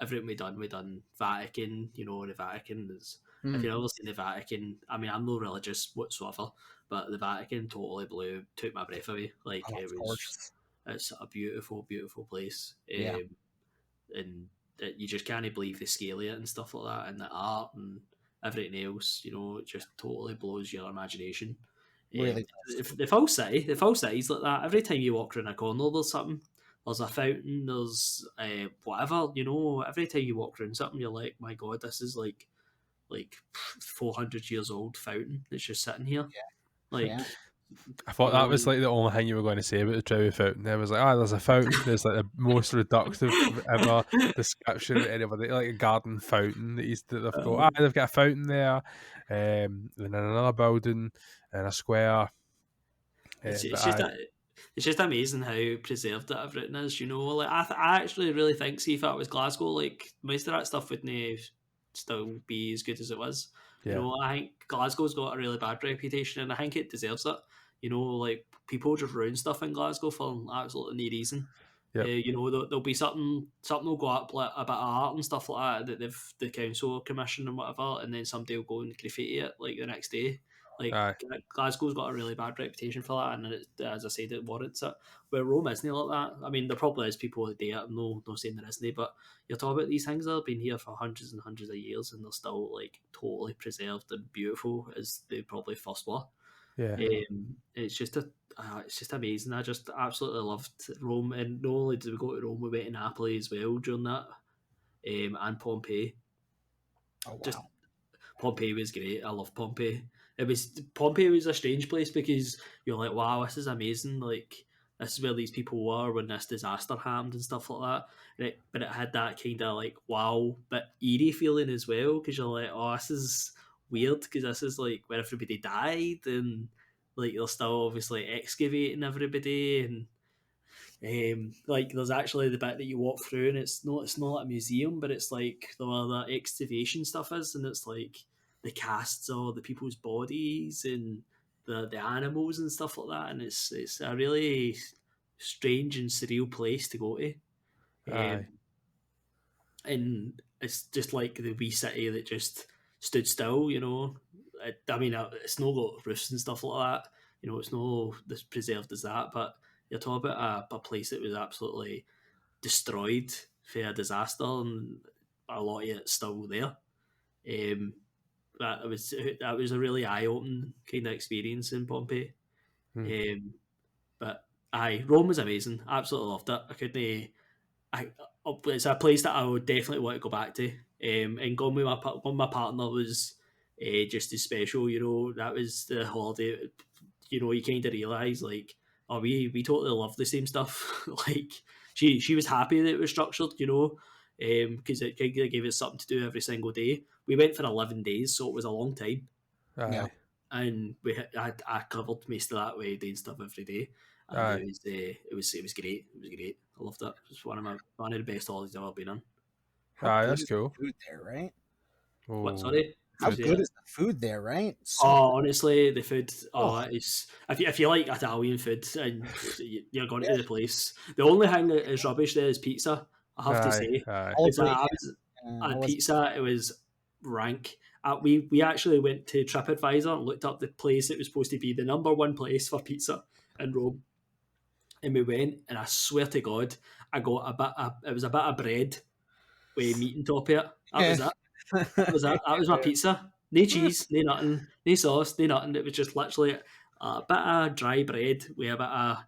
everything we done Vatican. The Vatican is. If you've never seen the Vatican, I mean, I'm no religious whatsoever, but the Vatican totally took my breath away. Like it's a beautiful, beautiful place. And that you just can't believe the scale of it and stuff like that, and the art and everything else. It just totally blows your imagination. Really, the full city's like that. Every time you walk around a corner, there's something. There's a fountain. There's whatever. Every time you walk around something, you're like, my God, this is like 400 years old fountain that's just sitting here. I thought that was like the only thing you were going to say about the Trevi Fountain. There was like, there's a fountain. There's like the most reductive ever description of anybody, like a garden fountain that they've got. They've got a fountain there, and in another building, and a square. It's just amazing how preserved that everything is. Like I actually really think, see, if that was Glasgow, like most of that stuff wouldn't still be as good as it was. Yeah. I think Glasgow's got a really bad reputation, and I think it deserves it. Like people just ruin stuff in Glasgow for absolutely no reason. Yep. There'll be something will go up like a bit of art and stuff like that the council commissioned and whatever, and then somebody will go and graffiti it like the next day. Like Glasgow's got a really bad reputation for that, and as I said, it warrants it. Where Rome isn't like that. I mean, there probably is people that do it. No saying there isn't, but you're talking about these things that have been here for hundreds and hundreds of years, and they're still like totally preserved and beautiful as they probably first were. Yeah. It's just amazing. I just absolutely loved Rome, and not only did we go to Rome, we went to Napoli as well during that, and Pompeii. Oh wow. Just Pompeii was great. I love Pompeii. Pompeii was a strange place because you're like, wow, this is amazing. Like, this is where these people were when this disaster happened and stuff like that. But it had that kind of like, wow, but eerie feeling as well, because you're like, oh, this is weird, because this is like where everybody died, and like they're still obviously excavating everybody, and like there's actually the bit that you walk through, and it's not like a museum, but it's like where the excavation stuff is, and it's like the casts of the people's bodies and the animals and stuff like that, and it's a really strange and surreal place to go to. And it's just like the wee city that just stood still, I mean, it's not got roofs and stuff like that, it's not as preserved as that, but you're talking about a place that was absolutely destroyed for a disaster, and a lot of it's still there. That was a really eye-opening kind of experience in Pompeii. But Rome was amazing. Absolutely loved it. I couldn't. It's a place that I would definitely want to go back to. And going with my partner was just as special. That was the holiday. You kind of realise like, oh, we totally love the same stuff. Like she was happy that it was structured. Because it kind of gave us something to do every single day. We went for 11 days, so it was a long time. Yeah. And I covered most of that way doing stuff every day. And it was great. It was great. I loved it. It was one of the best holidays I've ever been on. That's cool. Food there, right? What? Sorry. How good is the food there, right? Honestly, the food. It's if you like Italian food and you're going to the place. The only thing that is rubbish there is pizza. I have to say, pizza. It was rank. We actually went to TripAdvisor and looked up the place that was supposed to be the number one place for pizza in Rome, and we went. And I swear to God, I got it was a bit of bread with meat on top of it. That was it. That was my pizza. No cheese, no nothing, no sauce, no nothing. It was just literally a bit of dry bread with a bit of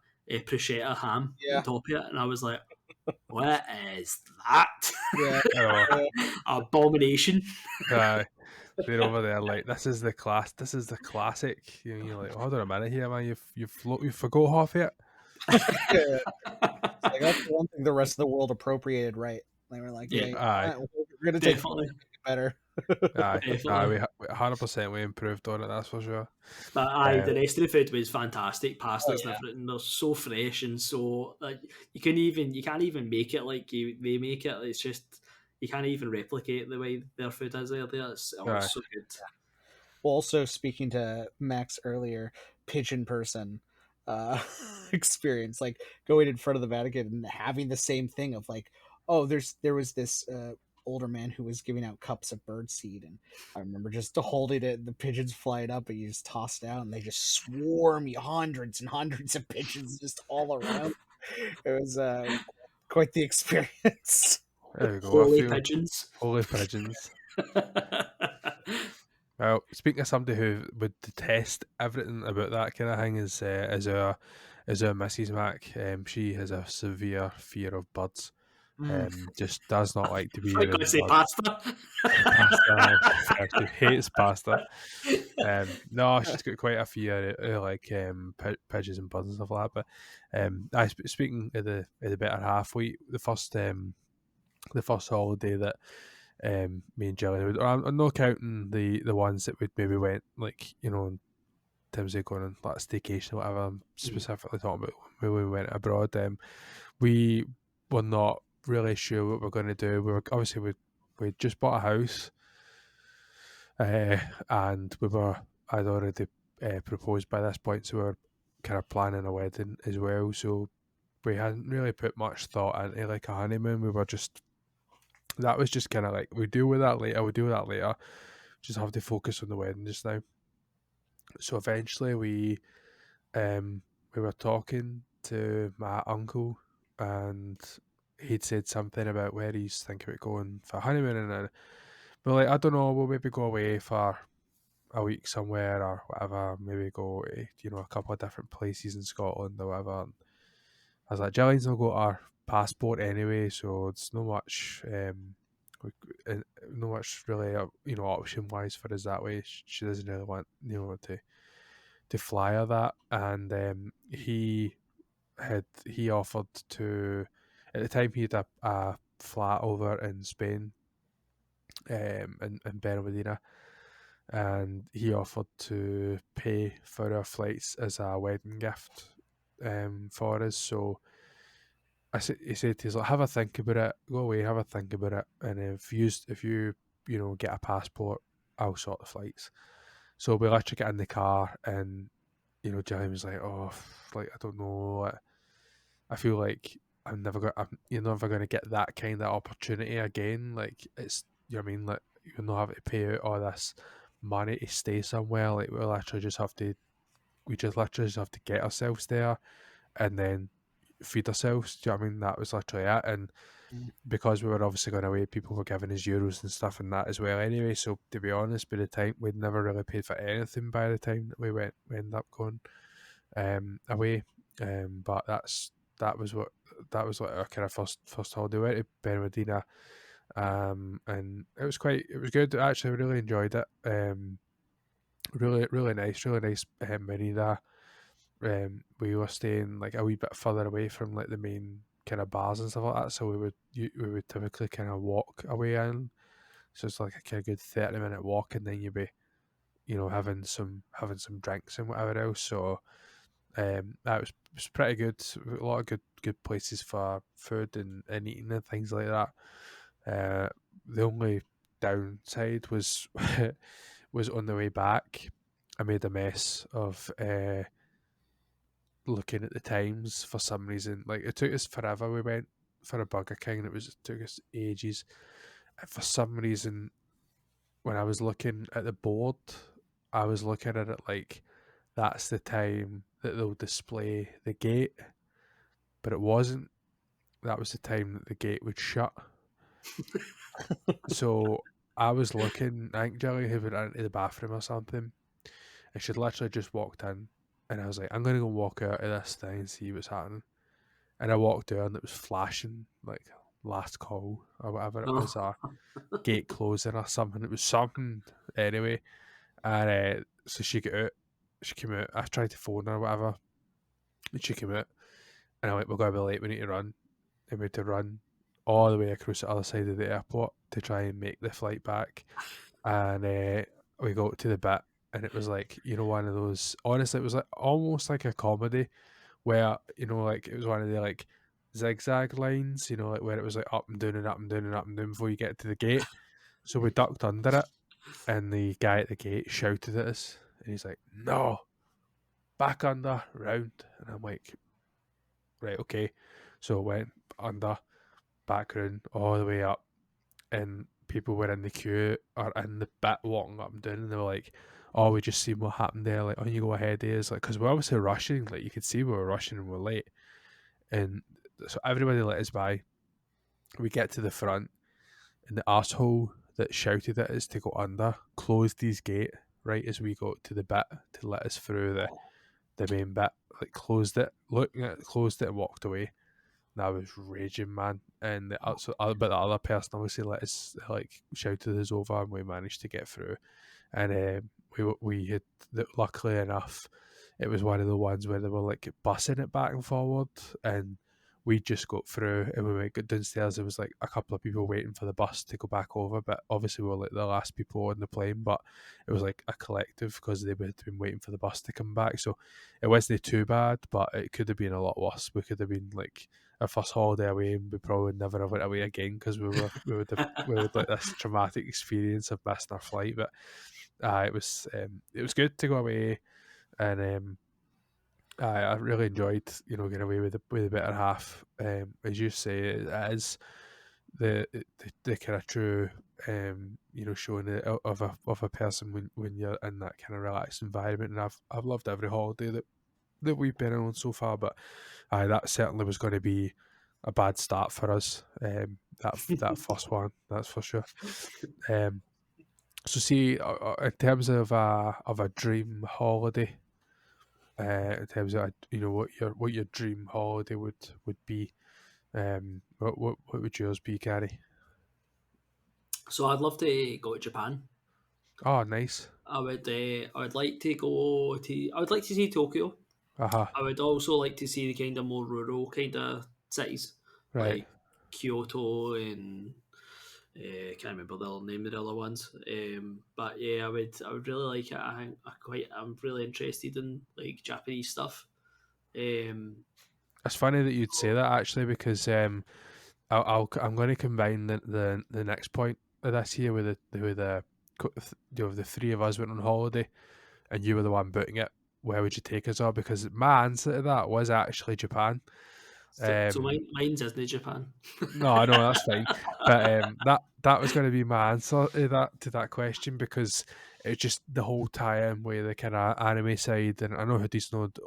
prosciutto ham on top of it, and I was like, what is that? Abomination. They're over there like, this is the classic. You're like, hold on a minute here, man. You forgot half it. Like, that's the one thing the rest of the world appropriated, right? They were like, we're gonna take it better. We 100% we improved on it, that's for sure. But the rest of the food was fantastic. Pastas and everything, they're so fresh, and so like you can't even make it like they make it. It's just you can't even replicate the way their food is there. It's so good. Also, speaking to Max earlier, pigeon person experience, like going in front of the Vatican and having the same thing of like, oh, there was this older man who was giving out cups of birdseed, and I remember just holding it, and the pigeons flying up, and you just toss down, and they just swarm you, hundreds and hundreds of pigeons just all around. It was quite the experience. There we go. Holy pigeons. Holy pigeons. Well, speaking of somebody who would detest everything about that kind of thing, is our Mrs. Mac. She has a severe fear of birds. Just does not like to be I'm going to say pasta. pasta. She hates pasta. No, she's got quite a fear of like pigeons and birds and stuff like that. But speaking of the better half, the first holiday that me and Gillian, I'm not counting the ones that we maybe went, like, you know, in terms of going on like a staycation or whatever. I'm specifically talking about when we went abroad. We were not really sure what we're going to do. We were obviously we just bought a house, and I'd already proposed by this point, so we were kind of planning a wedding as well. So we hadn't really put much thought into like a honeymoon. That was just kind of like, we'll deal with that later. Just have to focus on the wedding just now. So eventually we were talking to my uncle, and he'd said something about where he's thinking about going for a honeymoon, and we're like, I don't know, we'll maybe go away for a week somewhere or whatever, maybe go to, you know, a couple of different places in Scotland or whatever. And I was like, Gillian's not got our passport anyway, so it's no much really, you know, option wise for us that way. She doesn't really want, you know, to fly her that. And he offered to, at the time he had a flat over in Spain, in Benalmadena, and he offered to pay for our flights as a wedding gift for us. So he said to us, like, have a think about it, go away, have a think about it, and if you know, get a passport, I'll sort the flights. So we literally get in the car, and, you know, Jillian was like, oh, like, I don't know, I feel like you're never going to get that kind of opportunity again. Like, it's, you know what I mean, like, you're not having to pay out all this money to stay somewhere. Like, we literally just have to get ourselves there, and then feed ourselves. Do you know what I mean? That was literally it. And because we were obviously going away, people were giving us euros and stuff and that as well anyway. So to be honest, by the time, we'd never really paid for anything by the time that we ended up going away. But that was like our kind of first holiday. We went to Benalmadena, and it was good. Actually, I really enjoyed it. Really nice marina. We were staying like a wee bit further away from like the main kind of bars and stuff like that, so we would typically kind of walk away in. So it's like a kind of good 30-minute walk, and then you'd be, you know, having some drinks and whatever else. So that was pretty good. A lot of good places for food and eating and things like that. The only downside was was on the way back. I made a mess of looking at the times for some reason. Like, it took us forever. We went for a Burger King, and it took us ages. And for some reason, when I was looking at the board, I was looking at it like that's the time that they'll display the gate, but it wasn't. That was the time that the gate would shut. So I was looking, I think Jelly had went into the bathroom or something, and she'd literally just walked in, and I was like, I'm going to go walk out of this thing and see what's happening. And I walked out, and it was flashing like last call or whatever it was, or gate closing or something. It was something anyway. And so she got out, she came out. I tried to phone her or whatever, and she came out, and I'm like, we're going to be late, we need to run. And we had to run all the way across the other side of the airport to try and make the flight back. And we got to the bit, and it was like, you know, one of those, honestly, it was like almost like a comedy where, you know, like, it was one of the like zigzag lines, like where it was like up and down and up and down and up and down before you get to the gate. So we ducked under it, and the guy at the gate shouted at us, and he's like, "No, back under, round." And I'm like, "Right, okay." So I went under, back round, all the way up, and people were in the queue or in the bit walking up and down, and they were like, "Oh, we just seen what happened there. Like, on you go ahead, is like, because we're obviously rushing. Like, you could see we were rushing and we're late, and so everybody let us by. We get to the front, and the asshole that shouted at us to go under closed his gate right as we got to the bit to let us through the main bit. Like, closed it, looked at it, closed it, and walked away. And I was raging, man. And but the other person obviously let us, like, shouted us over, and we managed to get through. And we had, luckily enough, it was one of the ones where they were like bussing it back and forward, and we just got through. And when we got downstairs, there was like a couple of people waiting for the bus to go back over, but obviously we were like the last people on the plane. But it was like a collective because they had been waiting for the bus to come back, so it wasn't too bad, but it could have been a lot worse. We could have been like our first holiday away, and we probably never have went away again because we had like this traumatic experience of missing our flight. But it was good to go away, and I really enjoyed getting away with the better half. As you say, it is the kind of true showing it of a person when you're in that kind of relaxed environment. And I've loved every holiday that we've been on so far, but that certainly was going to be a bad start for us. That first one, that's for sure. So see, in terms of a dream holiday, in terms of what your dream holiday would be, what would yours be, Gary? So I'd love to go to Japan. Oh, nice. I would like to go to. I would like to see Tokyo. Uh-huh. I would also like to see the kind of more rural kind of cities Right. like Kyoto and can't remember the name of the other ones. But yeah, I would really like it. I'm really interested in like Japanese stuff. It's funny that you'd say that, actually, because I'm going to combine the next point of this here with the three of us went on holiday, and you were the one booking it. Where would you take us all? Because my answer to that was actually Japan. So mine's Disney Japan. No, I know that's fine, but that was going to be my answer to that question, because it's just the whole tie-in with the kind of anime side, and I know Hoodie's not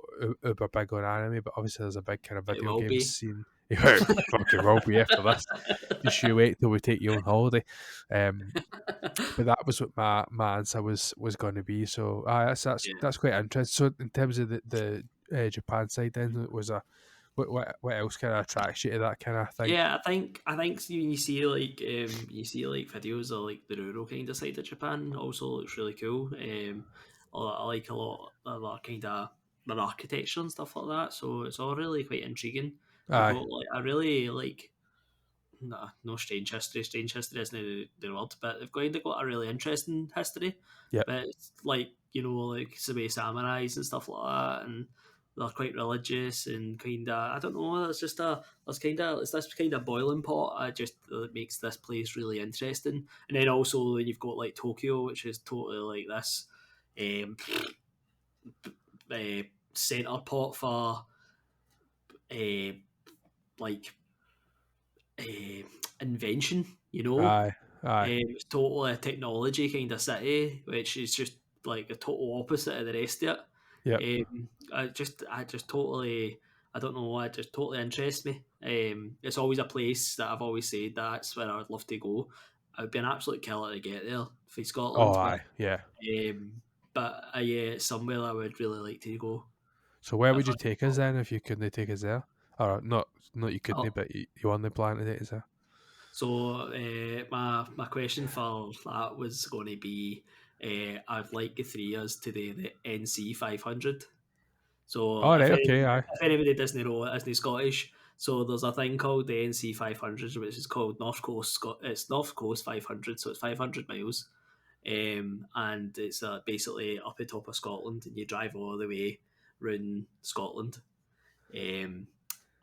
uber big on anime, but obviously there's a big kind of It video will game be. scene. Fucking will be after this. Just you wait till we take you on holiday. But that was what my answer was going to be. So that's quite interesting. So in terms of the Japan side, then it was what else kind of attracts you to that kind of thing? Yeah, I think when you see like videos of like the rural kind of side of Japan, also looks really cool. I like a lot kind of their architecture and stuff like that. So it's all really quite intriguing. They've Aye, got like I really like no strange history. Strange history isn't the word, but they've kind of got a really interesting history. yep. But it's like like some samurais and stuff like that, and they're quite religious and kind of I don't know. It's just it's this kind of boiling pot. That makes this place really interesting. And then also you've got like Tokyo, which is totally like this um, center pot for uh, like uh, invention. Aye, aye, It's totally a technology kind of city, which is just like the total opposite of the rest of yep. it. I just totally, I don't know, it just totally interests me. It's always a place that I've always said that's where I would love to go. It would be an absolute killer to get there for Oh, Scotland, aye, yeah. yeah, it's somewhere I would really like to go. So where If would you take us then if you couldn't take us there? Or not you I, couldn't, but you on the plan to take us there? So my question for that was going to be, I'd like the three of us to do the NC 500. So All right, okay, aye. if anybody doesn't know, it isn't Scottish. So there's a thing called the NC 500, which is called North Coast. It's North Coast 500, so it's 500 miles, and it's basically up the top of Scotland, and you drive all the way around Scotland. Um,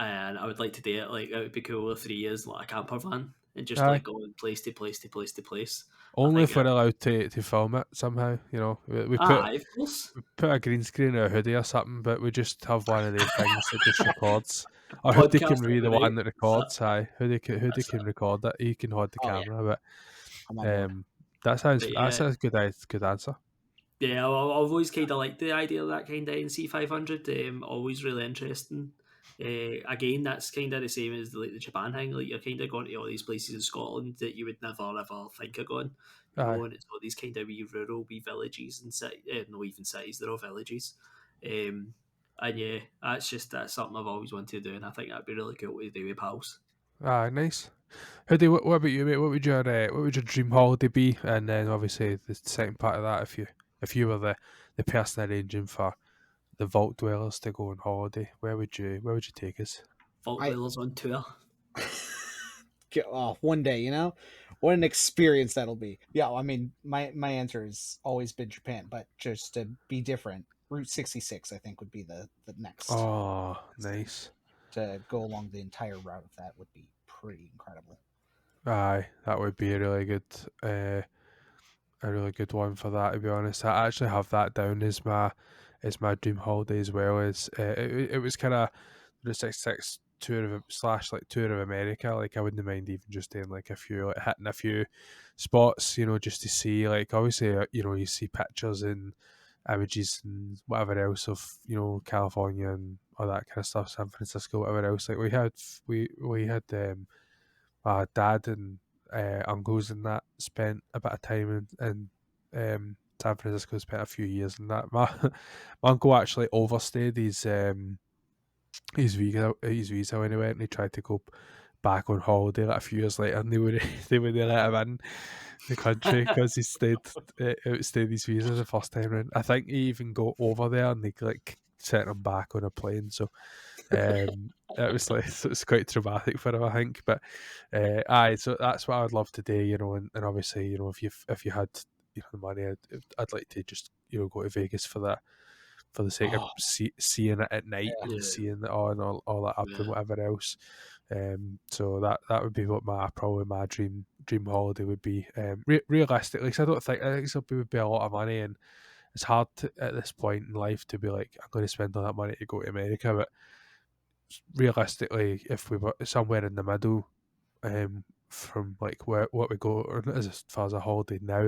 and I would like to do it. Like, it would be cool with 3 years, like a camper van, and just Aye. like going place to place to place to place. Only think if we're allowed to film it somehow, you know. We Of course. put a green screen or a hoodie or something, but we just have one of them things that just records. Or hoodie can Podcast be the every night. one that records. Aye, hoodie can record it. He can hold the Oh, yeah. camera, I'm on but board. that sounds But that sounds good. Good answer. Yeah, I've always kind of liked the idea of that kind of NC500. Always really interesting. Again, that's kind of the same as the Japan thing. Like, you're kind of going to all these places in Scotland that you would never ever think of going. You Aye. know, and it's all these kind of wee rural, wee villages and no, even cities. They're all villages. And yeah, that's something I've always wanted to do, and I think that'd be really cool to do with pals. Ah, nice. Hoodie, what about you, mate? What would your dream holiday be? And then obviously the second part of that, if you were the person arranging for the Vault Dwellers to go on holiday, where would you take us? Vault Dwellers on tour. One day, you know, what an experience that'll be. Yeah, I mean, my answer has always been Japan, but just to be different, Route 66, I think, would be the next. Oh, nice. To go along the entire route of that would be pretty incredible. Aye, that would be a really good one for that. To be honest, I actually have that down as my dream holiday as well. As it was kind of the 66 tour of / tour of America. Like, I wouldn't mind even just doing like hitting a few spots, you know, just to see. Like, obviously, you know, you see pictures and images and whatever else of, you know, California and all that kind of stuff, San Francisco, whatever else. Like, we had my dad and uncles and that spent a bit of time in San Francisco, spent a few years in that. My uncle actually overstayed his visa when he went, and he tried to go back on holiday like a few years later, and they wouldn't let him in the country because he outstayed his visa the first time round. I think he even got over there and they like sent him back on a plane. So it was like, so it's quite traumatic for him, I think. But aye, so that's what I would love to do, you know, and obviously, you know, if you had, you know, the money, I'd like to just, you know, go to Vegas for that, for the sake of seeing it at night and seeing it all and all that up and whatever else. So that would be what probably my dream holiday would be. Realistically, because I think it would be a lot of money, and it's hard at this point in life to be like, I'm going to spend all that money to go to America. But realistically, if we were somewhere in the middle, from like what we go as far as a holiday now,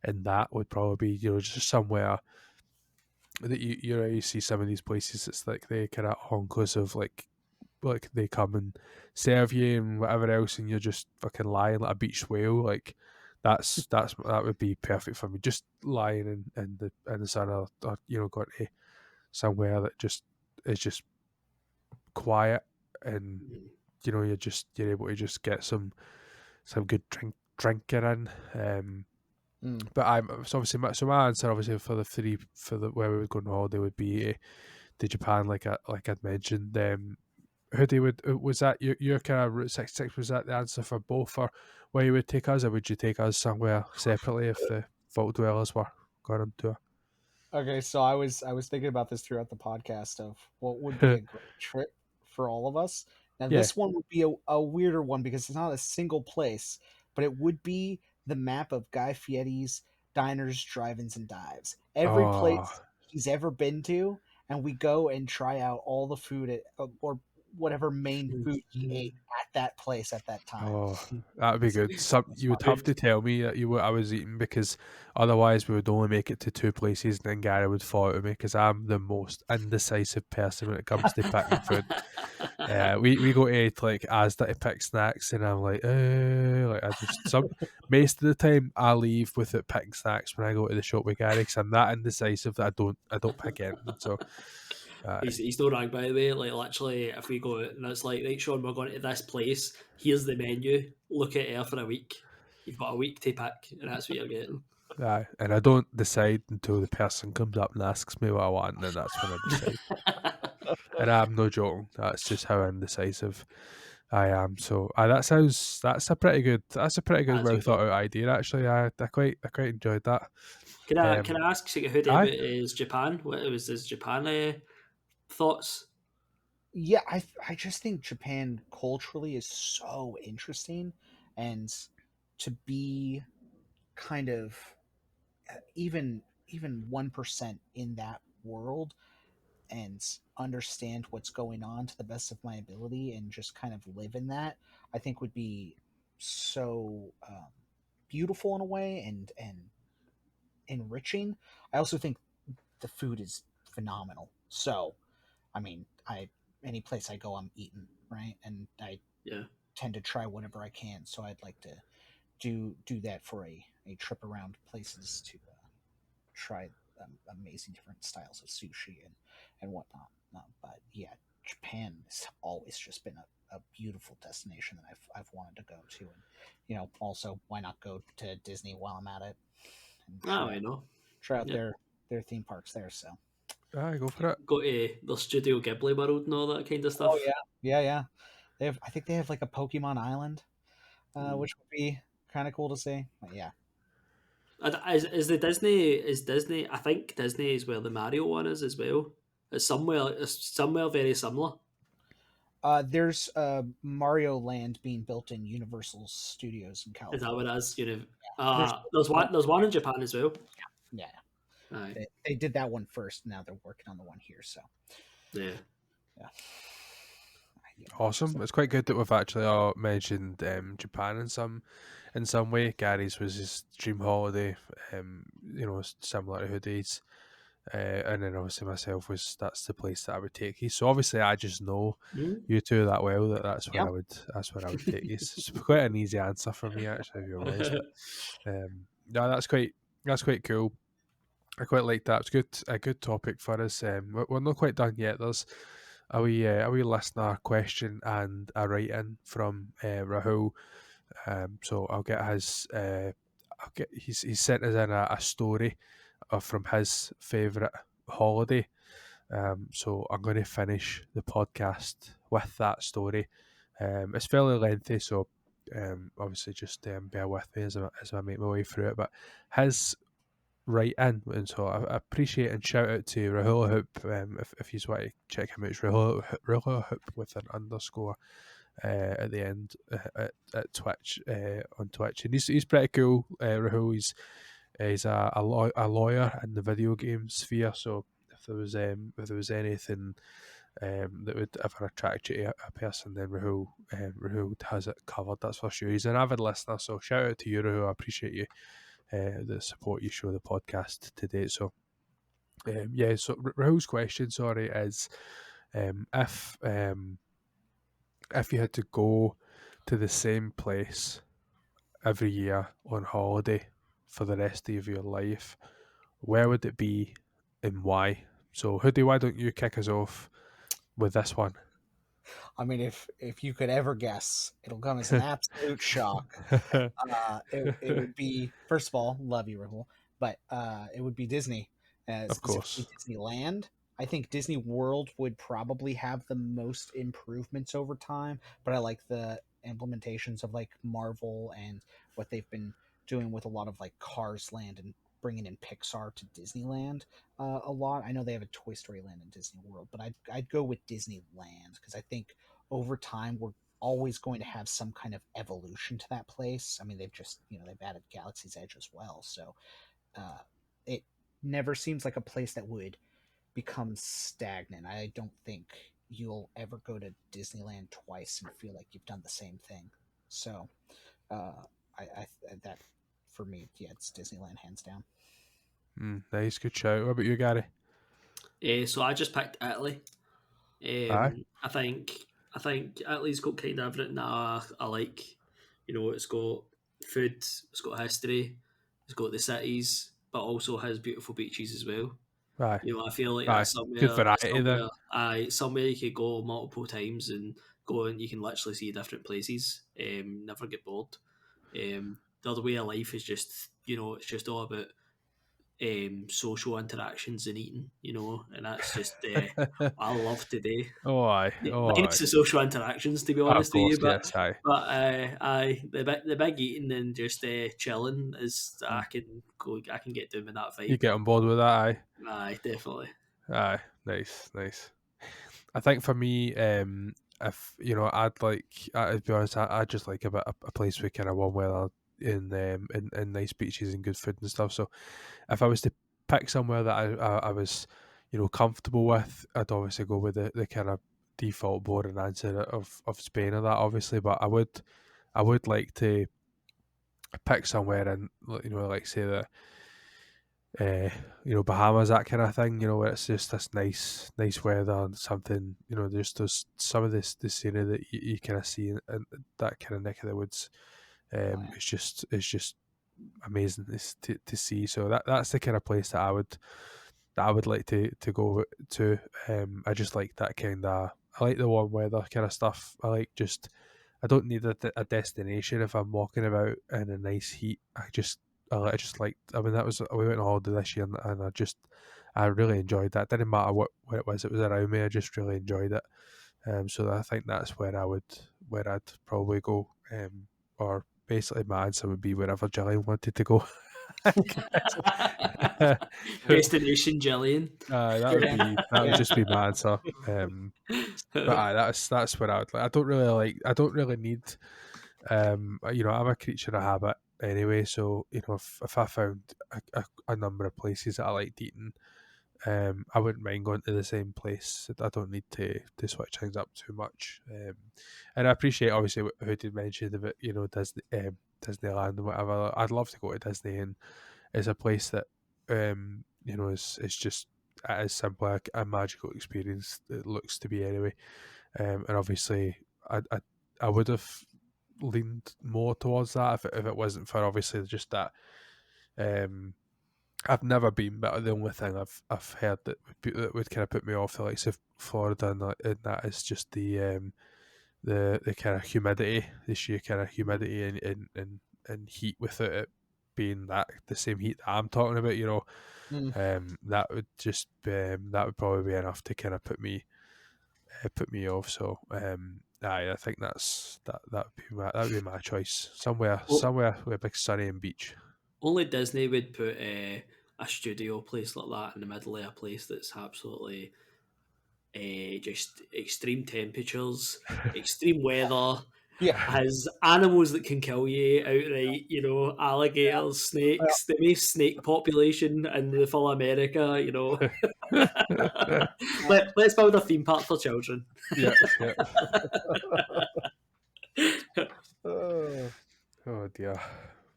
and that would probably be, you know, just somewhere that you see some of these places. It's like they kind of all inclusive, like they come and serve you and whatever else, and you're just fucking lying like a beached whale. Like that would be perfect for me. Just lying in the sun, or you know, going to somewhere that just is just quiet, and you know, you're able to just get some good drinking in. But so obviously my answer obviously for where we would go on holiday would be to Japan, like I'd mentioned. Hoodie, was that your kind of Route 66? Was that the answer for both, or where you would take us, or would you take us somewhere separately if the Vault Dwellers were going on tour? Okay, so I was thinking about this throughout the podcast of what would be a great trip for all of us. Now, this one would be a weirder one because it's not a single place, but it would be the map of Guy Fieri's diners, drive-ins, and dives. Every place he's ever been to, and we go and try out all the food at, or whatever main food he ate at that place at that time. Oh, that would be good. You would have to tell me that I was eating, because otherwise we would only make it to 2 places, and then Gary would fall out of me because I'm the most indecisive person when it comes to picking food. We go to like Asda to pick snacks, and I'm like I just most of the time I leave without picking snacks when I go to the shop with Gary, because I'm that indecisive that I don't pick anything. So. He's no rag, by the way. Like, literally, if we go out and it's like, right, Sean, we're going to this place, here's the menu, look at it for a week. You've got a week to pick, and that's what you're getting. And I don't decide until the person comes up and asks me what I want, and then that's when I decide. And I'm no joking. That's just how indecisive I am. So that's a pretty good well thought out idea, actually. I quite enjoyed that. Can I ask who did it is Japan? What was his Japan thoughts? Yeah, I just think Japan culturally is so interesting, and to be kind of even 1% in that world and understand what's going on to the best of my ability and just kind of live in that, I think would be so beautiful in a way and enriching. I also think the food is phenomenal. So, I mean, I any place I go, I'm eating, right? And I Yeah. tend to try whatever I can. So I'd like to do that for a trip around places to try amazing different styles of sushi and whatnot. But yeah, Japan has always just been a beautiful destination that I've wanted to go to, and also why not go to Disney while I'm at it and I know. try out Yeah. their theme parks there. So. Aye, go for it. Go to the Studio Ghibli world and all that kind of Oh stuff. yeah. I think they have like a Pokemon Island, which would be kind of cool to see. But yeah. Is the Disney? Is Disney? I think Disney is where the Mario one is as well. It's somewhere very similar. There's Mario Land being built in Universal Studios in Is that California. what it is? There's There's one. There's one in Japan as well. yeah. Aye. They did that one first. Now they're working on the one here. So Yeah. yeah. Awesome. It's quite good that we've actually all mentioned Japan in some way. Gary's was his dream holiday, similar to Hoodie's. And then obviously myself that's the place that I would take you. So obviously I just know Mm. you two that well that's where Yeah. I would take you. It's quite an easy answer for me actually, if you're honest. But no, that's quite cool. I quite like that. It's a good topic for us. We're not quite done yet. There's a wee listener question and a write in from Rahul. So I'll get his. He's sent us in a story from his favourite holiday. So I'm going to finish the podcast with that story. It's fairly lengthy, so obviously just bear with me as I make my way through it. But his write in, and so I appreciate and shout out to Rahula Hoop. If you want to check him out, it's Rahula Hoop with an underscore at the end at Twitch on Twitch, and he's pretty cool. Rahul, he's a lawyer in the video game sphere, so if there was anything that would ever attract you to a person, then Rahul has it covered. That's for sure. He's an avid listener, so shout out to you, Rahul. I appreciate you. The support you show the podcast today. So, so Rahul's question, sorry, is if you had to go to the same place every year on holiday for the rest of your life, where would it be and why? So, Hoodie, why don't you kick us off with this one? I mean, if you could ever guess, it'll come as an absolute shock. It would be, first of all, love you, Rahul, but it would be Disney, Of specifically course. Disneyland. I think Disney World would probably have the most improvements over time, but I like the implementations of like Marvel and what they've been doing with a lot of like Cars Land and bringing in Pixar to Disneyland a lot. I know they have a Toy Story Land in Disney World, but I'd go with Disneyland because I think over time we're always going to have some kind of evolution to that place. I mean, they've added Galaxy's Edge as well, so it never seems like a place that would become stagnant. I don't think you'll ever go to Disneyland twice and feel like you've done the same thing. So, I that for me, yeah, it's Disneyland hands down. Nice, good shout. What about you, Gary? So I just picked Italy. Aye. I think Italy's got kind of everything that I like. It's got food, it's got history, it's got the cities, but also has beautiful beaches as well. Aye. I feel like Aye. that's Good variety then. somewhere you could go multiple times and go and you can literally see different places. Never get bored. The other way of life is just it's just all about social interactions and eating, and that's just what I love today. Oh, aye. Oh, aye. Minus the social interactions, to be Of honest with course, you, yes, aye. but the big eating and just chilling is I can get down with that You vibe. get on board with that, aye. Aye, definitely. Aye, nice. I think for me, if I'd be honest, I'd just like a place with kind of warm weather in nice beaches and good food and stuff. So if I was to pick somewhere that I was, comfortable with, I'd obviously go with the kind of default boring answer of Spain or that, obviously. But I would like to pick somewhere in, like say the Bahamas, that kind of thing, where it's just this nice weather and something, there's some of the scenery that you kind of see in that kind of neck of the woods. It's just amazing to see. So that's the kind of place that I would like to go to. I just like that kind of, I like the warm weather kind of stuff. I don't need a destination if I'm walking about in a nice heat. I just like, I mean, we went on holiday this year, and I really enjoyed that. Didn't matter what it was around me. I just really enjoyed it. So I think that's where I'd probably go. Or basically my answer would be wherever Gillian wanted to go. Destination Jillian. That would just be my answer. But that's where I would like. I don't really need. I'm a creature of habit anyway. So if I found a number of places that I liked eating, I wouldn't mind going to the same place. I don't need to switch things up too much. And I appreciate obviously who did mention about Disney, Disneyland and whatever. I'd love to go to Disney, and it's a place that is just, it is simply a magical experience. It looks to be anyway. And obviously I would have leaned more towards that if it wasn't for obviously just that. I've never been, but the only thing I've heard that would kind of put me off the likes of Florida and that is just the kind of humidity, the sheer kind of humidity and heat, without it being the same heat that I'm talking about. That would just that would probably be enough to kind of put me off. So I think that would be my choice. Somewhere with a big sunny and beach. Only Disney would put a studio place like that in the middle of a place that's absolutely just extreme temperatures, extreme weather. Yeah. Has animals that can kill you outright, alligators, snakes, the most snake population in the full America, Let's build a theme park for children. Yeah. Oh dear.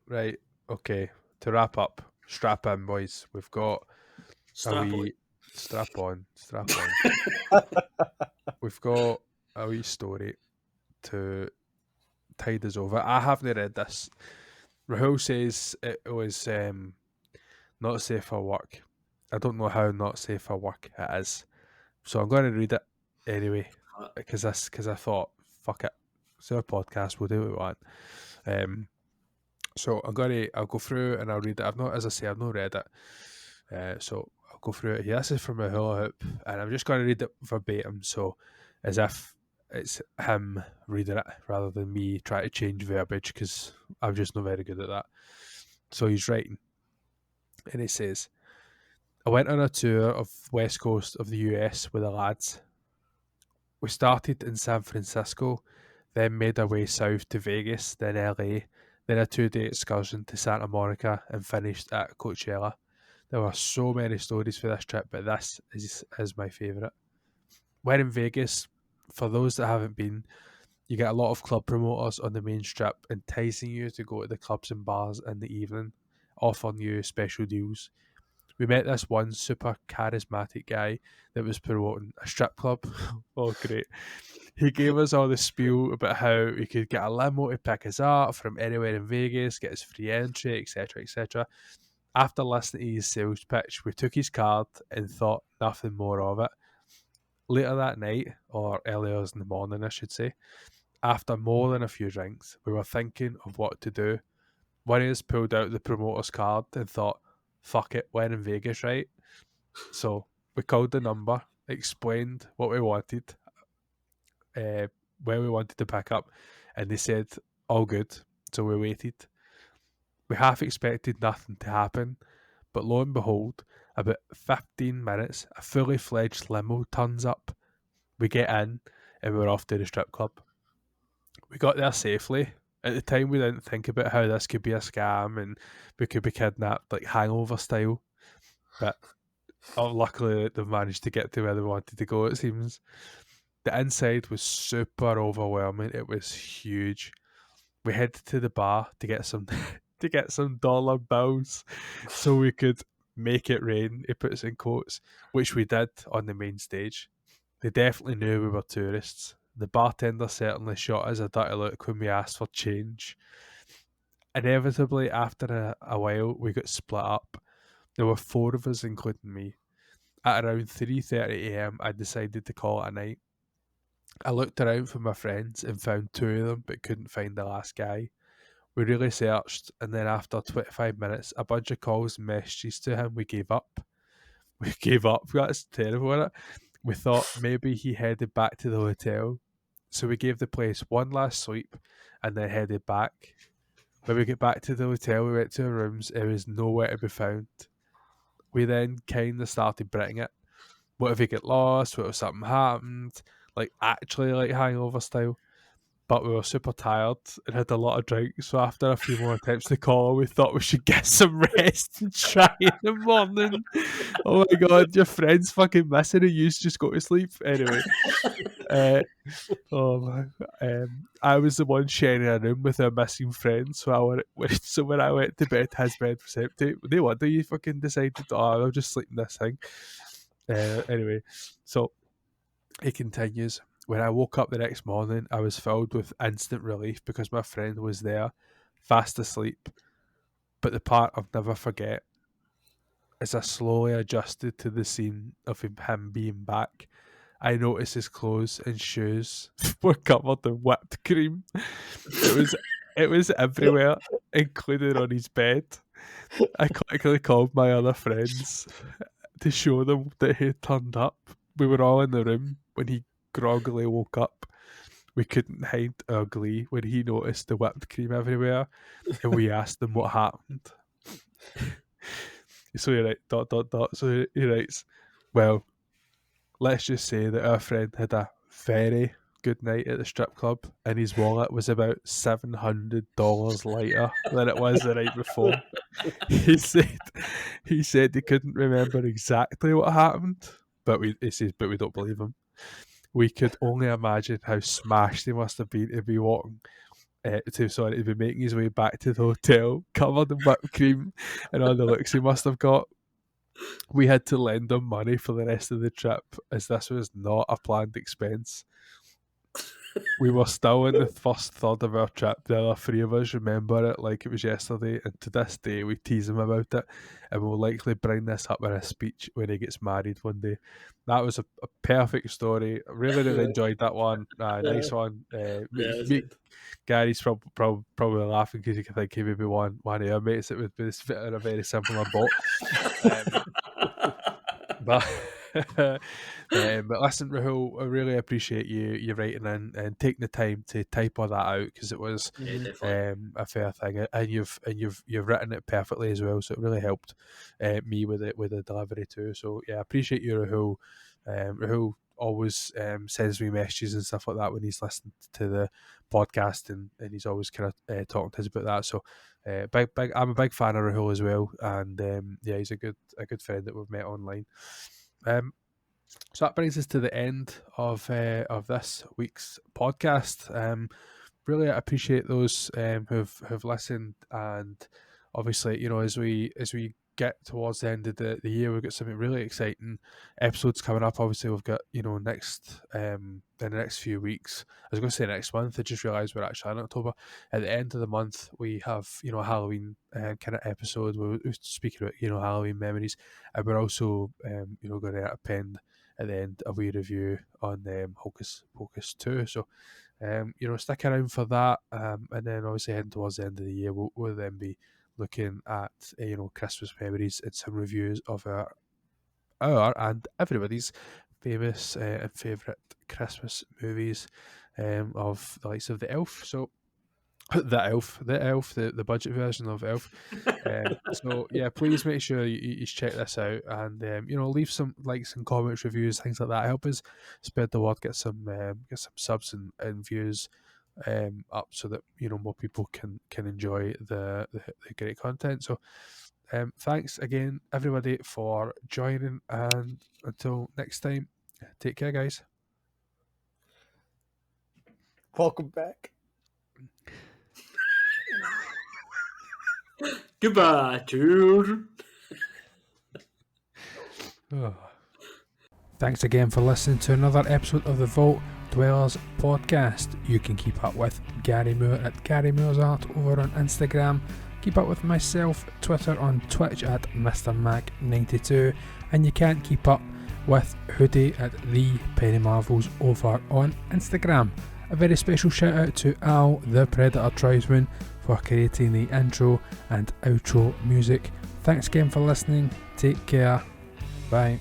Right. Okay. To wrap up, strap in, boys. We've got strap on. We've got a wee story to tide us over. I haven't read this. Rahul says it was not safe for work. I don't know how not safe for work it is, so I'm going to read it anyway because I thought, fuck it, it's our podcast, we'll do what we want. So I'll go through and I'll read it. I've not read it, so I'll go through it here. This is from a hula hoop, and I'm just going to read it verbatim, so as if it's him reading it rather than me trying to change verbiage, because I'm just not very good at that. So he's writing, and he says, I went on a tour of west coast of the US with the lads. We started in San Francisco, then made our way south to Vegas, then LA, then a 2-day excursion to Santa Monica, and finished at Coachella. There were so many stories for this trip, but this is my favourite. When in Vegas, for those that haven't been, you get a lot of club promoters on the main strip enticing you to go to the clubs and bars in the evening, offering you special deals. We met this one super charismatic guy that was promoting a strip club. Oh, great. He gave us all the spiel about how we could get a limo to pick us up from anywhere in Vegas, get us free entry, etc., etc. After listening to his sales pitch, we took his card and thought nothing more of it. Later that night, or earlier in the morning, I should say, after more than a few drinks, we were thinking of what to do. One of us pulled out the promoter's card and thought, fuck it, we're in Vegas, right? So we called the number, explained what we wanted, where we wanted to pick up, and they said, all good. So we waited. We half expected nothing to happen, but lo and behold, about 15 minutes, a fully fledged limo turns up. We get in and we were off to the strip club. We got there safely. At the time, we didn't think about how this could be a scam and we could be kidnapped, like hangover style. But luckily, they've managed to get to where they wanted to go, it seems. The inside was super overwhelming. It was huge. We headed to the bar to get some to get some dollar bills so we could make it rain. He puts in quotes, which we did on the main stage. They definitely knew we were tourists. The bartender certainly shot us a dirty look when we asked for change. Inevitably, after a while, we got split up. There were 4 of us, including me. At around 3:30 a.m, I decided to call it a night. I looked around for my friends and found 2 of them, but couldn't find the last guy. We really searched, and then after 25 minutes, a bunch of calls and messages to him, we gave up. We gave up. That's terrible, isn't it? We thought maybe he headed back to the hotel. So we gave the place one last sweep and then headed back. When we get back to the hotel, we went to our rooms. It was nowhere to be found. We then kind of started britting it. What if he get lost? What if something happened? Like, actually, like hangover style. But we were super tired and had a lot of drinks, so after a few more attempts to call, we thought we should get some rest and try in the morning. Oh my god, your friend's fucking missing and you just go to sleep. Anyway, I was the one sharing a room with a missing friend, so when I went to bed, his bed was empty. No wonder you fucking decided, I'll just sleep in this thing. Anyway, so he continues. When I woke up the next morning, I was filled with instant relief because my friend was there, fast asleep. But the part I'll never forget, as I slowly adjusted to the scene of him being back, I noticed his clothes and shoes were covered in whipped cream. It was everywhere, including on his bed. I quickly called my other friends to show them that he had turned up. We were all in the room when he groggily woke up. We couldn't hide our glee when he noticed the whipped cream everywhere, and we asked him what happened. So he writes, So he writes, well, let's just say that our friend had a very good night at the strip club, and his wallet was about $700 lighter than it was the night before. He said he couldn't remember exactly what happened, but we don't believe him. We could only imagine how smashed he must have been to be to be making his way back to the hotel, covered in whipped cream and all the looks he must have got. We had to lend him money for the rest of the trip, as this was not a planned expense. We were still in the first third of our trip. The other 3 of us remember it like it was yesterday, and to this day we tease him about it, and we'll likely bring this up in a speech when he gets married one day. That was a perfect story. I really enjoyed that one. Nice one. Gary's probably laughing because he can think he maybe one of our mates that would be in a very similar boat. But listen, Rahul, I really appreciate you writing in and taking the time to type all that out, because it was a fair thing, and you've written it perfectly as well. So it really helped me with the delivery too. So yeah, I appreciate you, Rahul. Rahul always sends me messages and stuff like that when he's listening to the podcast, and he's always kind of talking to us about that. So I'm a big fan of Rahul as well, and yeah, he's a good friend that we've met online. So that brings us to the end of this week's podcast. Really appreciate those who've listened, and obviously, as we get towards the end of the year, we've got something really exciting episodes coming up. Obviously, we've got next in the next few weeks. I was going to say next month. I just realised we're actually in October. At the end of the month, we have a Halloween kind of episode where we're speaking about Halloween memories, and we're also going to append at the end a wee review on Hocus Pocus 2. So stick around for that, and then obviously heading towards the end of the year, we'll then be looking at Christmas memories and some reviews of our and everybody's famous and favourite Christmas movies of the likes of The Elf. So The Elf, the budget version of Elf. So yeah, please make sure you check this out, and leave some likes and comments, reviews, things like that. Help us spread the word, get some subs and views up, so that more people can enjoy the great content. So thanks again, everybody, for joining, and until next time, take care, guys. Welcome back. Goodbye, children. Thanks again for listening to another episode of the Vault Dwellers Podcast. You can keep up with Gary Moore at Gary Moore's Art over on Instagram. Keep up with myself, Twitter, on Twitch at MrMac92, and you can't keep up with Hoodie at The Penny Marvels over on Instagram. A very special shout out to Al the Predator Tribesman for creating the intro and outro music. Thanks again for listening. Take care. Bye.